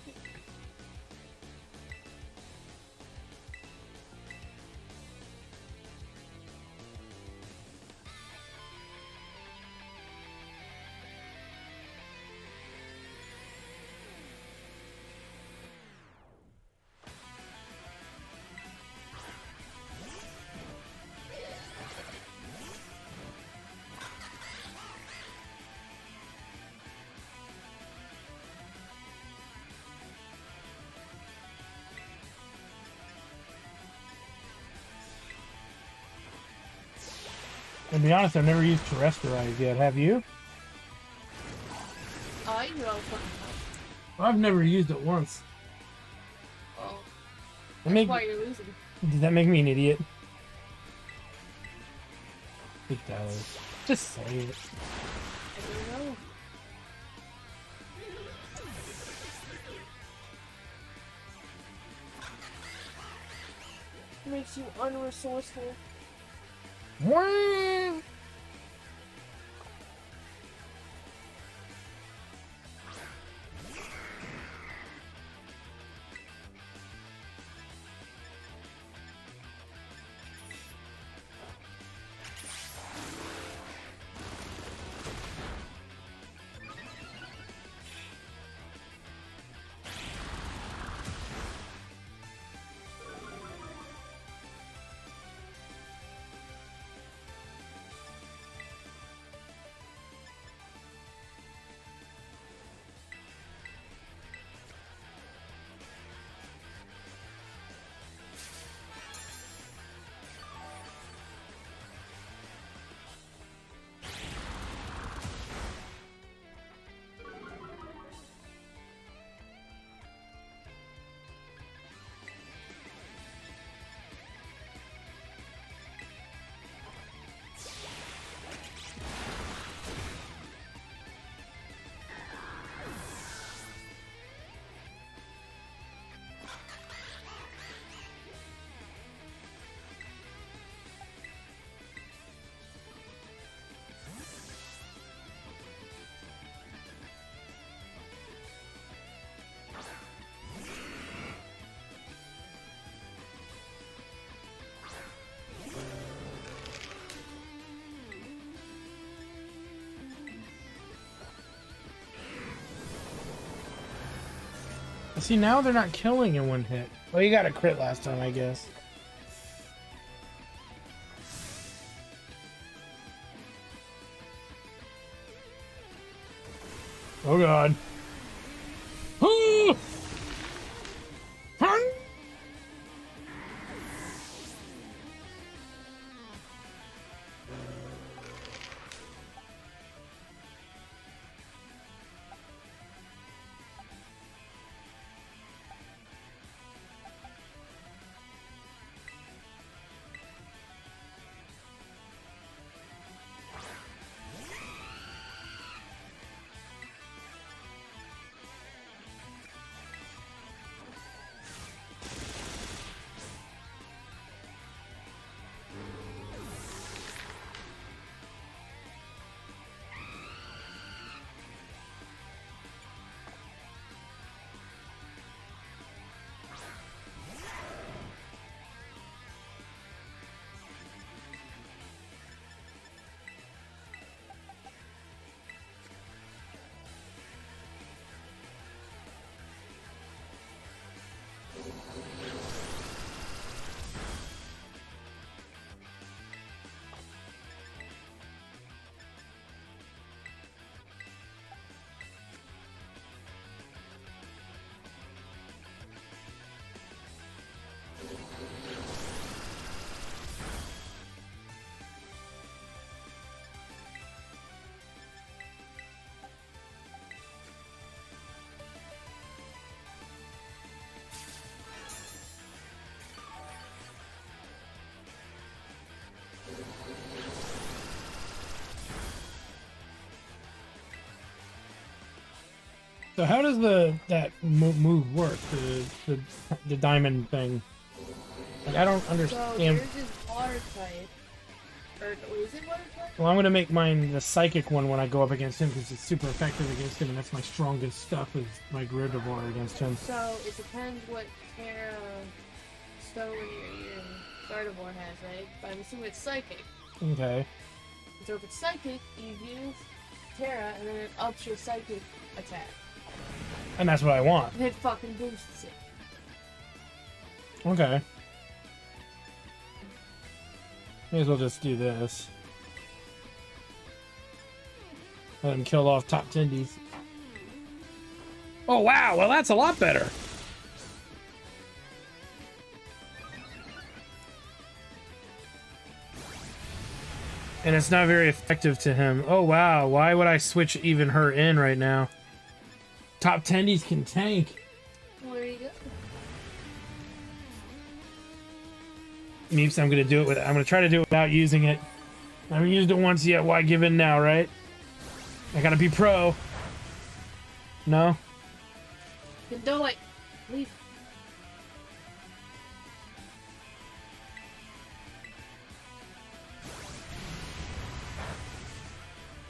To be honest, I've never used terrestrialize yet. Have you? I know something. I've never used it once. Well, That that's why you're losing. Does that make me an idiot? It does. Just say it. I don't know. It makes you unresourceful. Wah! See, now they're not killing in one hit. Well, you got a crit last time, I guess. Oh god. So how does that move work? The diamond thing. Like, I don't So understand. yours is water type. Or is it water type? Well, I'm gonna make mine the psychic one when I go up against him because it's super effective against him, and that's my strongest stuff is my Gardevoir against him. So it depends what Terra stone your Gardevoir has, right? But I'm assuming it's psychic. Okay. So if it's psychic, you use Terra and then it ups your psychic attack. And that's what I want. And it fucking boosts it. Okay. May as well just do this. Let him kill off top tendies. Oh wow, well that's a lot better. And it's not very effective to him. Oh wow, why would I switch even her in right now? Top tendies can tank. Well, there you go. Meeps, I'm gonna try to do it without using it. I haven't used it once yet, why give in now, right? I gotta be pro. No? Then do it. Leave.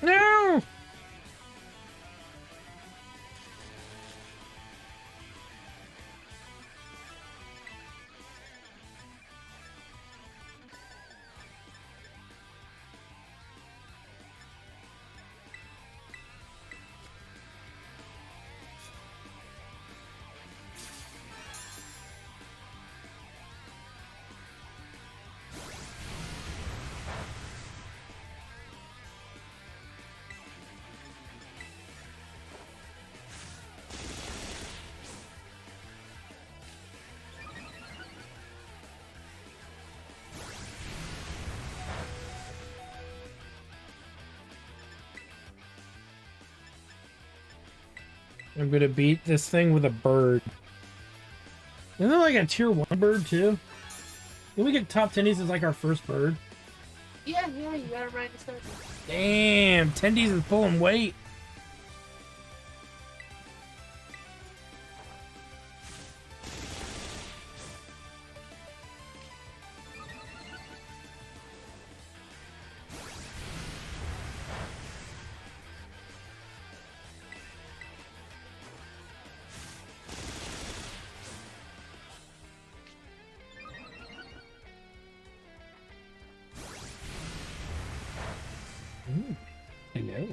No! I'm gonna beat this thing with a bird. Isn't it like a tier 1 bird too? Did we get top tendies as like our first bird? Yeah, you gotta ride the start. Damn, tendies is pulling weight. Hello.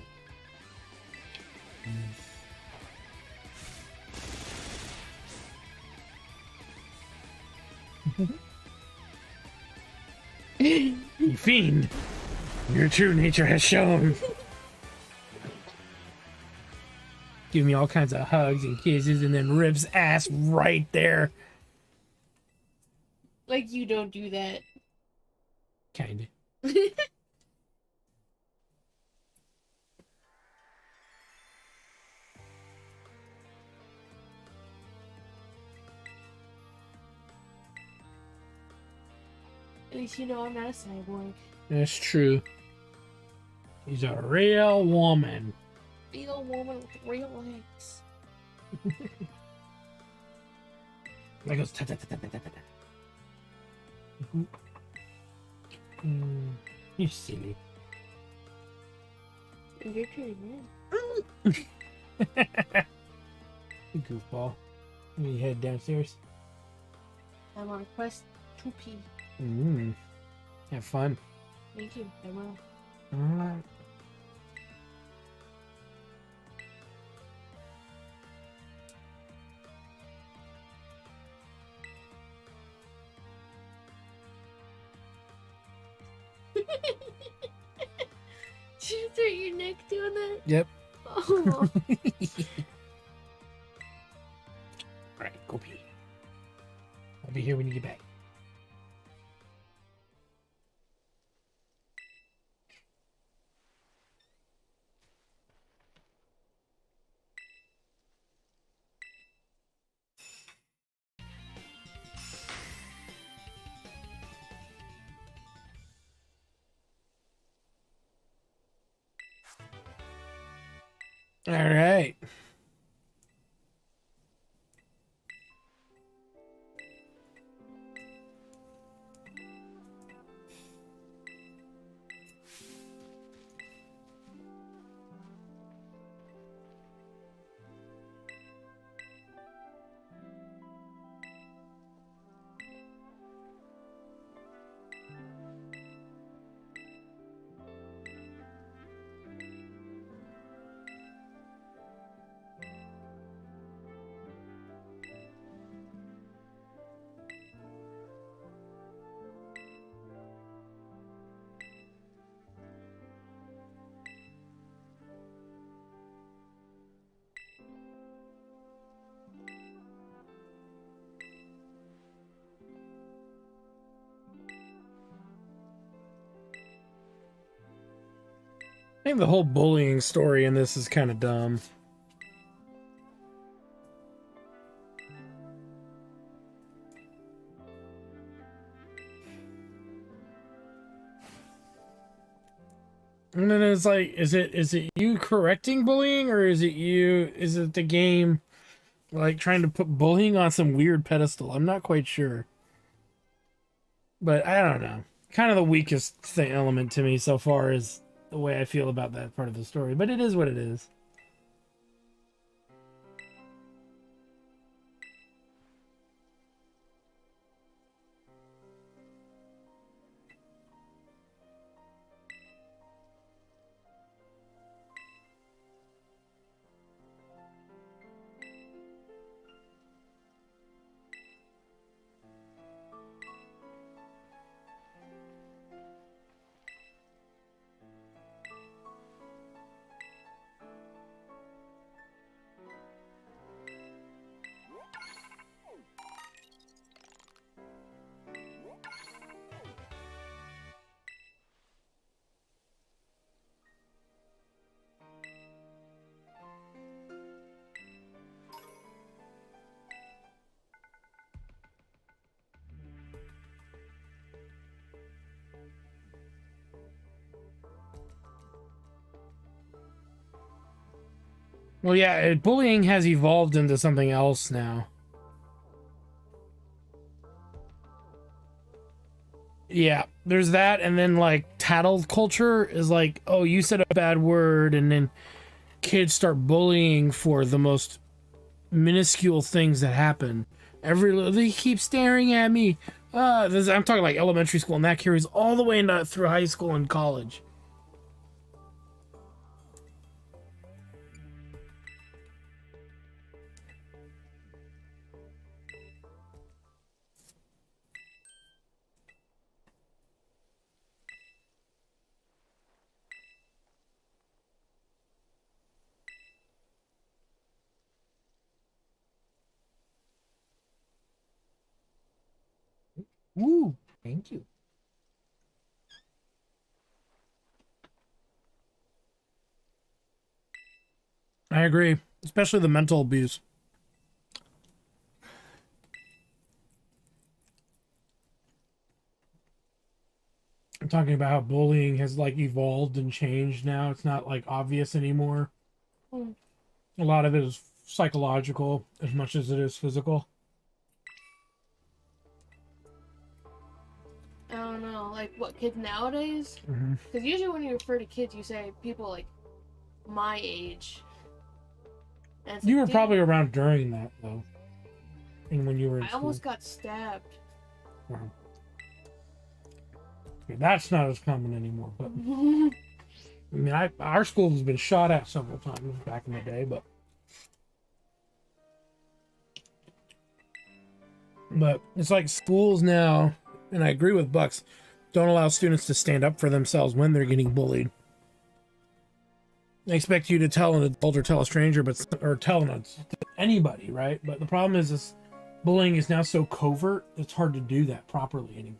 You fiend! Your true nature has shown. Give me all kinds of hugs and kisses and then rips ass right there. Like you don't do that. Kinda. At least you know I'm not a cyborg. That's true. She's a real woman. Real woman with real legs. That goes ta ta ta ta ta ta ta. You silly. And you're pretty man. You goofball. Let me head downstairs. I'm on a quest to pee. Have fun. Thank you. I will. Alright. Did you hurt your neck doing that? Yep. Oh. Alright, go pee. I'll be here when you get back. All right. I think the whole bullying story in this is kind of dumb. And then it's like, is it you correcting bullying, or is it the game like trying to put bullying on some weird pedestal? I'm not quite sure. But I don't know. Kind of the weakest thing element to me so far is the way I feel about that part of the story. But it is what it is. Well, yeah, bullying has evolved into something else now. Yeah, there's that, and then like tattle culture is like, oh, you said a bad word, and then kids start bullying for the most minuscule things that happen. They keep staring at me. I'm talking like elementary school, and that carries all the way into through high school and college. Woo! Thank you. I agree, especially the mental abuse. I'm talking about how bullying has like evolved and changed now. It's not like obvious anymore. Mm. A lot of it is psychological as much as it is physical. I don't know, like what kids nowadays? Mm-hmm. Because usually when you refer to kids, you say people like my age. And it's You like, were probably around during that though, and when you were in I school. almost got stabbed. Uh-huh. Okay, that's not as common anymore. But I mean, our school has been shot at several times back in the day, but it's like schools now, and I agree with Bucks, don't allow students to stand up for themselves when they're getting bullied. They expect you to tell an adult or tell a stranger, or tell anybody, right? But the problem is this bullying is now so covert, it's hard to do that properly anymore.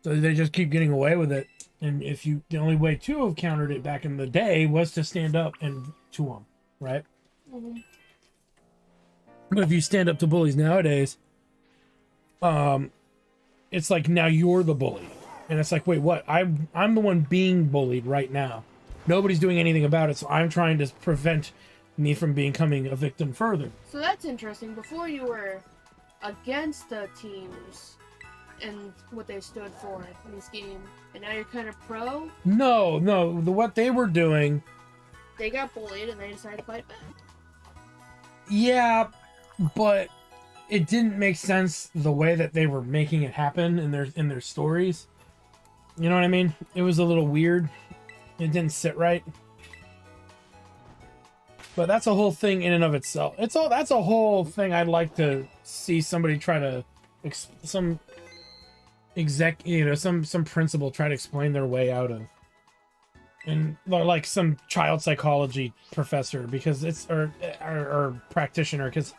So they just keep getting away with it. And the only way to have countered it back in the day was to stand up and to them, right? Mm-hmm. But if you stand up to bullies nowadays, it's like now you're the bully, and it's like, wait, what? I'm the one being bullied right now. Nobody's doing anything about it, so I'm trying to prevent me from becoming a victim further. So that's interesting. Before you were against the teams and what they stood for in this game, and now you're kind of pro. No, what they were doing. They got bullied and they decided to fight back. Yeah, but it didn't make sense the way that they were making it happen in their stories. You know what I mean? It was a little weird. It didn't sit right. But that's a whole thing in and of itself. That's a whole thing I'd like to see somebody try to some principal try to explain their way out of. And like some child psychology professor, because it's or practitioner, because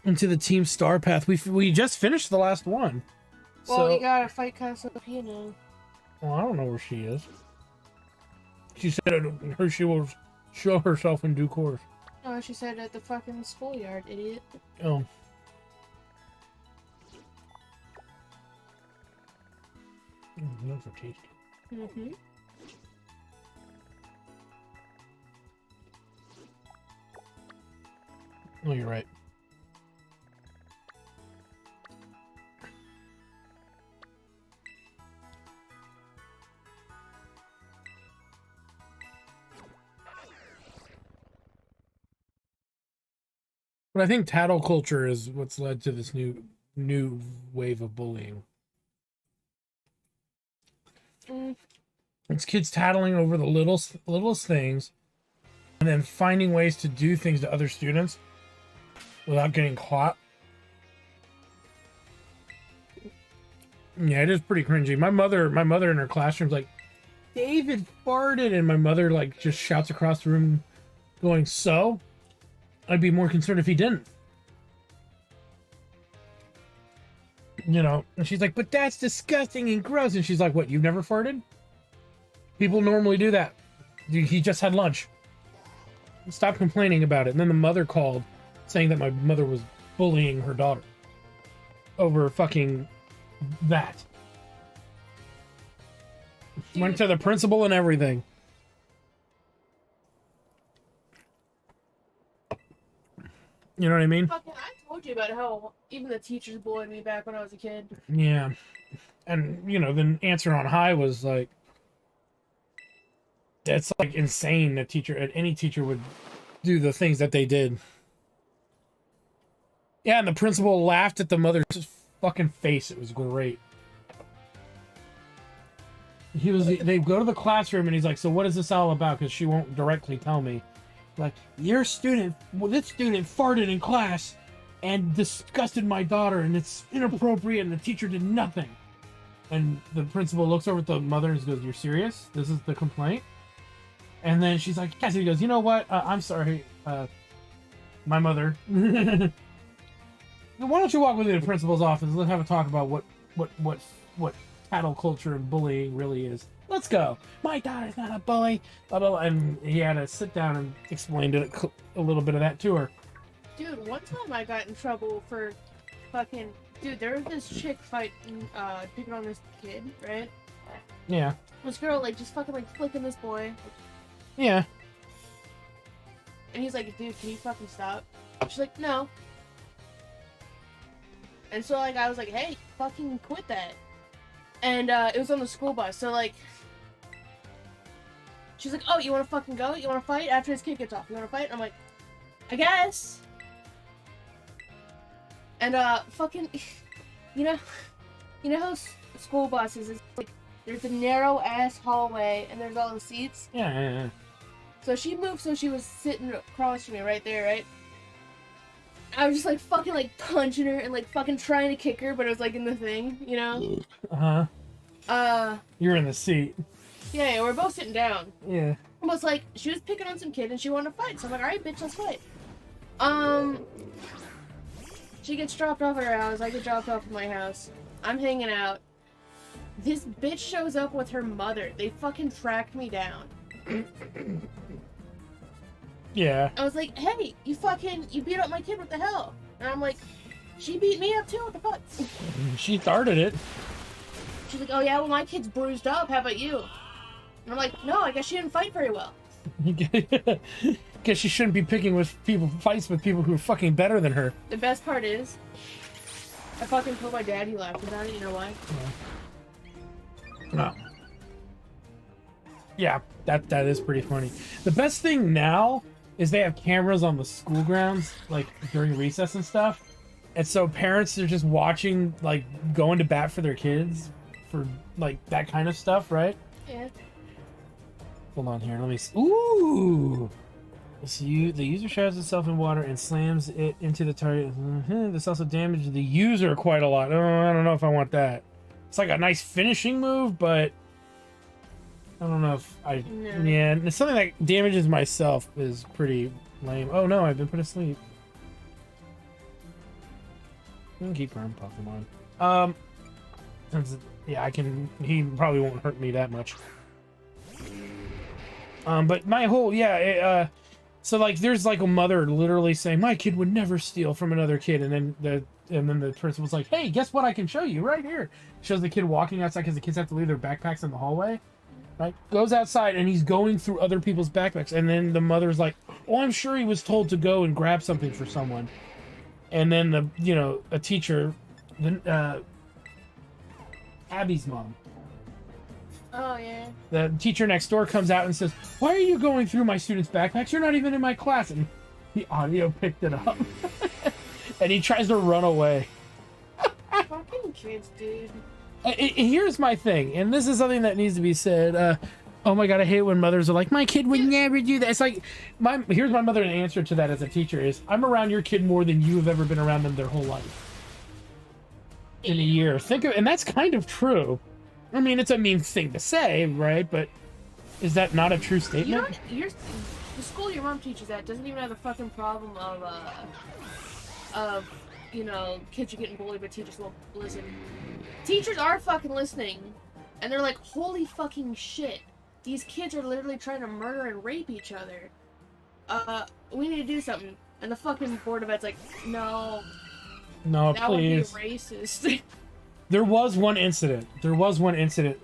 into the Team Star Path we just finished the last one. Well, So you gotta fight Cassiopeia now. Well, I don't know where she is. She said she will show herself in due course. Oh, she said at the fucking schoolyard, idiot. Oh. Those are tasty. Mm-hmm. Oh, you're right. But I think tattle culture is what's led to this new wave of bullying. It's kids tattling over the littlest things, and then finding ways to do things to other students without getting caught. Yeah, it is pretty cringy. My mother in her classroom's like, David farted, and my mother like just shouts across the room, going, "So? I'd be more concerned if he didn't." You know, and she's like, "But that's disgusting and gross." And she's like, "What? You've never farted? People normally do that. He just had lunch. Stop complaining about it." And then the mother called, saying that my mother was bullying her daughter over fucking that. Dude. Went to the principal and everything. You know what I mean? Fucking, I told you about how even the teachers bullied me back when I was a kid. Yeah. And, you know, the answer on high was like, that's like insane that any teacher would do the things that they did. Yeah, and the principal laughed at the mother's fucking face. It was great. They go to the classroom and he's like, "So what is this all about?" Because she won't directly tell me. Like, this student farted in class and disgusted my daughter, and it's inappropriate, and the teacher did nothing. And the principal looks over at the mother and goes, "You're serious? This is the complaint?" And then she's like, "Yes." And he goes, "You know what? I'm sorry, my mother. Why don't you walk with me to the principal's office? Let's have a talk about what tattle culture and bullying really is. Let's go. My daughter's not a bully." Blah, blah, blah. And he had to sit down and explain a little bit of that to her. Dude, one time I got in trouble for fucking... Dude, there was this chick fighting, picking on this kid, right? Yeah. This girl, like, just fucking, like, flicking this boy. Yeah. And he's like, "Dude, can you fucking stop?" She's like, "No." And so, like, I was like, "Hey, fucking quit that." And, it was on the school bus, so, like... She's like, "Oh, you wanna fucking go? You wanna fight? After his kid gets off, you wanna fight?" And I'm like, "I guess." And, fucking... You know how school buses is, like, there's a narrow-ass hallway, and there's all the seats? Yeah. So she moved so she was sitting across from me right there, right? I was just like fucking like punching her and like fucking trying to kick her, but it was like in the thing, you know? Uh-huh. You're in the seat. Yeah, we're both sitting down. Yeah. It was like, she was picking on some kid and she wanted to fight. So I'm like, "Alright, bitch, let's fight." She gets dropped off at her house, I get dropped off at my house. I'm hanging out. This bitch shows up with her mother. They fucking tracked me down. Yeah. I was like, "Hey, you beat up my kid, what the hell?" And I'm like, "She beat me up too, what the fuck?" She started it. She's like, "Oh yeah, well my kid's bruised up, how about you?" And I'm like, "No, I guess she didn't fight very well." Guess she shouldn't be picking fights with people who are fucking better than her. The best part is, I fucking told my dad, he laughed about it, you know why? No. Yeah, that is pretty funny. The best thing now is they have cameras on the school grounds, like during recess and stuff. And so parents are just watching, like, going to bat for their kids for, like, that kind of stuff, right? Yeah. Hold on here, let me see. Ooh! So the user shrouds itself in water and slams it into the target. This also damages the user quite a lot. Oh, I don't know if I want that. It's like a nice finishing move, but I don't know if I... No. Yeah, it's something that damages myself is pretty lame. Oh no, I've been put asleep. I'm gonna keep playing Pokemon. Yeah, he probably won't hurt me that much. But my whole, so like there's like a mother literally saying my kid would never steal from another kid, and then the principal's like, hey, guess what, I can show you right here. Shows the kid walking outside because the kids have to leave their backpacks in the hallway, right? Goes outside and he's going through other people's backpacks, and then the mother's like, oh, I'm sure he was told to go and grab something for someone. And then a teacher, Abby's mom. Oh, yeah. The teacher next door comes out and says, why are you going through my students' backpacks? You're not even in my class. And the audio picked it up. And he tries to run away. Fucking kids, dude. Here's my thing, and this is something that needs to be said. Oh my god, I hate when mothers are like, my kid would never do that. It's like, here's my mother's answer to that as a teacher is, I'm around your kid more than you have ever been around them their whole life. In a year. And that's kind of true. I mean, it's a mean thing to say, right? But is that not a true statement? The school your mom teaches at doesn't even have the fucking problem of kids are getting bullied, but teachers won't listen. Teachers are fucking listening, and they're like, holy fucking shit. These kids are literally trying to murder and rape each other. We need to do something. And the fucking board of ed's like, no. No, that please. That would be racist. There was one incident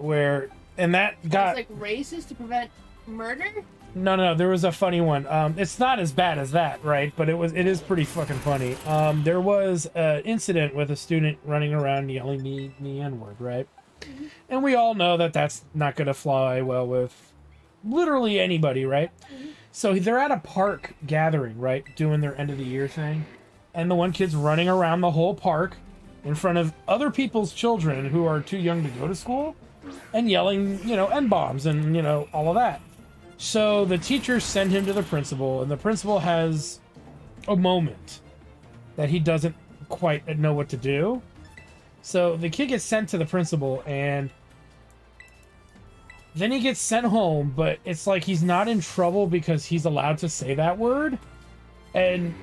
where, and that got... It's like racist to prevent murder? No, there was a funny one. It's not as bad as that, right? But it is pretty fucking funny. There was an incident with a student running around yelling the N-word, right? Mm-hmm. And we all know that that's not going to fly well with literally anybody, right? Mm-hmm. So they're at a park gathering, right? Doing their end of the year thing. And the one kid's running around the whole park in front of other people's children who are too young to go to school and yelling, N-bombs and, all of that. So the teachers send him to the principal, and the principal has a moment that he doesn't quite know what to do. So the kid gets sent to the principal, and then he gets sent home, but it's like he's not in trouble because he's allowed to say that word. And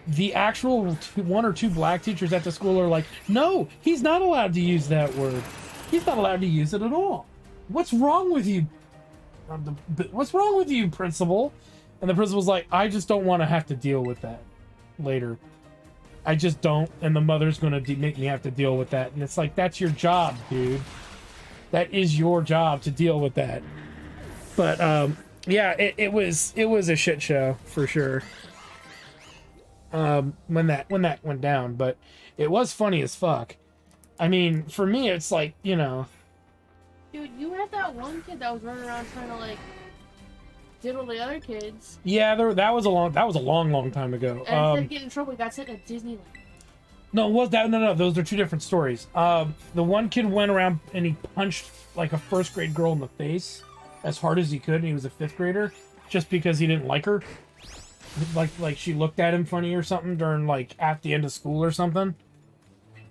the actual one or two black teachers at the school are like, no, he's not allowed to use that word. He's not allowed to use it at all. What's wrong with you? What's wrong with you, principal? And the principal's like, I just don't want to have to deal with that later. I just don't. And the mother's going to make me have to deal with that. And it's like, that's your job, dude. That is your job to deal with that. But, it was a shit show for sure. When that went down, but it was funny as fuck. I mean, for me, it's like, Dude, you had that one kid that was running around trying to diddle the other kids. Yeah, that was a long time ago. And instead of getting in trouble, he got sent to Disneyland. No, those are two different stories. The one kid went around and he punched like a first grade girl in the face as hard as he could, and he was a fifth grader, just because he didn't like her. Like she looked at him funny or something during at the end of school or something.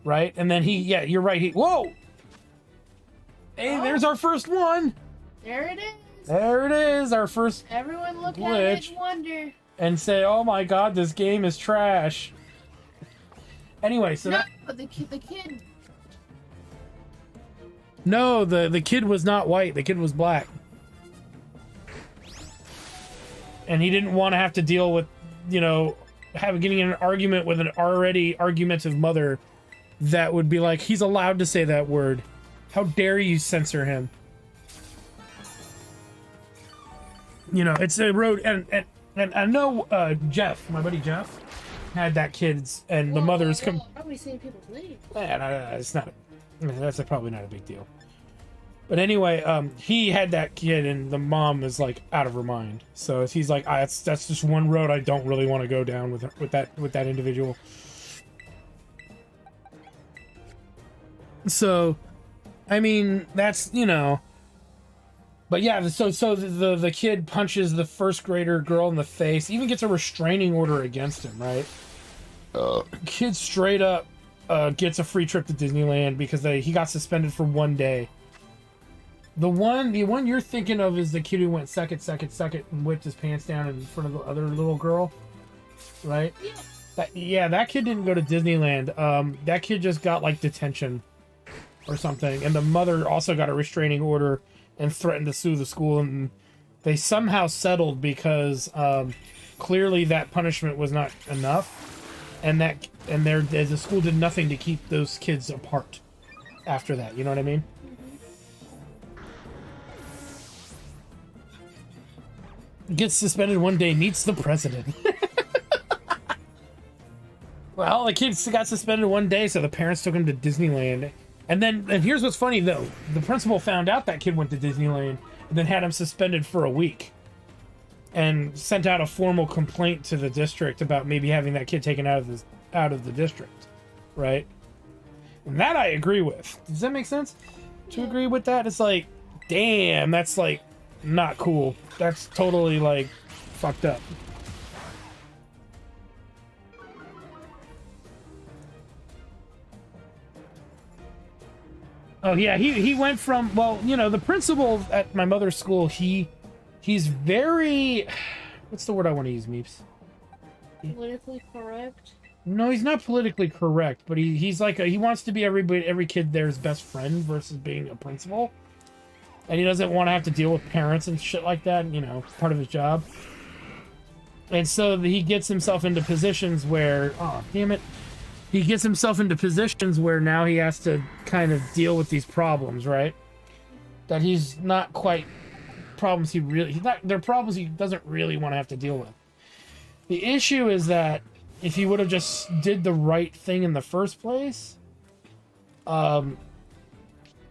Right? And then you're right. Whoa! Hey, there's our first one. There it is. There it is, our first. Everyone look glitch, at it and wonder. And say, "Oh my God, this game is trash." Anyway, so but the kid. No, the kid was not white. The kid was black, and he didn't want to have to deal with, getting in an argument with an already argumentative mother that would be like, he's allowed to say that word. How dare you censor him? It's a road, and I know Jeff, my buddy Jeff, had that kid's, and the mother's come. How are we saying people's names? Yeah, it's not. That's probably not a big deal. But anyway, he had that kid, and the mom is out of her mind. So he's like, that's just one road I don't really want to go down with that individual. So, I mean, that's But yeah, so the kid punches the first grader girl in the face, even gets a restraining order against him, right? Kid straight up gets a free trip to Disneyland because he got suspended for 1 day. The one you're thinking of is the kid who went second, and whipped his pants down in front of the other little girl, right? Yeah. That kid didn't go to Disneyland. That kid just got detention or something, and the mother also got a restraining order and threatened to sue the school, and they somehow settled because clearly that punishment was not enough, and the school did nothing to keep those kids apart after that. You know what I mean? Gets suspended one day, meets the president. Well, the kids got suspended one day, so the parents took him to Disneyland. And here's what's funny, though. The principal found out that kid went to Disneyland and then had him suspended for a week. And sent out a formal complaint to the district about maybe having that kid taken out of the district. Right? And that I agree with. Does that make sense? To agree with that? It's like, damn, that's like not cool. That's totally like fucked up. Oh yeah, he went from, well, you know, the principal at my mother's school, he's very, what's the word I want to use, Meeps? Politically correct? No, he's not politically correct, but he's like he wants to be every kid there's best friend versus being a principal. And he doesn't want to have to deal with parents and shit like that, you know, part of his job. And so he gets himself into positions where, oh, damn it. He gets himself into positions where now he has to kind of deal with these problems, right? That he's not quite problems they're problems he doesn't really want to have to deal with. The issue is that if he would have just did the right thing in the first place,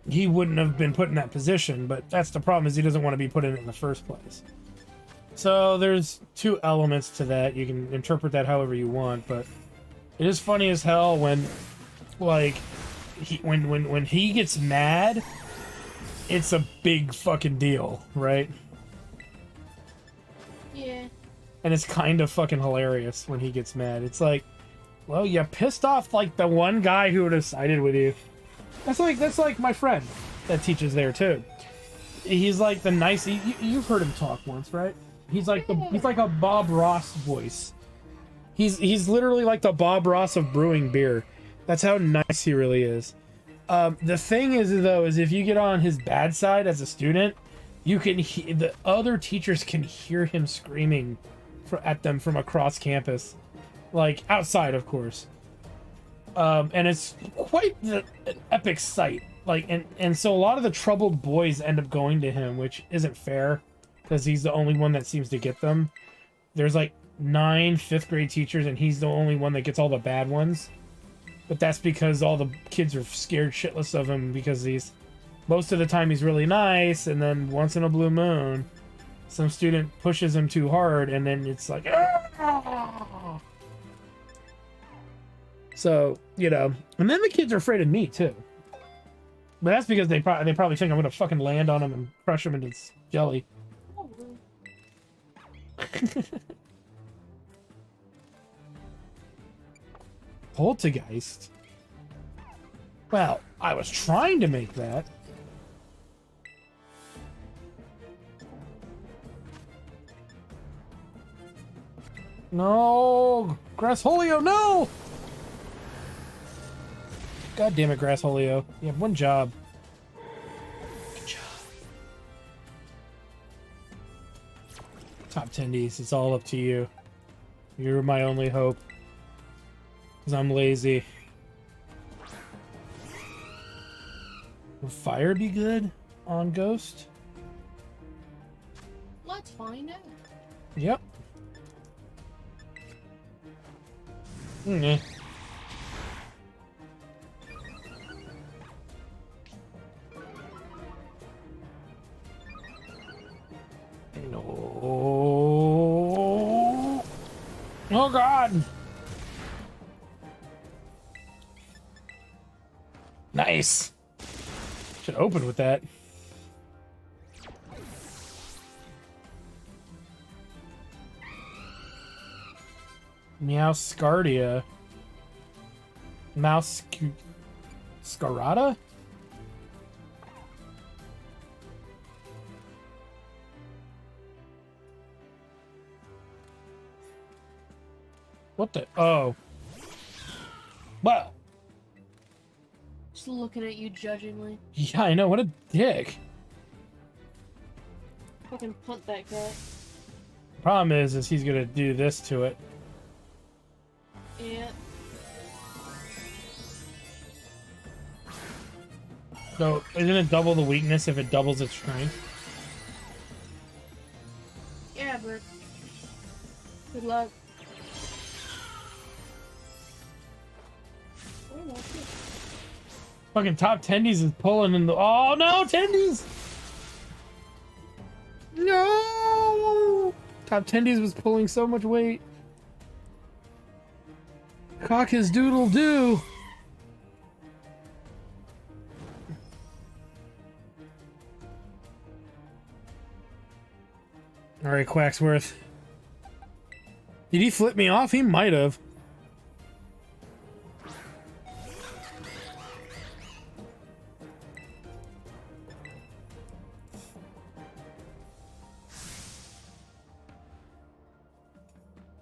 he wouldn't have been put in that position, but that's the problem, is he doesn't want to be put in it in the first place. So there's two elements to that. You can interpret that however you want, but it is funny as hell when, like, when he gets mad, it's a big fucking deal, right? Yeah. And it's kind of fucking hilarious when he gets mad. It's like, well, you pissed off like the one guy who would have sided with you. That's like my friend that teaches there too. He's like the nice. You've heard him talk once, right? He's like a Bob Ross voice. He's literally like the Bob Ross of brewing beer. That's how nice he really is. The thing is, though, is if you get on his bad side as a student, you can the other teachers can hear him screaming at them from across campus, like outside, of course. And it's quite an epic sight. Like, and so a lot of the troubled boys end up going to him, which isn't fair because he's the only one that seems to get them. There's like 9 5th grade teachers, and he's the only one that gets all the bad ones. But that's because all the kids are scared shitless of him because most of the time he's really nice, and then once in a blue moon, some student pushes him too hard, and then it's like, ah! So, you know, and then the kids are afraid of me too. But that's because they probably think I'm gonna fucking land on him and crush him into jelly. Poltergeist? Well, I was trying to make that. No! Grassholio, no! God damn it, Grassholio. You have one job. Good job. Top 10ds, it's all up to you. You're my only hope. Because I'm lazy. Will fire be good on Ghost? Let's find out. Yep. Mm-hmm. No. Oh God. Nice. Should open with that. Meowscardia. Scarata? What the? Oh. Well. Just looking at you judgingly. Yeah, I know. What a dick. Fucking punt that guy. Problem is he's gonna do this to it. Yeah. So, isn't it double the weakness if it doubles its strength? Yeah, but good luck. Oh, that's it. Fucking top tendies is pulling in the. Oh no, tendies! No! Top tendies was pulling so much weight. Cock his doodle doo. All right, Quacksworth. Did he flip me off? He might have.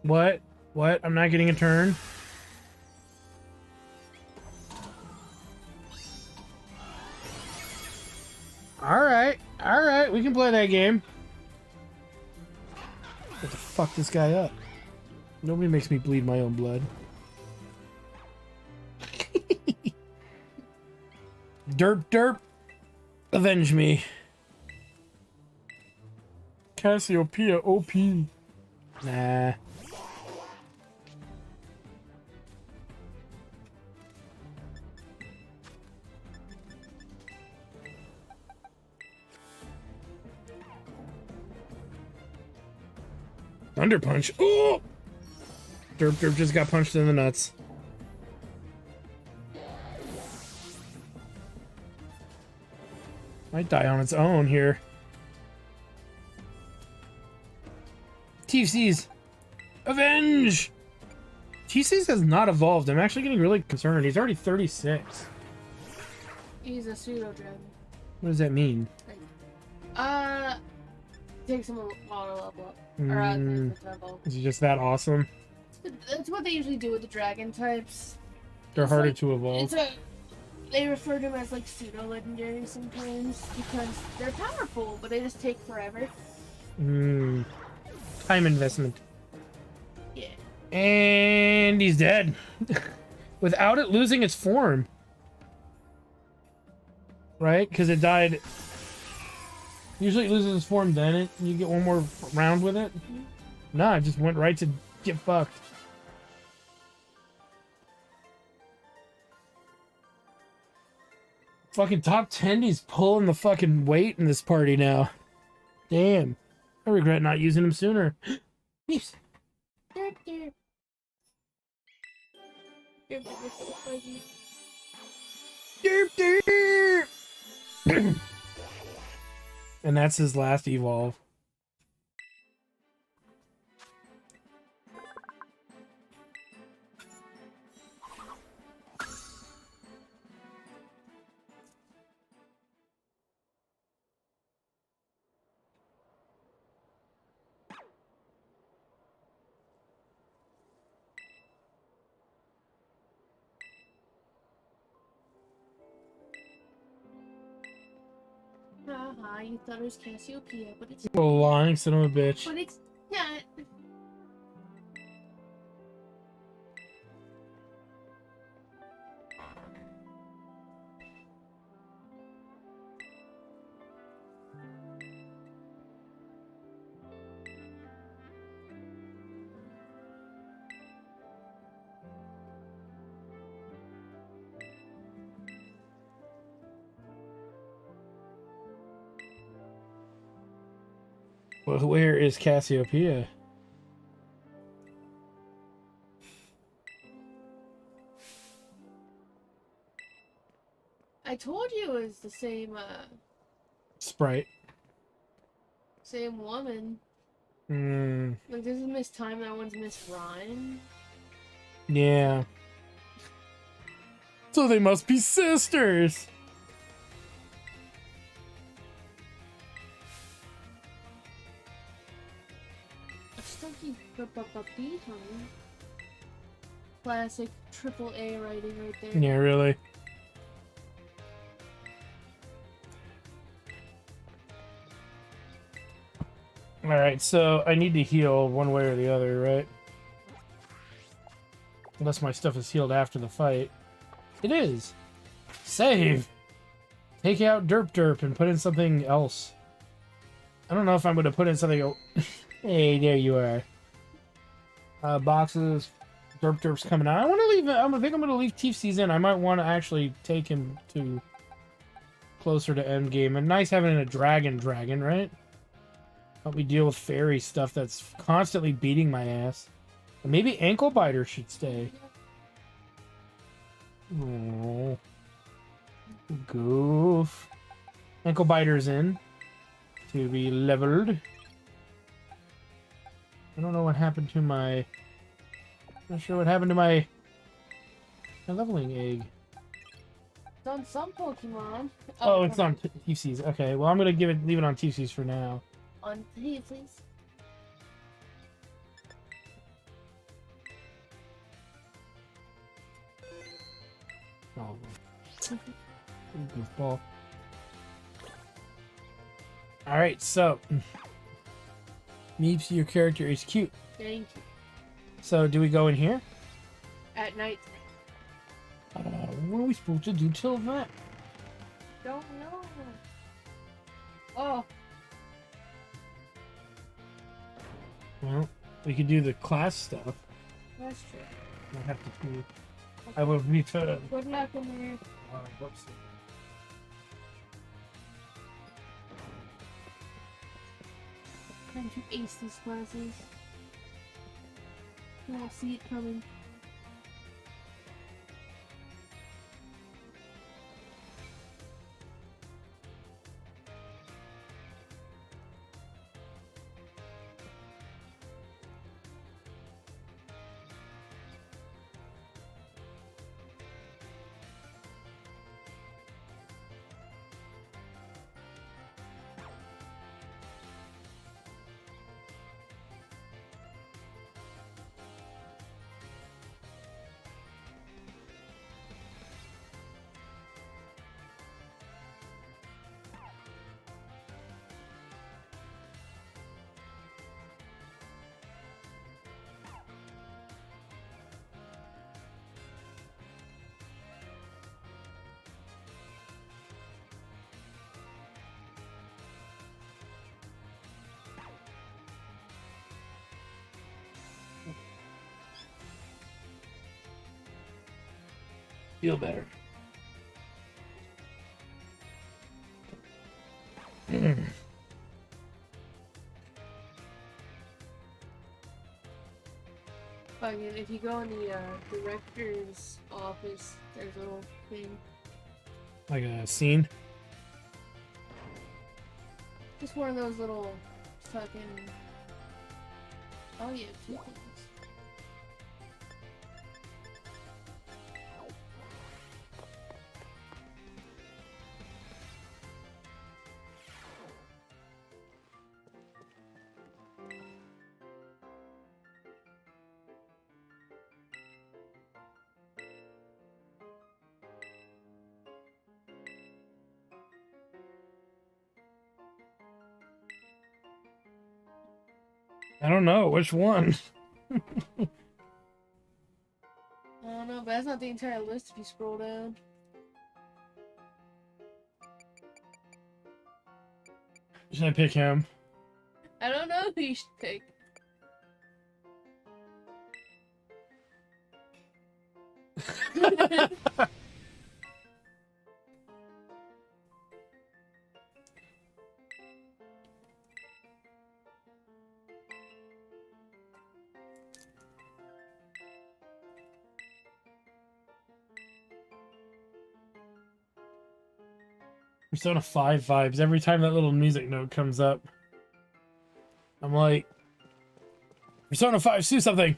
What? What? I'm not getting a turn. All right, we can play that game. What the fuck this guy up? Nobody makes me bleed my own blood. Derp derp. Avenge me. Cassiopeia OP. Nah. Thunder punch. Oh! Derp derp just got punched in the nuts. Might die on its own here. TC's avenge. TC's has not evolved. I'm actually getting really concerned. He's already 36. He's a pseudo dragon. What does that mean? Takes him a while to level up. Is he just that awesome? That's what they usually do with the dragon types. They're It's harder like- to evolve. They refer to them as like pseudo legendary sometimes because they're powerful, but they just take forever. Time investment. Yeah. And he's dead. Without it losing its form. Right? Because it died. Usually it loses its form, then you get one more round with it. Nah, it just went right to get fucked. Fucking top tendies pulling the fucking weight in this party now. Damn. I regret not using him sooner. Peeps. Derp, derp. Derp, derp. And that's his last evolve. Haha, you thought it was Cassiopeia, but it's Lying son of a bitch. but it's not. Well, where is Cassiopeia? I told you it was the same Sprite. same woman. Like this is Miss Time, that one's Miss Rhyme. Yeah. So they must be sisters. Stunky beat on. Classic triple A writing right there. Yeah, really. Alright, so I need to heal one way or the other, right? Unless my stuff is healed after the fight. It is! Save! Take out Derp and put in something else. I don't know if I'm going to put in something... Hey, there you are. Boxes. Derp's coming out. I want to leave... I think I'm going to leave TFC's in. I might want to actually take him to... closer to endgame. And nice having a dragon, right? Help me deal with fairy stuff that's constantly beating my ass. And maybe Ankle Biter should stay. Oh. Goof. Ankle Biter's in. To be leveled. I don't know what happened to my... Not sure what happened to my leveling egg. It's on some Pokemon. Oh, it's on TC's. Okay, well I'm gonna leave it on TC's for now. On please. Oh, goofball. All right, so Meeps, your character is cute. Thank you. So, do we go in here? At night. What are we supposed to do till then? Don't know. Oh. Well, we could do the class stuff. That's true. I have to do. I will return. Good luck in there. Whoops. Trying to ace these classes. I don't see it coming. Feel better. If you go in the director's office, there's a little thing. Like a scene? Just one of those little fucking... Oh yeah, 2 things. I don't know. Which one? I don't know, but that's not the entire list if you scroll down. Should I pick him? I don't know who you should pick. Persona 5 vibes. Every time that little music note comes up, I'm like, Persona 5, do something!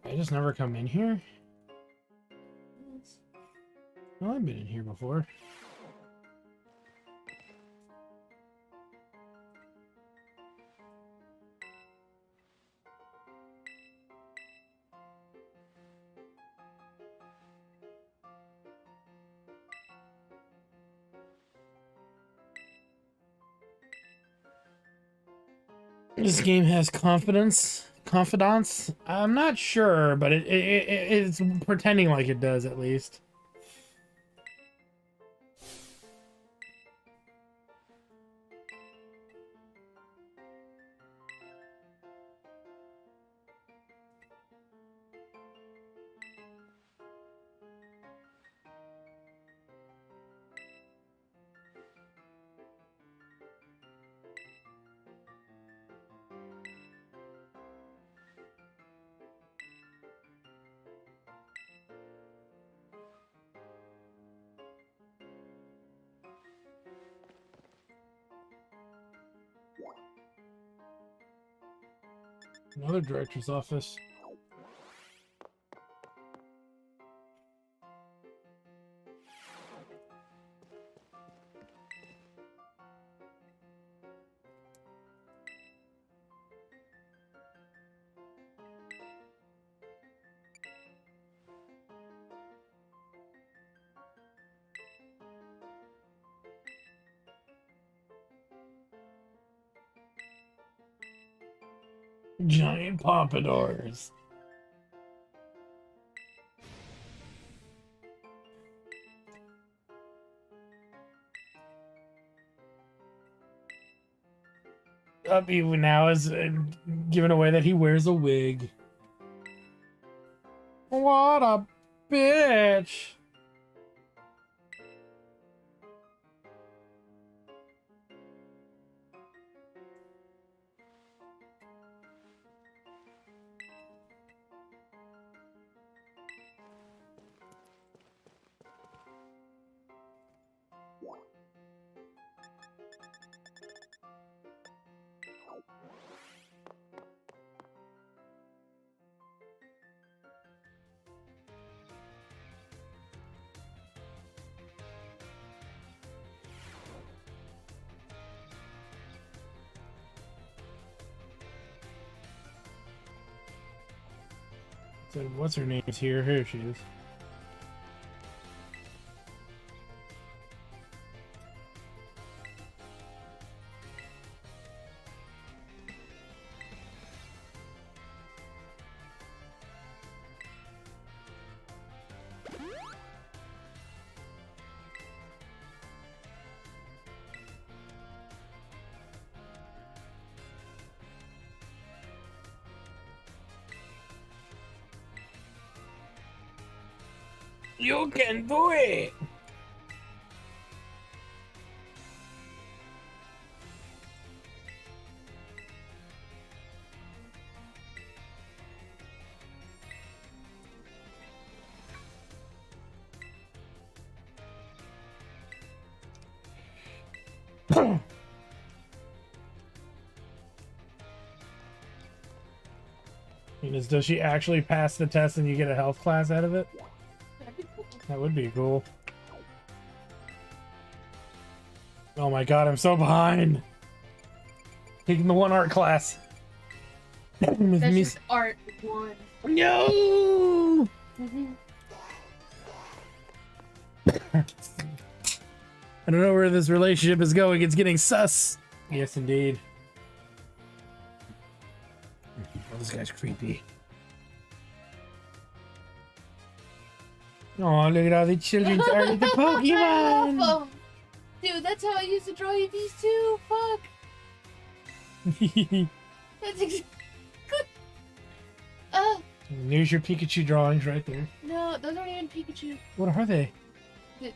I just never come in here? Well, I've been in here before. This game has confidence. I'm not sure, but it's pretending like it does at least. Another director's office. Giant pompadours. Uppy now is giving away that he wears a wig. What a bitch! So what's her name is here? Here she is. You can do it! Does she actually pass the test and you get a health class out of it? That would be cool. Oh my god, I'm so behind. Taking the one art class. That's just art one. No! I don't know where this relationship is going. It's getting sus. Yes, indeed. Oh, this guy's creepy. Oh, look at all the children's art with the Pokemon! Dude, that's how I used to draw EVs too. Fuck. That's good. There's your Pikachu drawings right there. No, those aren't even Pikachu. What are they? The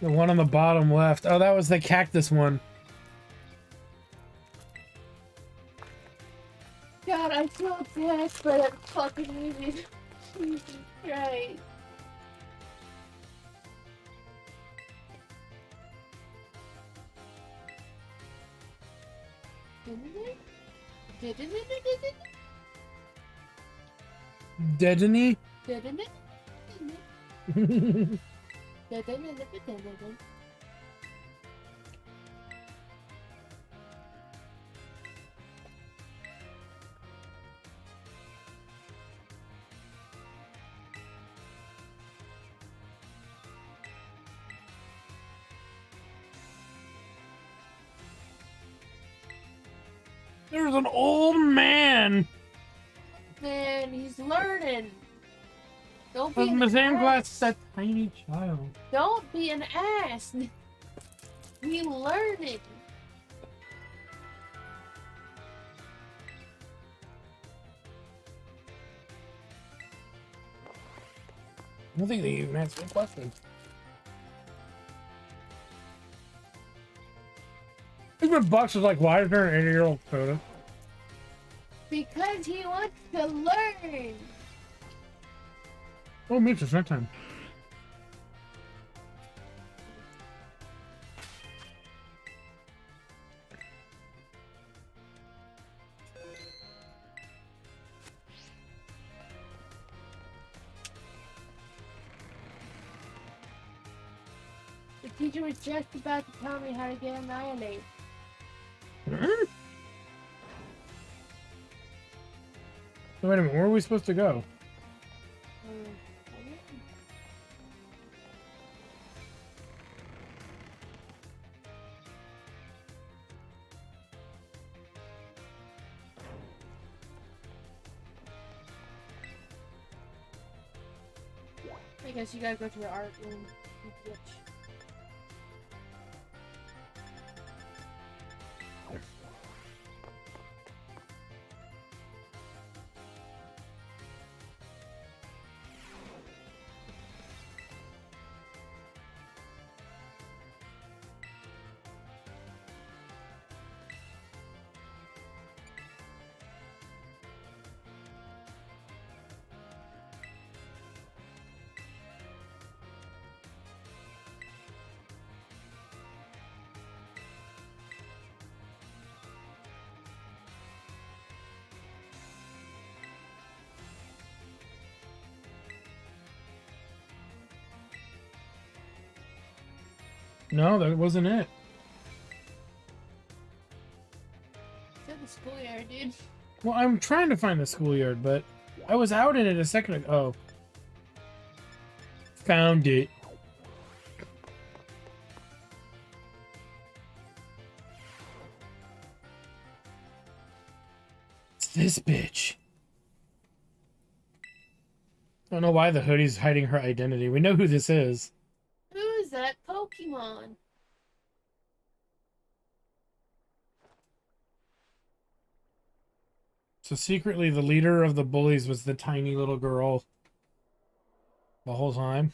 one on the bottom left. Oh, that was the cactus one. God, I feel bad for that fucking movie. Jesus Christ. Dedeny? There's an old man. Man, he's learning. Don't be In an the same ass. class as that tiny child. Don't be an ass. He learning. I don't think they even answered the question. Even Bucks was like, why is there an 80-year-old soda? Because he wants to learn. Oh, Mitch, it's nighttime. The teacher was just about to tell me how to get annihilated. So wait a minute, where are we supposed to go? I guess you gotta go to the art room. Bitch. No, that wasn't it. It's at the schoolyard, dude. Well, I'm trying to find the schoolyard, but I was out in it a second ago. Oh. Found it. It's this bitch. I don't know why the hoodie's hiding her identity. We know who this is. Who is that Pokemon? So secretly, the leader of the bullies was the tiny little girl the whole time.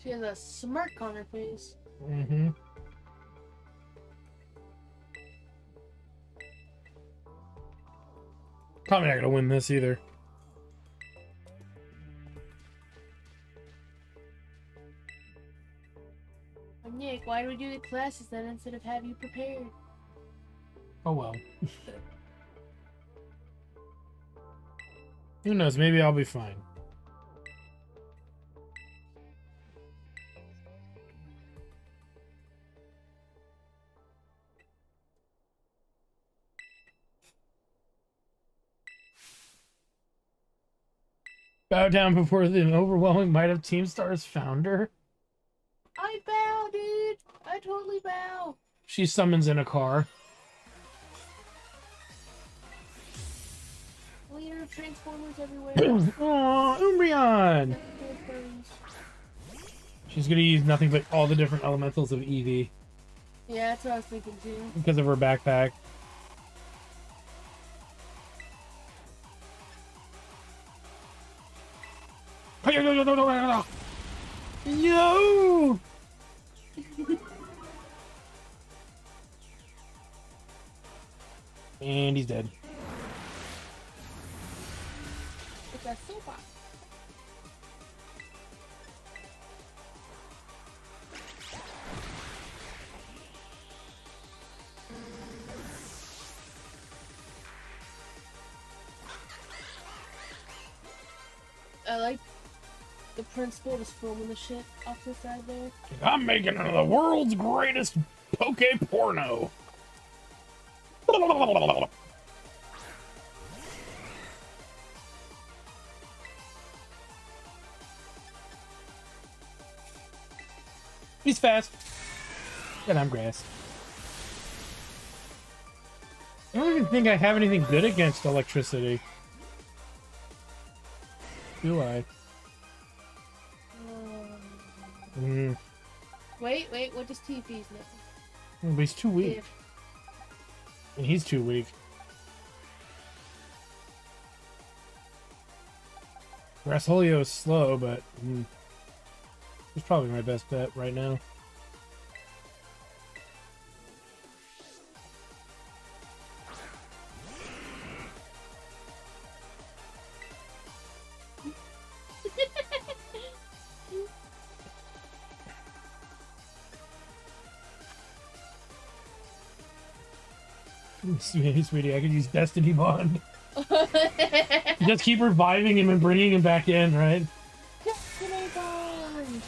She has a smirk on her face. Mm-hmm. Probably not gonna win this either. Oh, Nick, why do we do the classes then instead of have you prepared? Oh well. Who knows? Maybe I'll be fine. Bow down before the overwhelming might of Team Star's founder. I bow, dude. I totally bow. She summons in a car. Leader of Transformers everywhere. Aww, Umbreon! She's gonna use nothing but all the different elementals of Eevee Yeah, that's what I was thinking too. because of her backpack. Yo! And he's dead. It's a sofa. I like the principal just filming the shit off the side there. I'm making the world's greatest poke porno. He's fast. And I'm grass. I don't even think I have anything good against electricity. Do I? Wait, what does TV's know? But he's too weak. And he's too weak. Grasholio is slow, but he's probably my best bet right now. Sweetie, I could use Destiny Bond. Just keep reviving him and bringing him back in, right? Destiny Bond!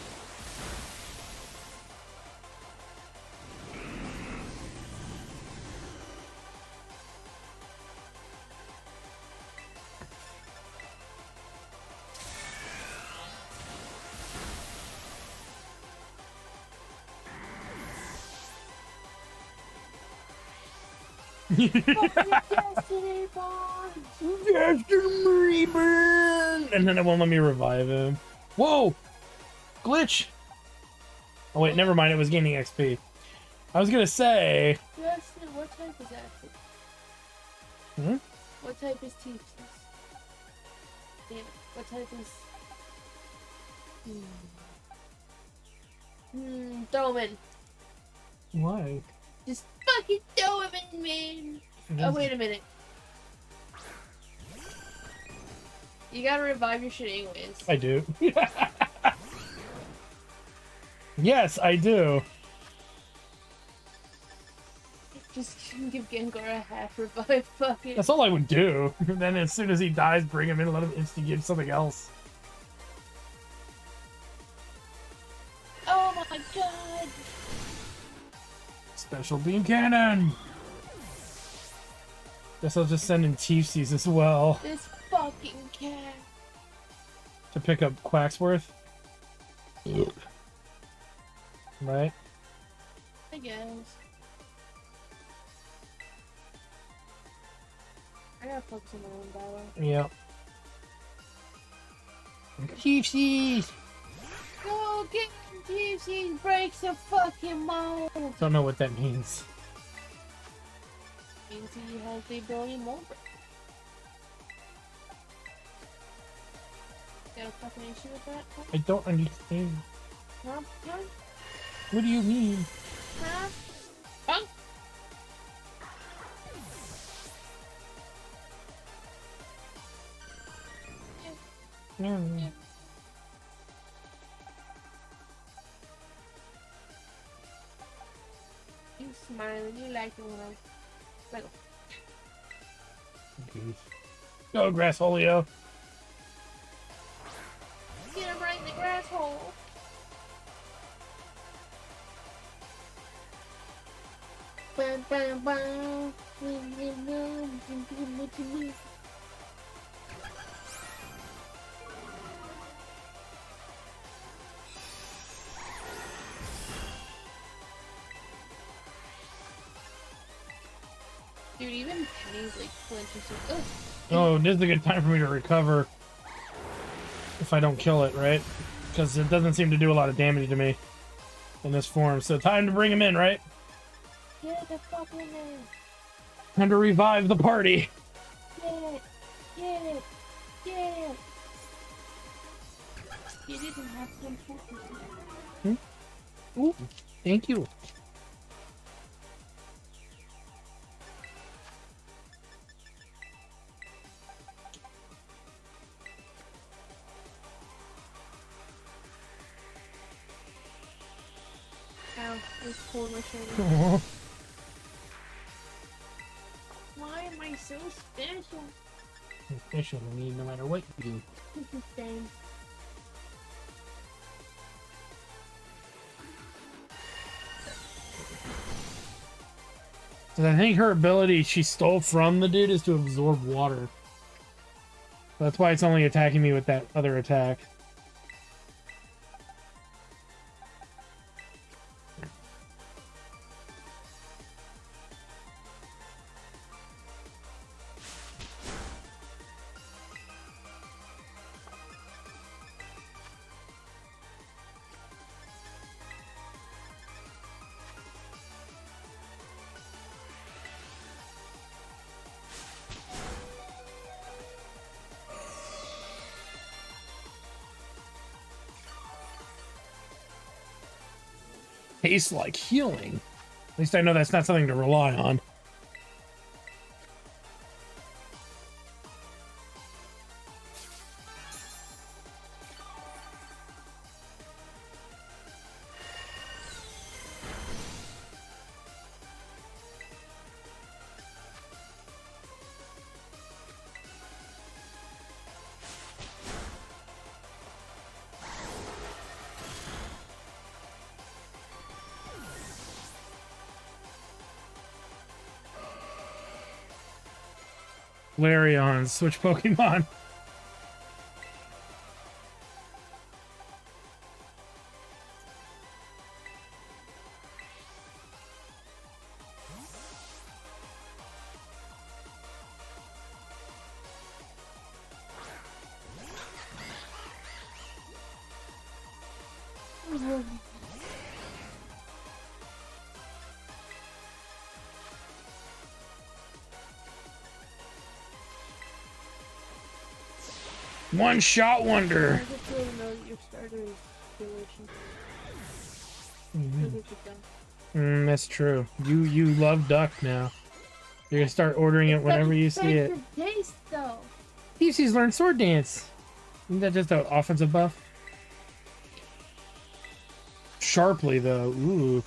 Destiny Bond! Destiny Bond! And then it won't let me revive him. Whoa! Glitch! Oh wait, never mind, it was gaining XP. I was gonna say... Destiny, what type is that? What type is Teepsy? Damn it, what type is... throw him in. Why? Just fucking throw him in, man! Oh, wait a minute. You gotta revive your shit anyways. I do. Yes, I do. Just give Gengar a half revive, fuck it. That's all I would do. Then as soon as he dies, bring him in and let him insta-give something else. Oh my god! Special beam cannon! Guess I'll just send in Teefsies as well. This fucking cat. To pick up Quacksworth? Right? I guess. I gotta focus on my own battle. Yep. Teefsies! Go get Teefsies! Breaks the fucking mold! Don't know what that means. Means he has the ability to mold break. Got a fucking issue with that? Huh? I don't understand. Huh? Huh? What do you mean? Huh? Huh? No. Yeah. You smiling, you like it when I... Go, Grasholio. Get him right in the grass hole. Bam, bam, bam. Dude, even Penny's like flinches. Ugh. Oh, this is a good time for me to recover. If I don't kill it, right? Because it doesn't seem to do a lot of damage to me in this form. So time to bring him in, right? Get the fuck in there. Time to revive the party. Get it. Get it. Get it. You didn't have some focus. Ooh, thank you. Ow, this pulled my shoulder. Aww. Why am I so special? Official to me, no matter what you do. Same. So I think her ability she stole from the dude is to absorb water. That's why it's only attacking me with that other attack. Tastes like healing. At least I know that's not something to rely on. Flareon, switch Pokemon. One shot wonder. I just really know that your starter is delicious. That's true. You love duck now. You're gonna start ordering it whenever you see it. Taste though. He's learned sword dance. Isn't that just an offensive buff? Sharply though. Ooh.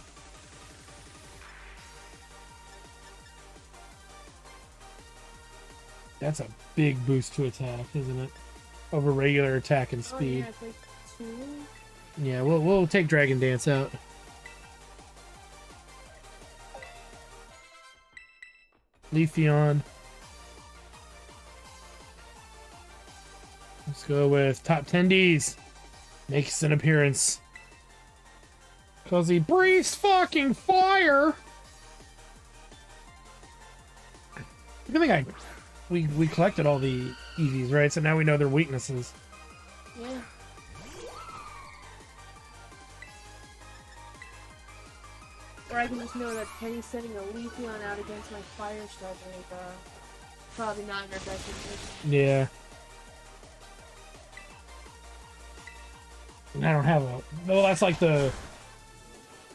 That's a big boost to attack, isn't it? Over regular attack and speed. Oh, yeah, it's like 2. Yeah, we'll take Dragon Dance out. Leafeon. Let's go with top 10Ds. Makes an appearance. Cause he breathes fucking fire. Good thing we collected all the EVs, right? So now we know their weaknesses. Yeah. Or I can just know that Penny's sending a Leafeon out against my Fire Starter is probably not in her best interest. Yeah. And I don't have a... Well, that's like the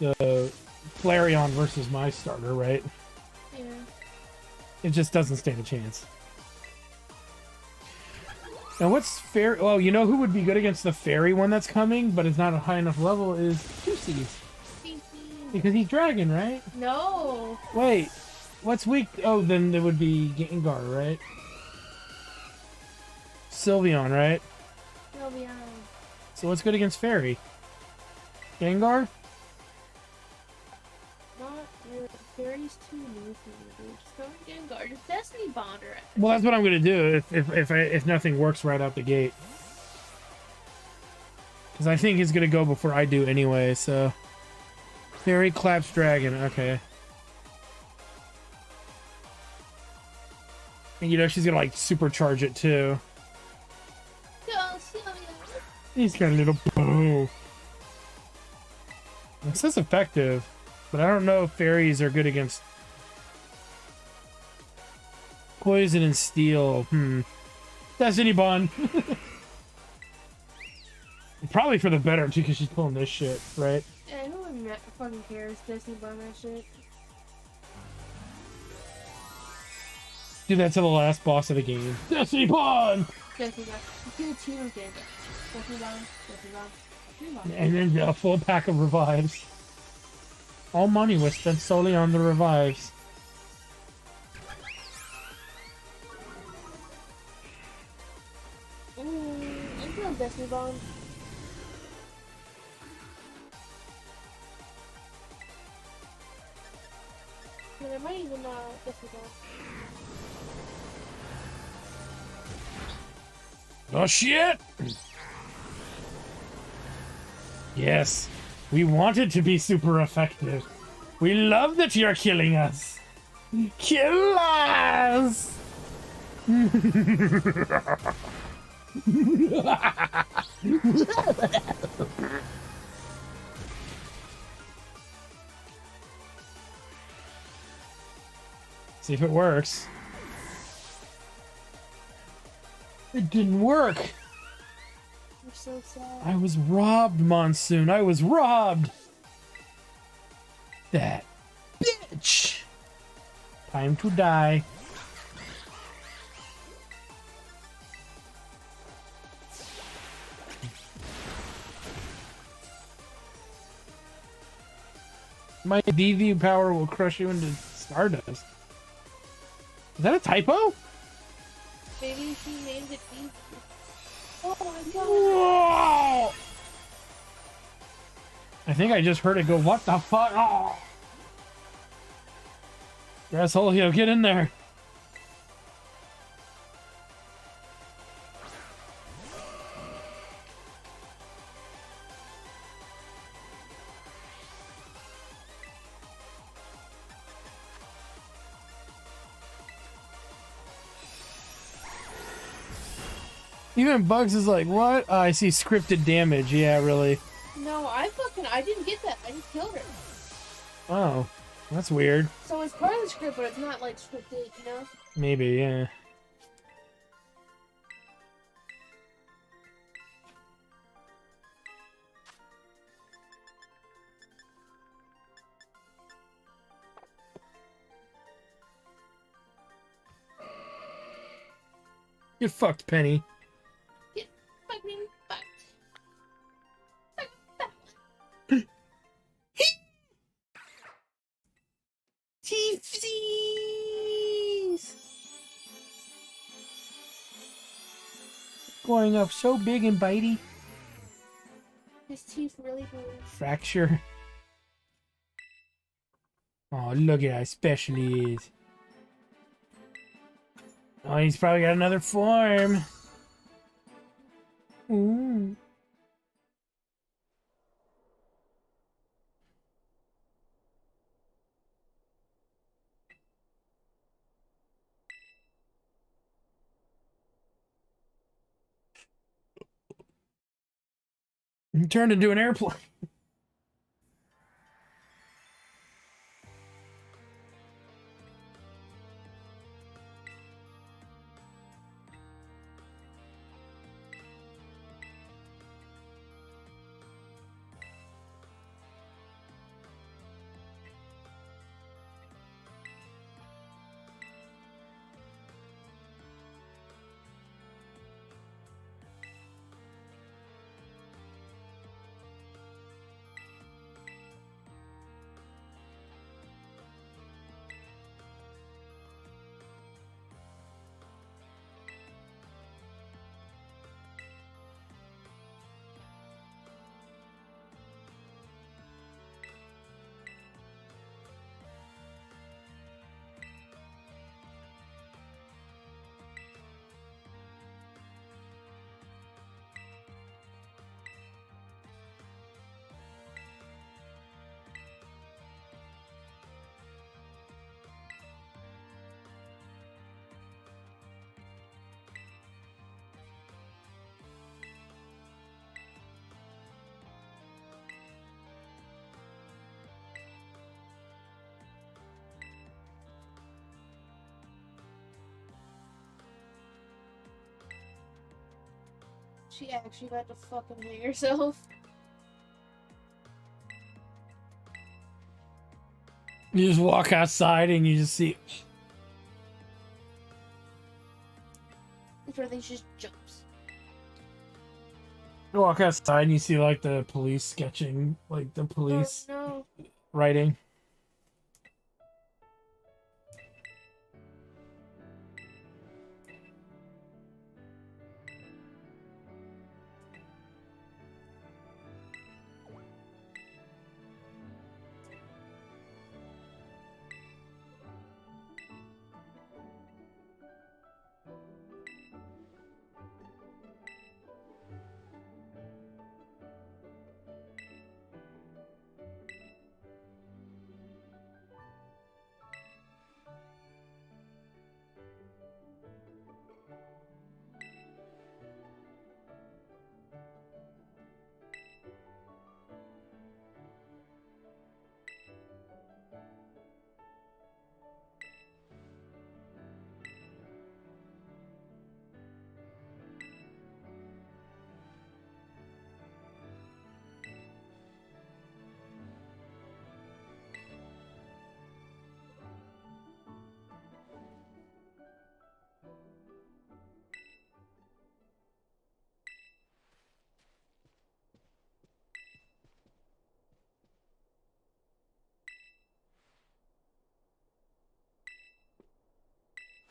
Flareon versus my starter, right? Yeah. It just doesn't stand a chance. Now what's fair? Well, you know who would be good against the fairy one that's coming, but it's not a high enough level is Juicy's. Because he's dragon, right? No. Wait, what's weak? Oh, then there would be Gengar, right? Sylveon, right? Sylveon. So what's good against fairy? Gengar? Not your fairy's too new for you, dude. Just go with Gengar. Just Destiny Bonder. Well, that's what I'm gonna do if nothing works right out the gate. Because I think he's gonna go before I do anyway. So, fairy claps dragon. Okay. And you know she's gonna like supercharge it too. Go, Sylveon. He's got a little bow. This is effective, but I don't know if fairies are good against poison and steel. Destiny Bond. Probably for the better too, because she's pulling this shit, right? Yeah, who would fucking cares? Destiny Bond that shit. Do that to the last boss of the game. Destiny Bond. Destiny Bond. Do a team of Gengar. Destiny Bond. Destiny Bond. Destiny Bond. And then a full pack of revives. All money was spent solely on the revives. on Destiny Bond. Yeah, there might even Destiny Bond. Oh shit! Yes, we want it to be super effective. We love that you're killing us. Kill us! See if it works. It didn't work. I'm so sad. I was robbed, Monsoon. I was robbed. That bitch. Time to die. My DV power will crush you into stardust. Is that a typo? Maybe he named it Beef. Oh my god. Whoa! I think I just heard it go, what the fuck? Oh. Asshole, yo, get in there. Even Bugs is like, what? I see scripted damage. Yeah, really. No, I didn't get that. I just killed her. Oh, that's weird. So it's part of the script, but it's not like scripted, you know? Maybe, yeah. Get fucked, Penny. Get fucking fucked. Teefsies! Going up so big and bitey. His teeth really move. Fracture. Oh, look at how special he is. Oh, he's probably got another form. Ooh. He turned into an airplane. She actually got to fucking hang herself. You just walk outside and you just see. It's where they just jumps. You walk outside and you see like the police sketching, like the police Oh, no. writing.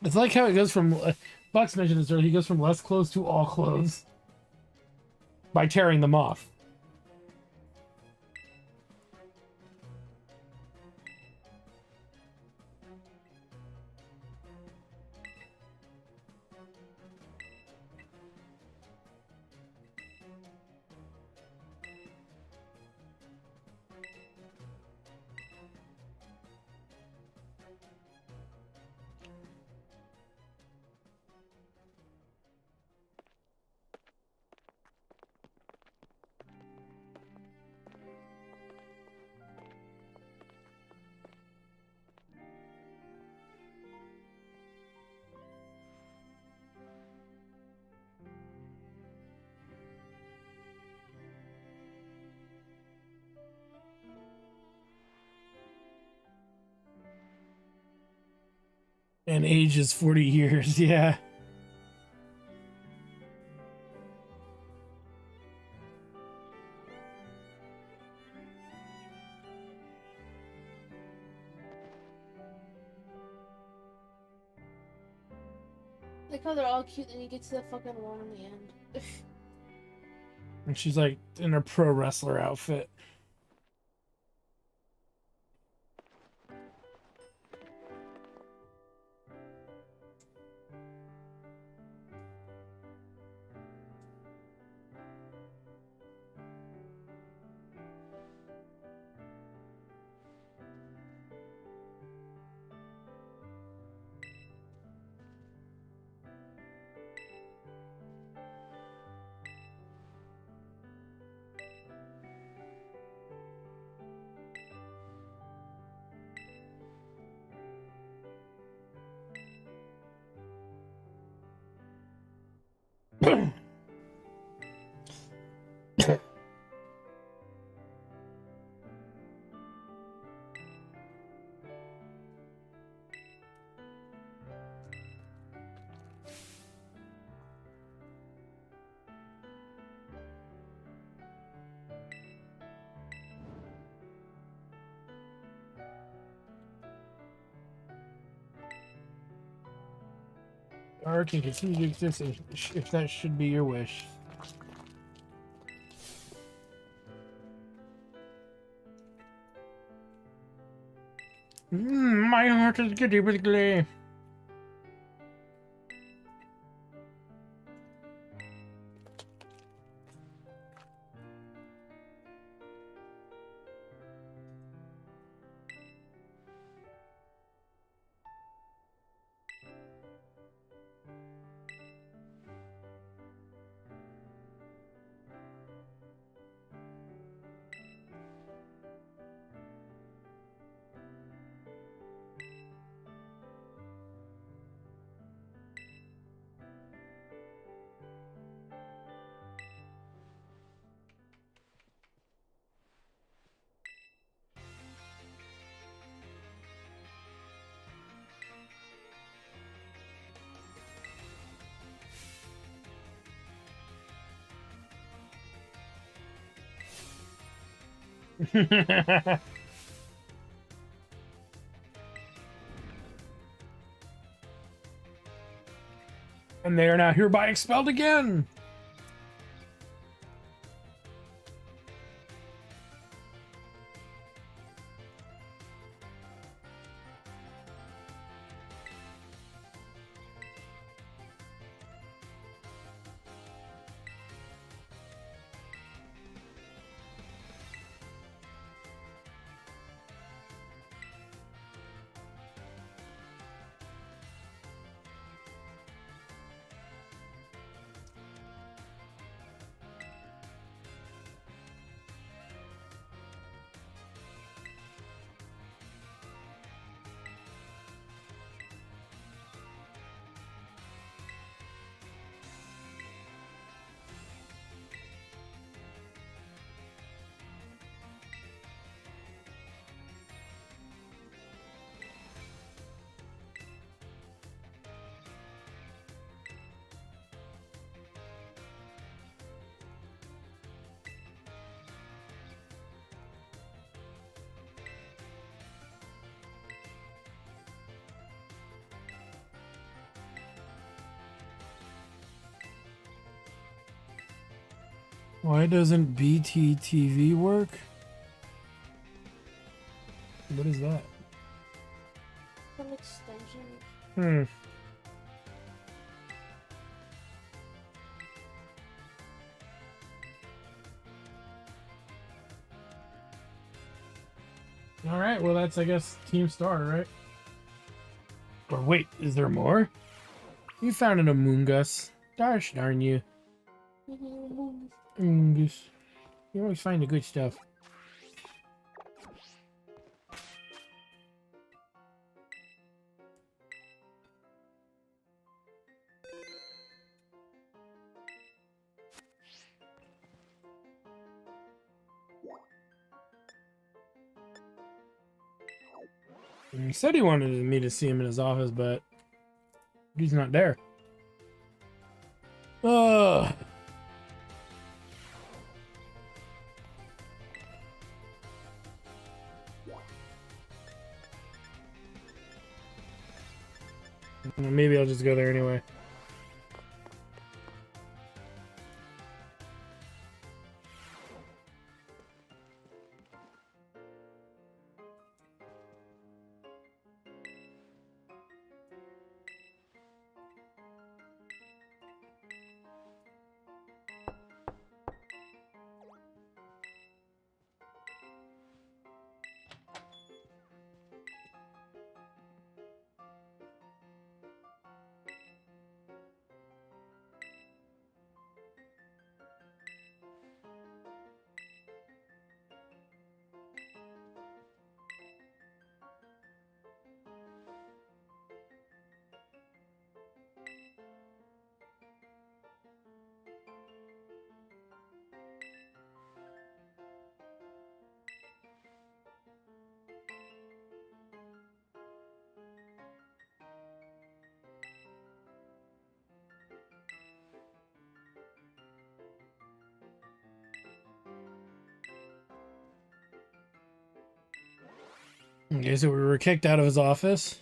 It's like how it goes from Bucks mentioned this earlier. He goes from less clothes to all clothes by tearing them off. And age is 40 years, yeah. Like how they're all cute and he gets to the fucking wall in the end. And she's like in her pro wrestler outfit. Or can continue to exist if that should be your wish. My heart is giddy with glee. And they are now hereby expelled again. Why doesn't BTTV work? What is that? Some extension. Hmm. All right, well, that's, I guess, Team Star, right? Or wait, is there more? You found an Among Us. Gosh darn you. Among Us. You always find the good stuff. He said he wanted me to see him in his office, but he's not there. Ugh. Maybe I'll just go there anyway. Okay, so we were kicked out of his office.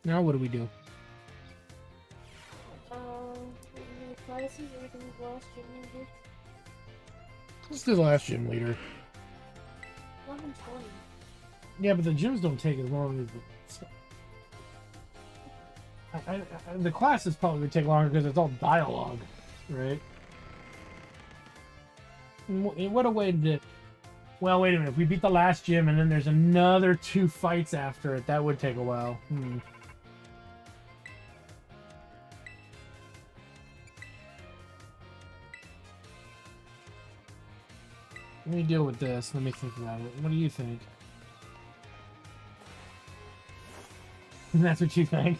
Now what do we do? Classes, or we can last gym leader. Let's do the last gym leader. 11:20. Yeah, but the gyms don't take as long as the classes probably would take longer because it's all dialogue, right? What a way to... Well, wait a minute. If we beat the last gym and then there's another 2 fights after it, that would take a while. Let me deal with this. Let me think about it. What do you think? That's what you think?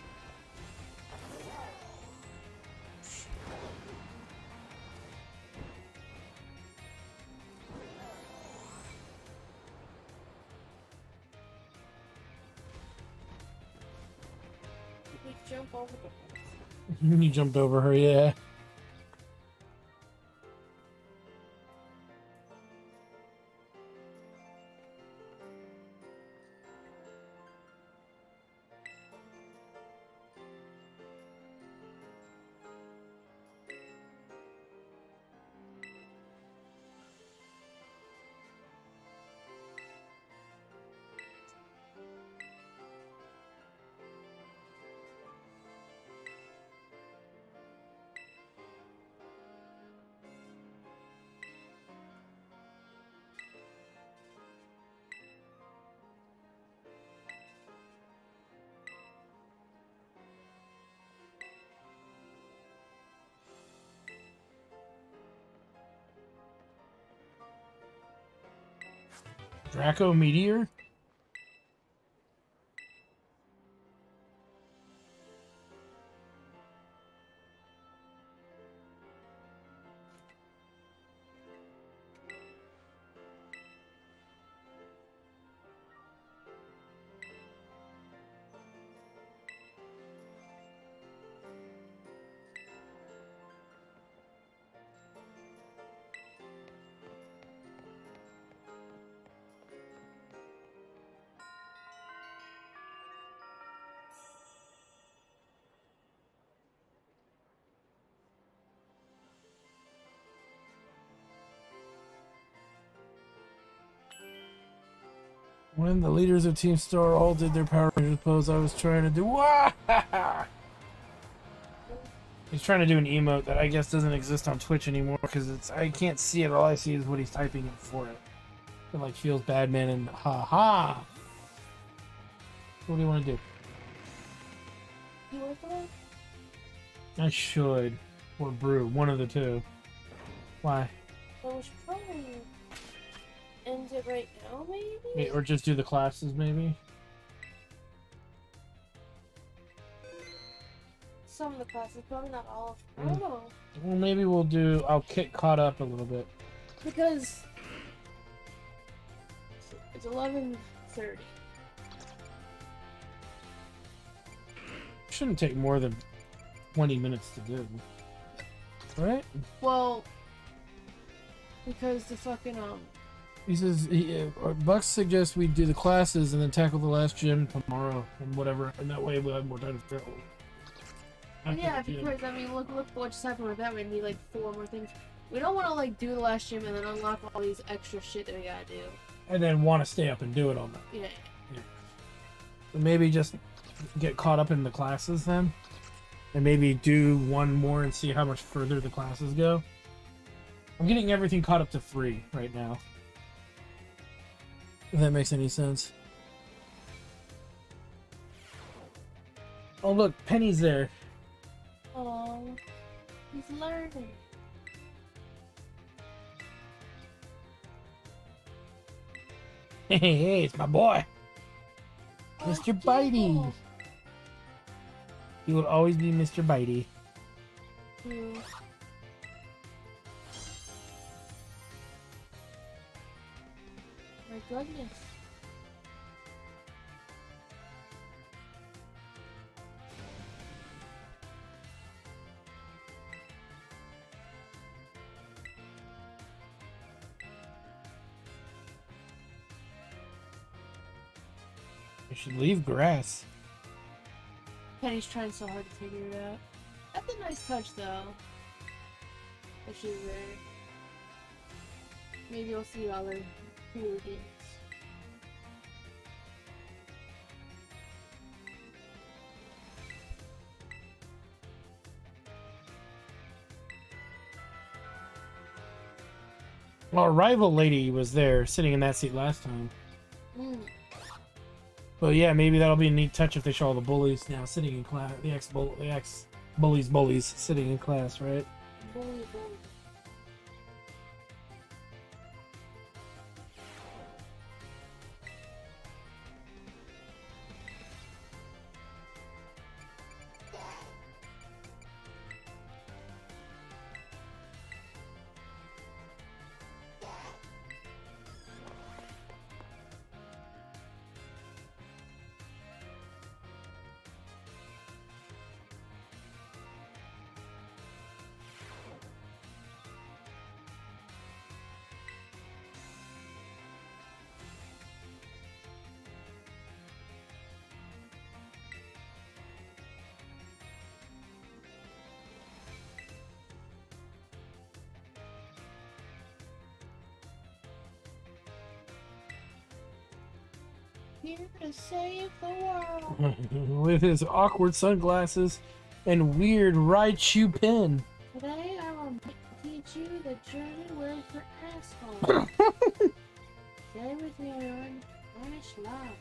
We jump over the You jumped over her, yeah. Draco Meteor? When the leaders of Team Star all did their Power Rangers pose, I was trying to do. He's trying to do an emote that I guess doesn't exist on Twitch anymore because I can't see it. All I see is what he's typing in for it. It like feels bad, man, and ha. What do you want to do? You want that? I should. Or brew. One of the two. Why? Well, we should probably end it right now, maybe? Or just do the classes, maybe? Some of the classes, probably not all of them. I don't know. Well, maybe we'll do... I'll get caught up a little bit. Because it's 11:30. Shouldn't take more than 20 minutes to do. Right? Well, because the fucking, He says, Bucks suggests we do the classes and then tackle the last gym tomorrow and whatever. And that way we'll have more time to tackle. yeah, because, I mean, look what just happened with that. We need, like, 4 more things. We don't want to, like, do the last gym and then unlock all these extra shit that we gotta do. And then want to stay up and do it all night. Yeah. So maybe just get caught up in the classes then. And maybe do one more and see how much further the classes go. I'm getting everything caught up to 3 right now. If that makes any sense. Oh look, Penny's there. Oh, he's learning. Hey, it's my boy. Oh, Mr. Bitey. cool. He will always be Mr. Bitey. Hmm. My goodness. You should leave grass. Penny's trying so hard to figure it out. That's a nice touch, though. That she's there. Maybe we'll see other cooler games. Well, our rival lady was there, sitting in that seat last time. Mm. But yeah, maybe that'll be a neat touch if they show all the bullies now sitting in class. The ex bullies sitting in class, right? Bully. Here to save the world. With his awkward sunglasses and weird Raichu pin. Today I will teach you the German word for asshole. Say with me, everyone. Arschloch.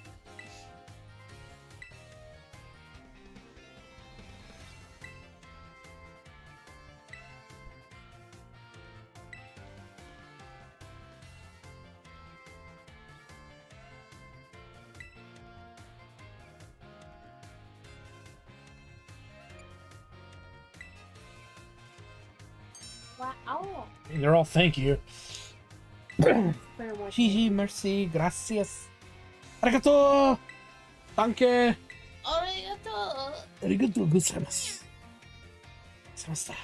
Wow. And they're all thank you. Very much. Gigi, merci, gracias. Arigato! Danke! Arigato. Arigato gozaimasu. Samasta.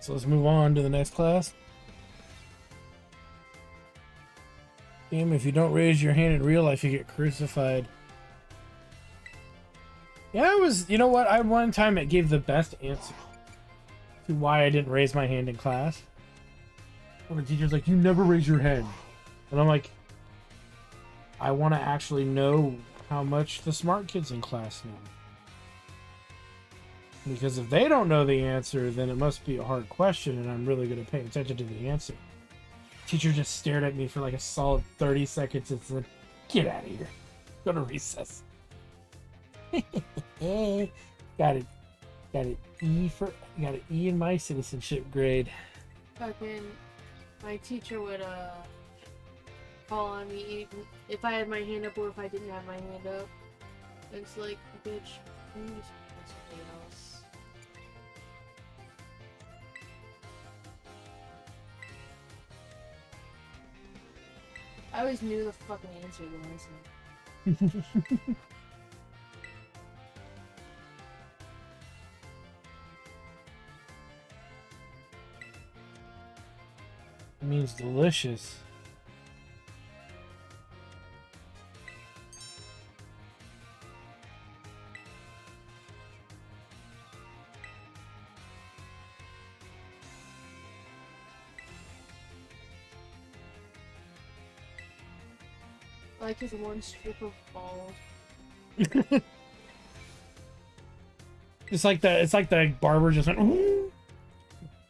So let's move on to the next class. Game, if you don't raise your hand in real life, you get crucified. Yeah, I was, you know what? I one time it gave the best answer to why I didn't raise my hand in class. When the teacher's like, you never raise your hand. And I'm like, I want to actually know how much the smart kids in class know. Because if they don't know the answer, then it must be a hard question, and I'm really going to pay attention to the answer. Teacher just stared at me for like a solid 30 seconds and said, get out of here. Go to recess. Got it E in my citizenship grade. Fucking, my teacher would call on me even if I had my hand up or if I didn't have my hand up. It's like, bitch, please find something else. I always knew the fucking answer when I said. It means delicious. Like his one strip of balls. It's like the barber just went, ooh.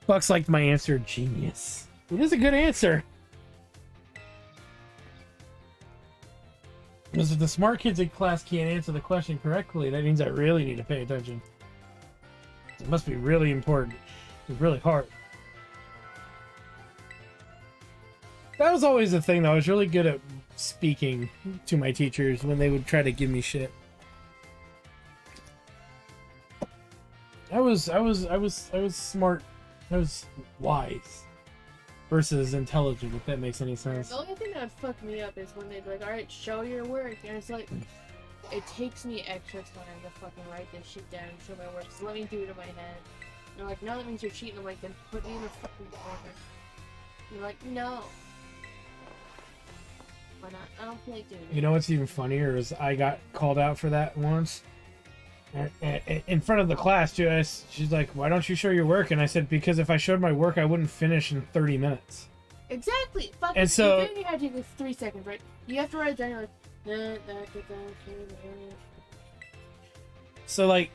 Buck's like my answer, genius. It is a good answer. Because if the smart kids in class can't answer the question correctly, that means I really need to pay attention. It must be really important. It's really hard. That was always the thing, though. I was really good at speaking to my teachers when they would try to give me shit. I was smart. I was wise versus intelligent, if that makes any sense. The only thing that would fuck me up is when they'd be like, alright, show your work. And it's like, it takes me extra time to fucking write this shit down and show my work. So let me do it in my head. And they're like, no, that means you're cheating. I'm like, then put me in the fucking corner. And they're like, no. Why not? I don't feel like doing it. You know what's even funnier is I got called out for that once. In front of the class, too. She's like, why don't you show your work? And I said, because if I showed my work, I wouldn't finish in 30 minutes. Exactly. Fucking, and so, you have to take like 3 seconds, right? You have to write it down, you're like, so, like,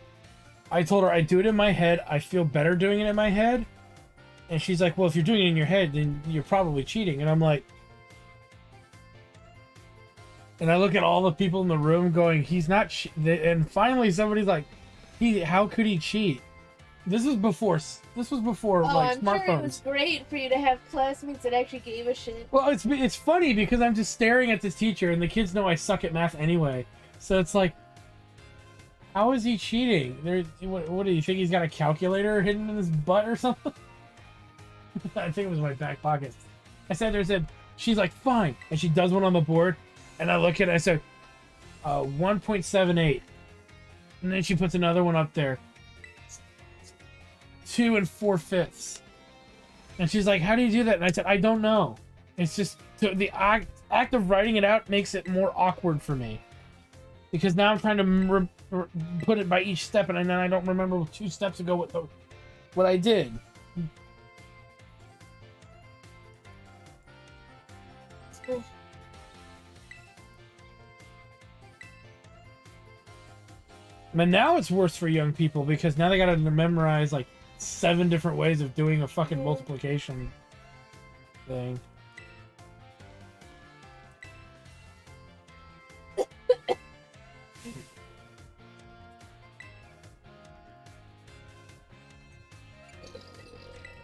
I told her I do it in my head. I feel better doing it in my head. And she's like, well, if you're doing it in your head, then you're probably cheating. And I'm like, and I look at all the people in the room going, he's not and finally somebody's like, how could he cheat? This was before like I'm smartphones. sure it was great for you to have classmates that actually gave a shit. Well, it's funny because I'm just staring at this teacher and the kids know I suck at math anyway. So it's like, how is he cheating? What do you think, he's got a calculator hidden in his butt or something? I think it was in my back pocket. I said, she's like, fine. And she does one on the board. And I look at it, I said, 1.78. And then she puts another one up there. 2 4/5. And she's like, how do you do that? And I said, I don't know. It's just, the act of writing it out makes it more awkward for me. Because now I'm trying to put it by each step, and then I don't remember 2 steps ago what I did. But now it's worse for young people because now they gotta memorize like 7 different ways of doing a fucking multiplication thing.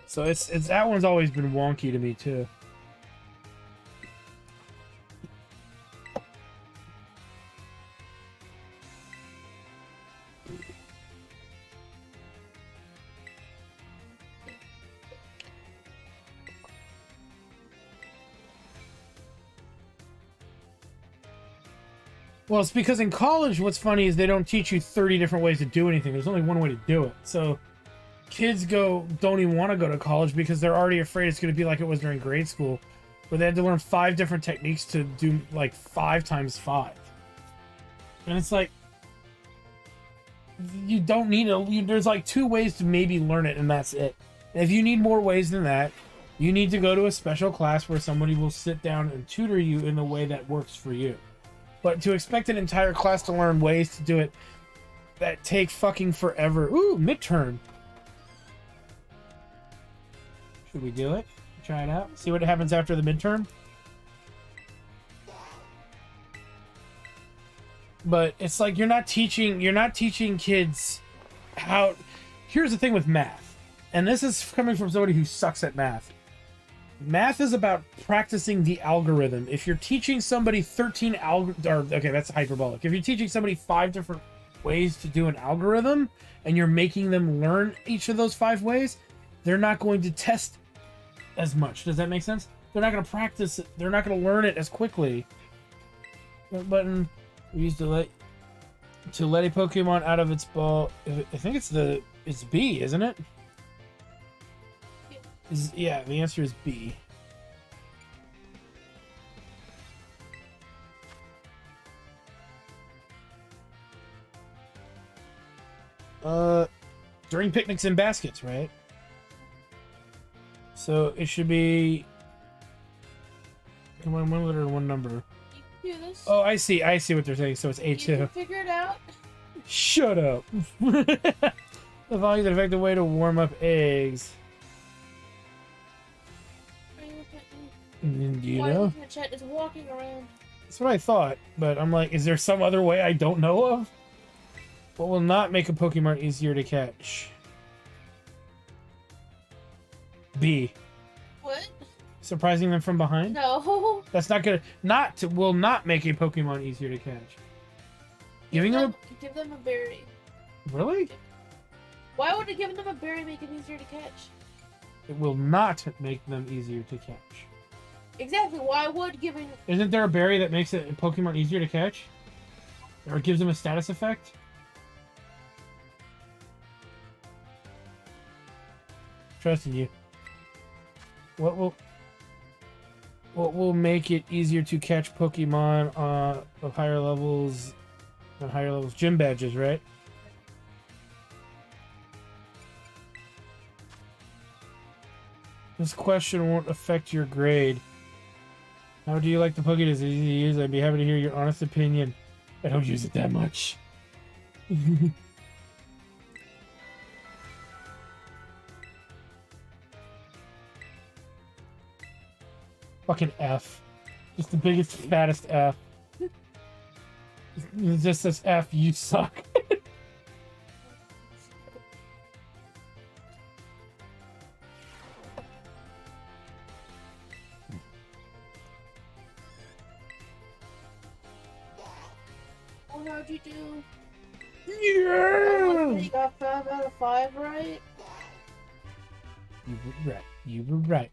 So it's that one's always been wonky to me too. Well, it's because in college, what's funny is they don't teach you 30 different ways to do anything. There's only one way to do it. So kids don't even want to go to college because they're already afraid it's going to be like it was during grade school, where they had to learn 5 different techniques to do like 5 times 5. And it's like, you don't need there's like 2 ways to maybe learn it, and that's it. And if you need more ways than that, you need to go to a special class where somebody will sit down and tutor you in the way that works for you. But to expect an entire class to learn ways to do it that take fucking forever. Ooh, midterm. Should we do it? Try it out? See what happens after the midterm? But it's like you're not teaching kids how. Here's the thing with math. And this is coming from somebody who sucks at math. Math is about practicing the algorithm. If you're teaching somebody 13 okay, that's hyperbolic. If you're teaching somebody 5 different ways to do an algorithm and you're making them learn each of those 5 ways, they're not going to test as much. Does that make sense? They're not going to practice it. They're not going to learn it as quickly. What button we used to let a Pokemon out of its ball. I think it's B, isn't it? Yeah, the answer is B. During picnics and baskets, right? So it should be one letter and one number. You can do this. Oh, I see what they're saying. So it's A2. You can figure it out. Shut up. The volume is an effective way to warm up eggs. Do you know? Chat is walking around. That's what I thought, but I'm like, is there some other way I don't know of? What will not make a Pokemon easier to catch? B. What? Surprising them from behind? No. That's not gonna will not make a Pokemon easier to catch. Give them a berry. Really? Why would giving them a berry make it easier to catch? It will not make them easier to catch. Exactly. Why would giving? Isn't there a berry that makes a Pokemon easier to catch? Or gives them a status effect? Trusting you. What will make it easier to catch Pokemon of higher levels? On higher levels, gym badges, right? This question won't affect your grade. How do you like the Poké? Is it easy to use? I'd be happy to hear your honest opinion. I don't use it that much. Fucking F. Just the biggest, fattest F. It just says F, you suck. Oh, how'd you do? Yeah! You got 5 out of 5 right? You were right. You were right.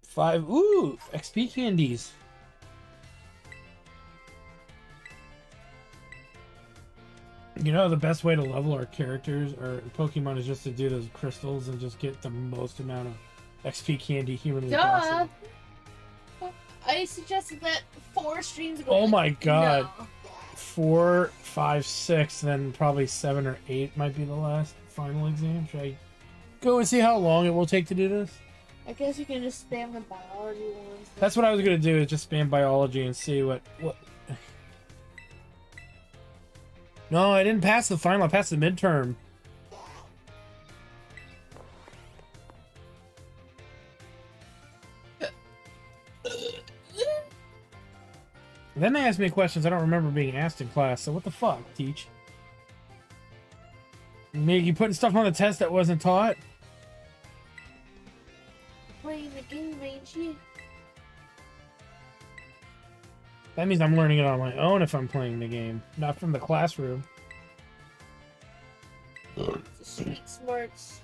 5. Ooh, XP candies. You know, the best way to level our characters or Pokemon is just to do those crystals and just get the most amount of XP candy humanly possible. I suggested that 4 streams ago. Oh my god. No. 4, 5, 6, then probably 7 or 8 might be the last final exam. Should I go and see how long it will take to do this? I guess you can just spam the biology ones. That's what I was gonna do, is just spam biology and see what... No, I didn't pass the final, I passed the midterm. Then they asked me questions I don't remember being asked in class, so what the fuck, teach? You putting stuff on the test that wasn't taught? Playing the game, ain't you? That means I'm learning it on my own if I'm playing the game, not from the classroom. It's the street smarts.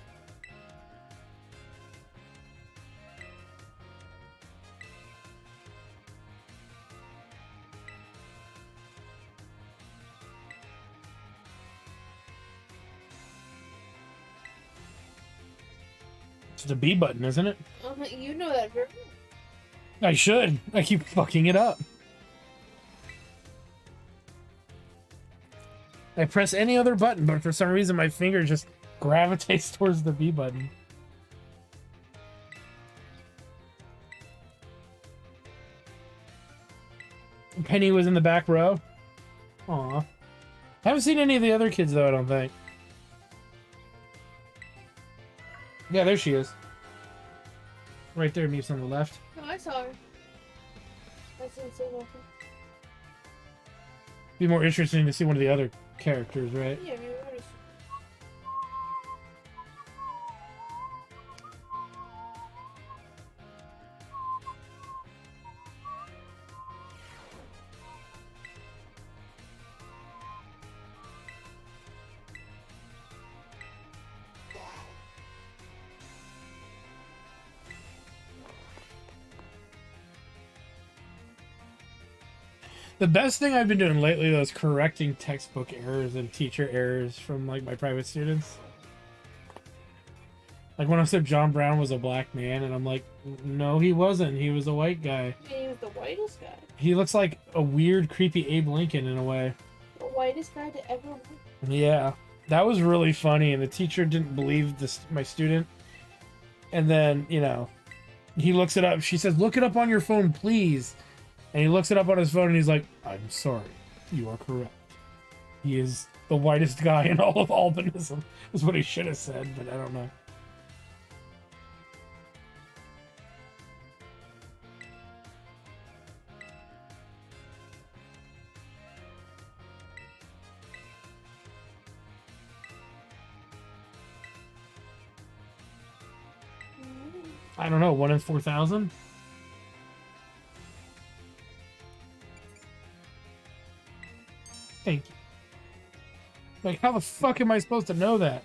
It's the B button, isn't it? You know that, River. I should. I keep fucking it up. I press any other button, but for some reason my finger just gravitates towards the B button. Penny was in the back row. Aw. Haven't seen any of the other kids though, I don't think. Yeah, there she is. Right there, Meeps on the left. No, I saw her. I didn't say nothing. Be more interesting to see one of the other characters, right? Yeah, maybe what is... The best thing I've been doing lately, though, is correcting textbook errors and teacher errors from, like, my private students. Like, when I said John Brown was a black man, and I'm like, no, he wasn't. He was a white guy. Yeah, he was the whitest guy. He looks like a weird, creepy Abe Lincoln in a way. The whitest guy to ever live. Yeah. That was really funny, and the teacher didn't believe this, my student. And then, you know, he looks it up. She says, look it up on your phone, please. And he looks it up on his phone and he's like, I'm sorry, you are correct. He is the whitest guy in all of albinism, is what he should have said, but I don't know. I don't know, 1 in 4,000? Thank you. Like, how the fuck am I supposed to know that?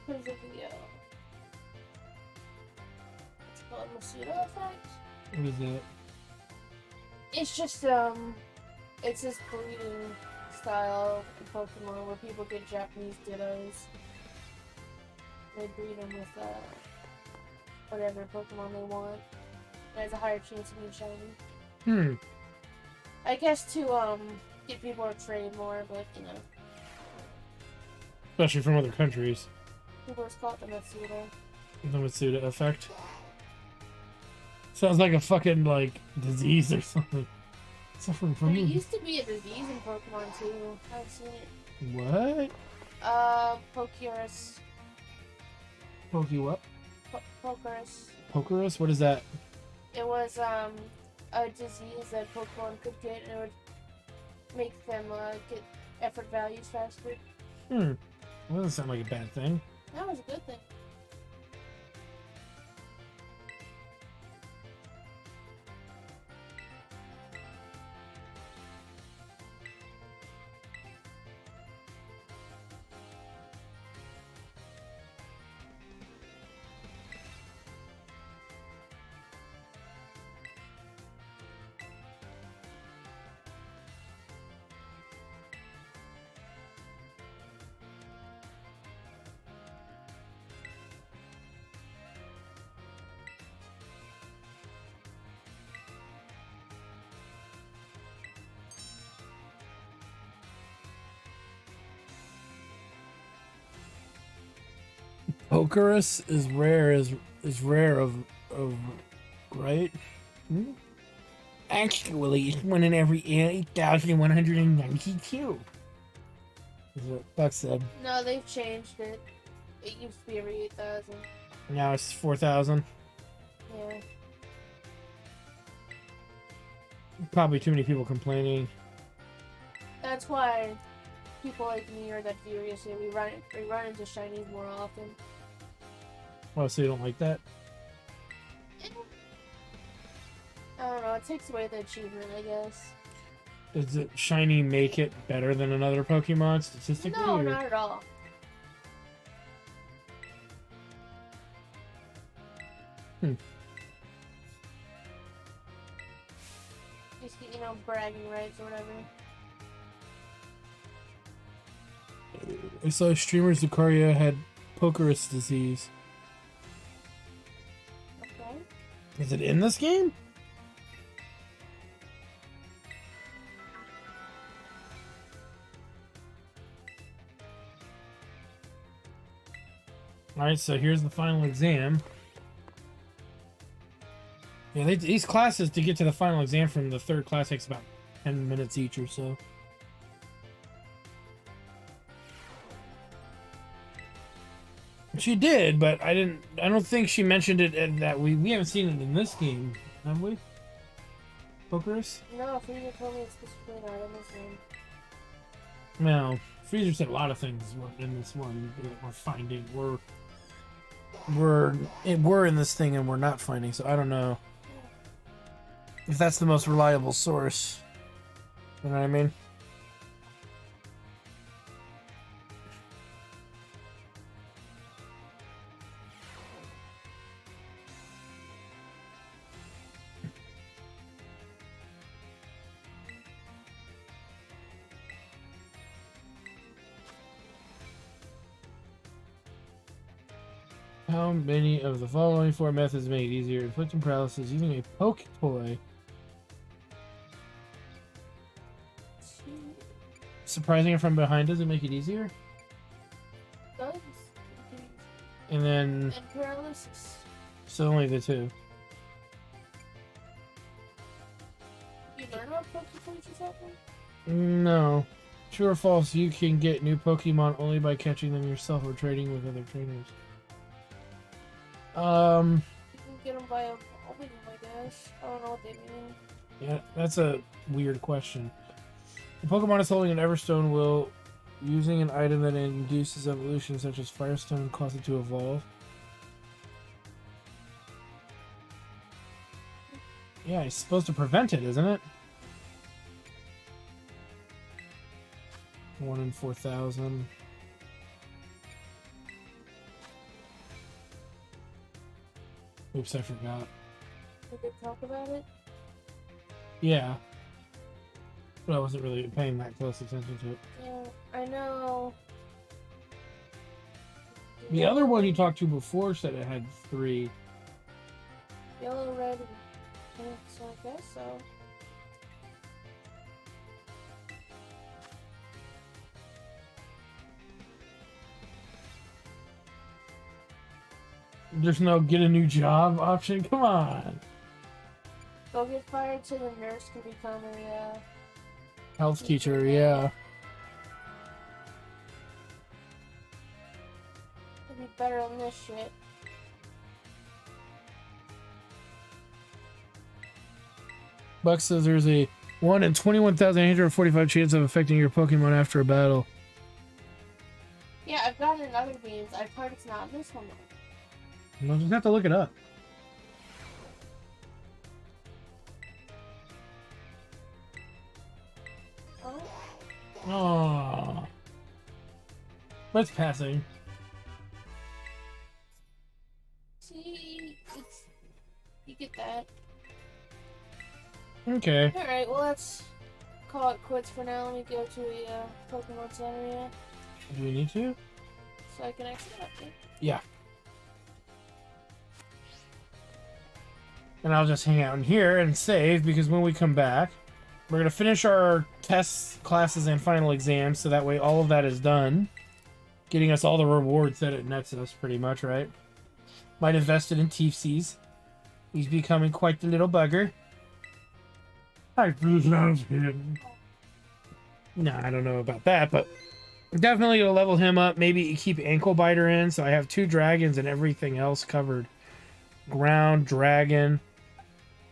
What is the video? It's called Masuda Effect. What is it? It's just, it's this breeding style in Pokemon where people get Japanese dittos. They breed them with, whatever Pokemon they want. It has a higher chance of being shiny. I guess to, get people to trade more, but, you know. Especially from other countries. People just call it the Matsuda. The Matsuda effect. Sounds like a fucking, like, disease or something. Suffering from There used to be a disease in Pokemon too. I've seen it. What? Pokerus. Poke what? Pokerus. Pokerus? What is that? It was, a disease that Pokemon could get, and it would make them, get effort values faster. That doesn't sound like a bad thing. That was a good thing. Pokerus is rare of right? Actually, it's 1 in every 8,192. Is what Buck said. No, they've changed it. It used to be every 8,000. Now it's 4,000. Yeah. Probably too many people complaining. That's why people like me are that furious and we run into shinies more often. Oh, so you don't like that? I don't know, it takes away the achievement, I guess. Does it shiny make it better than another Pokemon statistically? No, or? not at all. just get, you know, bragging rights or whatever. I saw streamer Zakaria had pokerist disease. Okay. Is it in this game? Alright, so here's the final exam. Yeah, these classes, to get to the final exam from the third class, takes about 10 minutes each or so. She did, but I don't think she mentioned it in that we haven't seen it in this game, have we? Pokerus? No, Freezer told me it's specifically not in this one. No. Freezer said a lot of things in this one that we're finding. We're in this thing and we're not finding, so I don't know if that's the most reliable source. You know what I mean? How many of the following 4 methods make it easier? Inflicting paralysis using a poke toy. Surprising it from behind doesn't make it easier? Does. And then... And paralysis. So only the 2. You learn about Pokemon or something? No. True or false, you can get new Pokemon only by catching them yourself or trading with other trainers. You can get them by evolving them, I guess. I don't know what they mean. Yeah, that's a weird question. The Pokemon is holding an Everstone will, using an item that induces evolution, such as Firestone, cause it to evolve. Yeah, it's supposed to prevent it, isn't it? 1 in 4,000. Oops, I forgot. Did they talk about it? Yeah. But I wasn't really paying that close attention to it. Yeah, I know. The other one you talked to before said it had 3. Yellow, red, and pink, so I guess so. There's no get a new job option? Come on. Go get fired so the nurse can become a, Health teacher, yeah. it'd be better than this shit. Buck says there's a 1 in 21,845 chance of affecting your Pokemon after a battle. Yeah, I've gotten it in other games. I've heard it's not in this one though. You'll just have to look it up. Oh, Aww. That's passing. see, it's you get that. Okay. All right, well let's call it quits for now. Let me go to a Pokemon Center, yeah, Do we need to? so I can actually update. Yeah. And I'll just hang out in here and save, because when we come back, we're going to finish our tests, classes, and final exams, so that way all of that is done. Getting us all the rewards that it nets us, pretty much, right? Might invest it in Teefsies. He's becoming quite the little bugger. I love him. No, I don't know about that, but definitely gonna level him up. Maybe keep Ankle Biter in, so I have 2 dragons and everything else covered. Ground, dragon,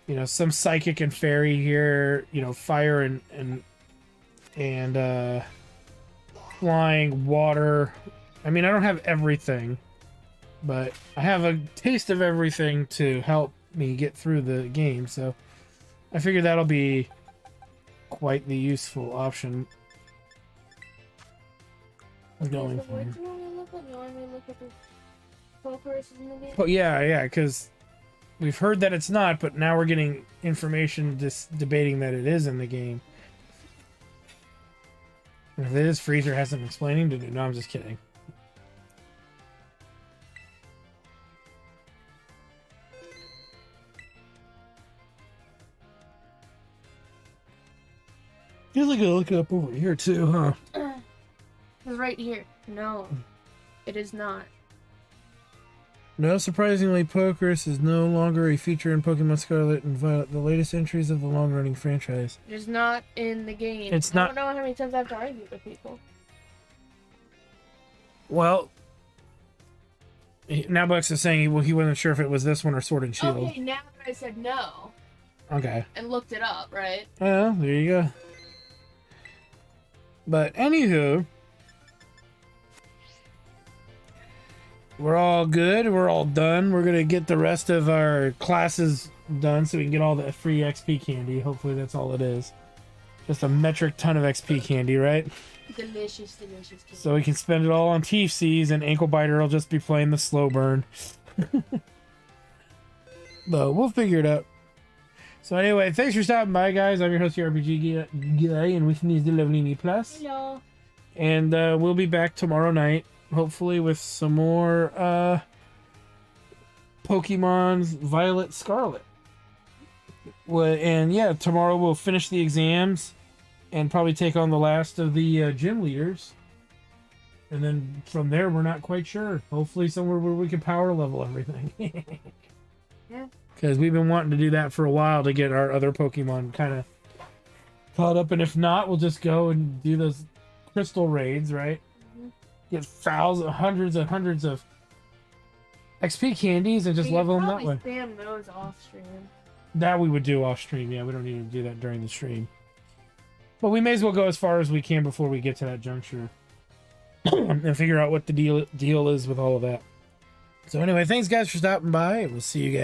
you know, some psychic and fairy here, you know, fire and flying, water. I mean, I don't have everything, but I have a taste of everything to help me get through the game, so I figure that'll be quite the useful option going What forward. do you want me to look at? You want me to look at the Pokemon in the game? But yeah, because we've heard that it's not, but now we're getting information just debating that it is in the game. If it is, Freezer has some explaining to do. No, I'm just kidding. Feels like I look it up over here too, huh? It's right here. No, it is not. No, surprisingly, Pokerus is no longer a feature in Pokemon Scarlet and Violet, the latest entries of the long-running franchise. It is not in the game. It's I not. don't know how many times I have to argue with people. Well, Nowbucks is saying he wasn't sure if it was this one or Sword and Shield. Okay, now that I said no Okay. and looked it up, right? Well, there you go. But anywho, we're all good. We're all done. We're gonna get the rest of our classes done so we can get all the free XP candy. Hopefully that's all it is. Just a metric ton of XP candy, right? Delicious, delicious candy. So we can spend it all on TFCs, and Ankle Biter will just be playing the slow burn. But we'll figure it out. So anyway, thanks for stopping by, guys. I'm your host, Rpg Guy, and with me is the lovely Meplus. Hello. And we'll be back tomorrow night, hopefully with some more Pokemon's Violet Scarlet. And yeah, tomorrow we'll finish the exams and probably take on the last of the gym leaders. And then from there, we're not quite sure. Hopefully somewhere where we can power level everything. Yeah. Because we've been wanting to do that for a while to get our other Pokemon kind of caught up. And if not, we'll just go and do those crystal raids, right? Mm-hmm. Get hundreds and hundreds of XP candies and just level them that way. Spam those off stream. That we would do off stream. Yeah, we don't need to do that during the stream. But we may as well go as far as we can before we get to that juncture and figure out what the deal is with all of that. So anyway, thanks guys for stopping by. We'll see you guys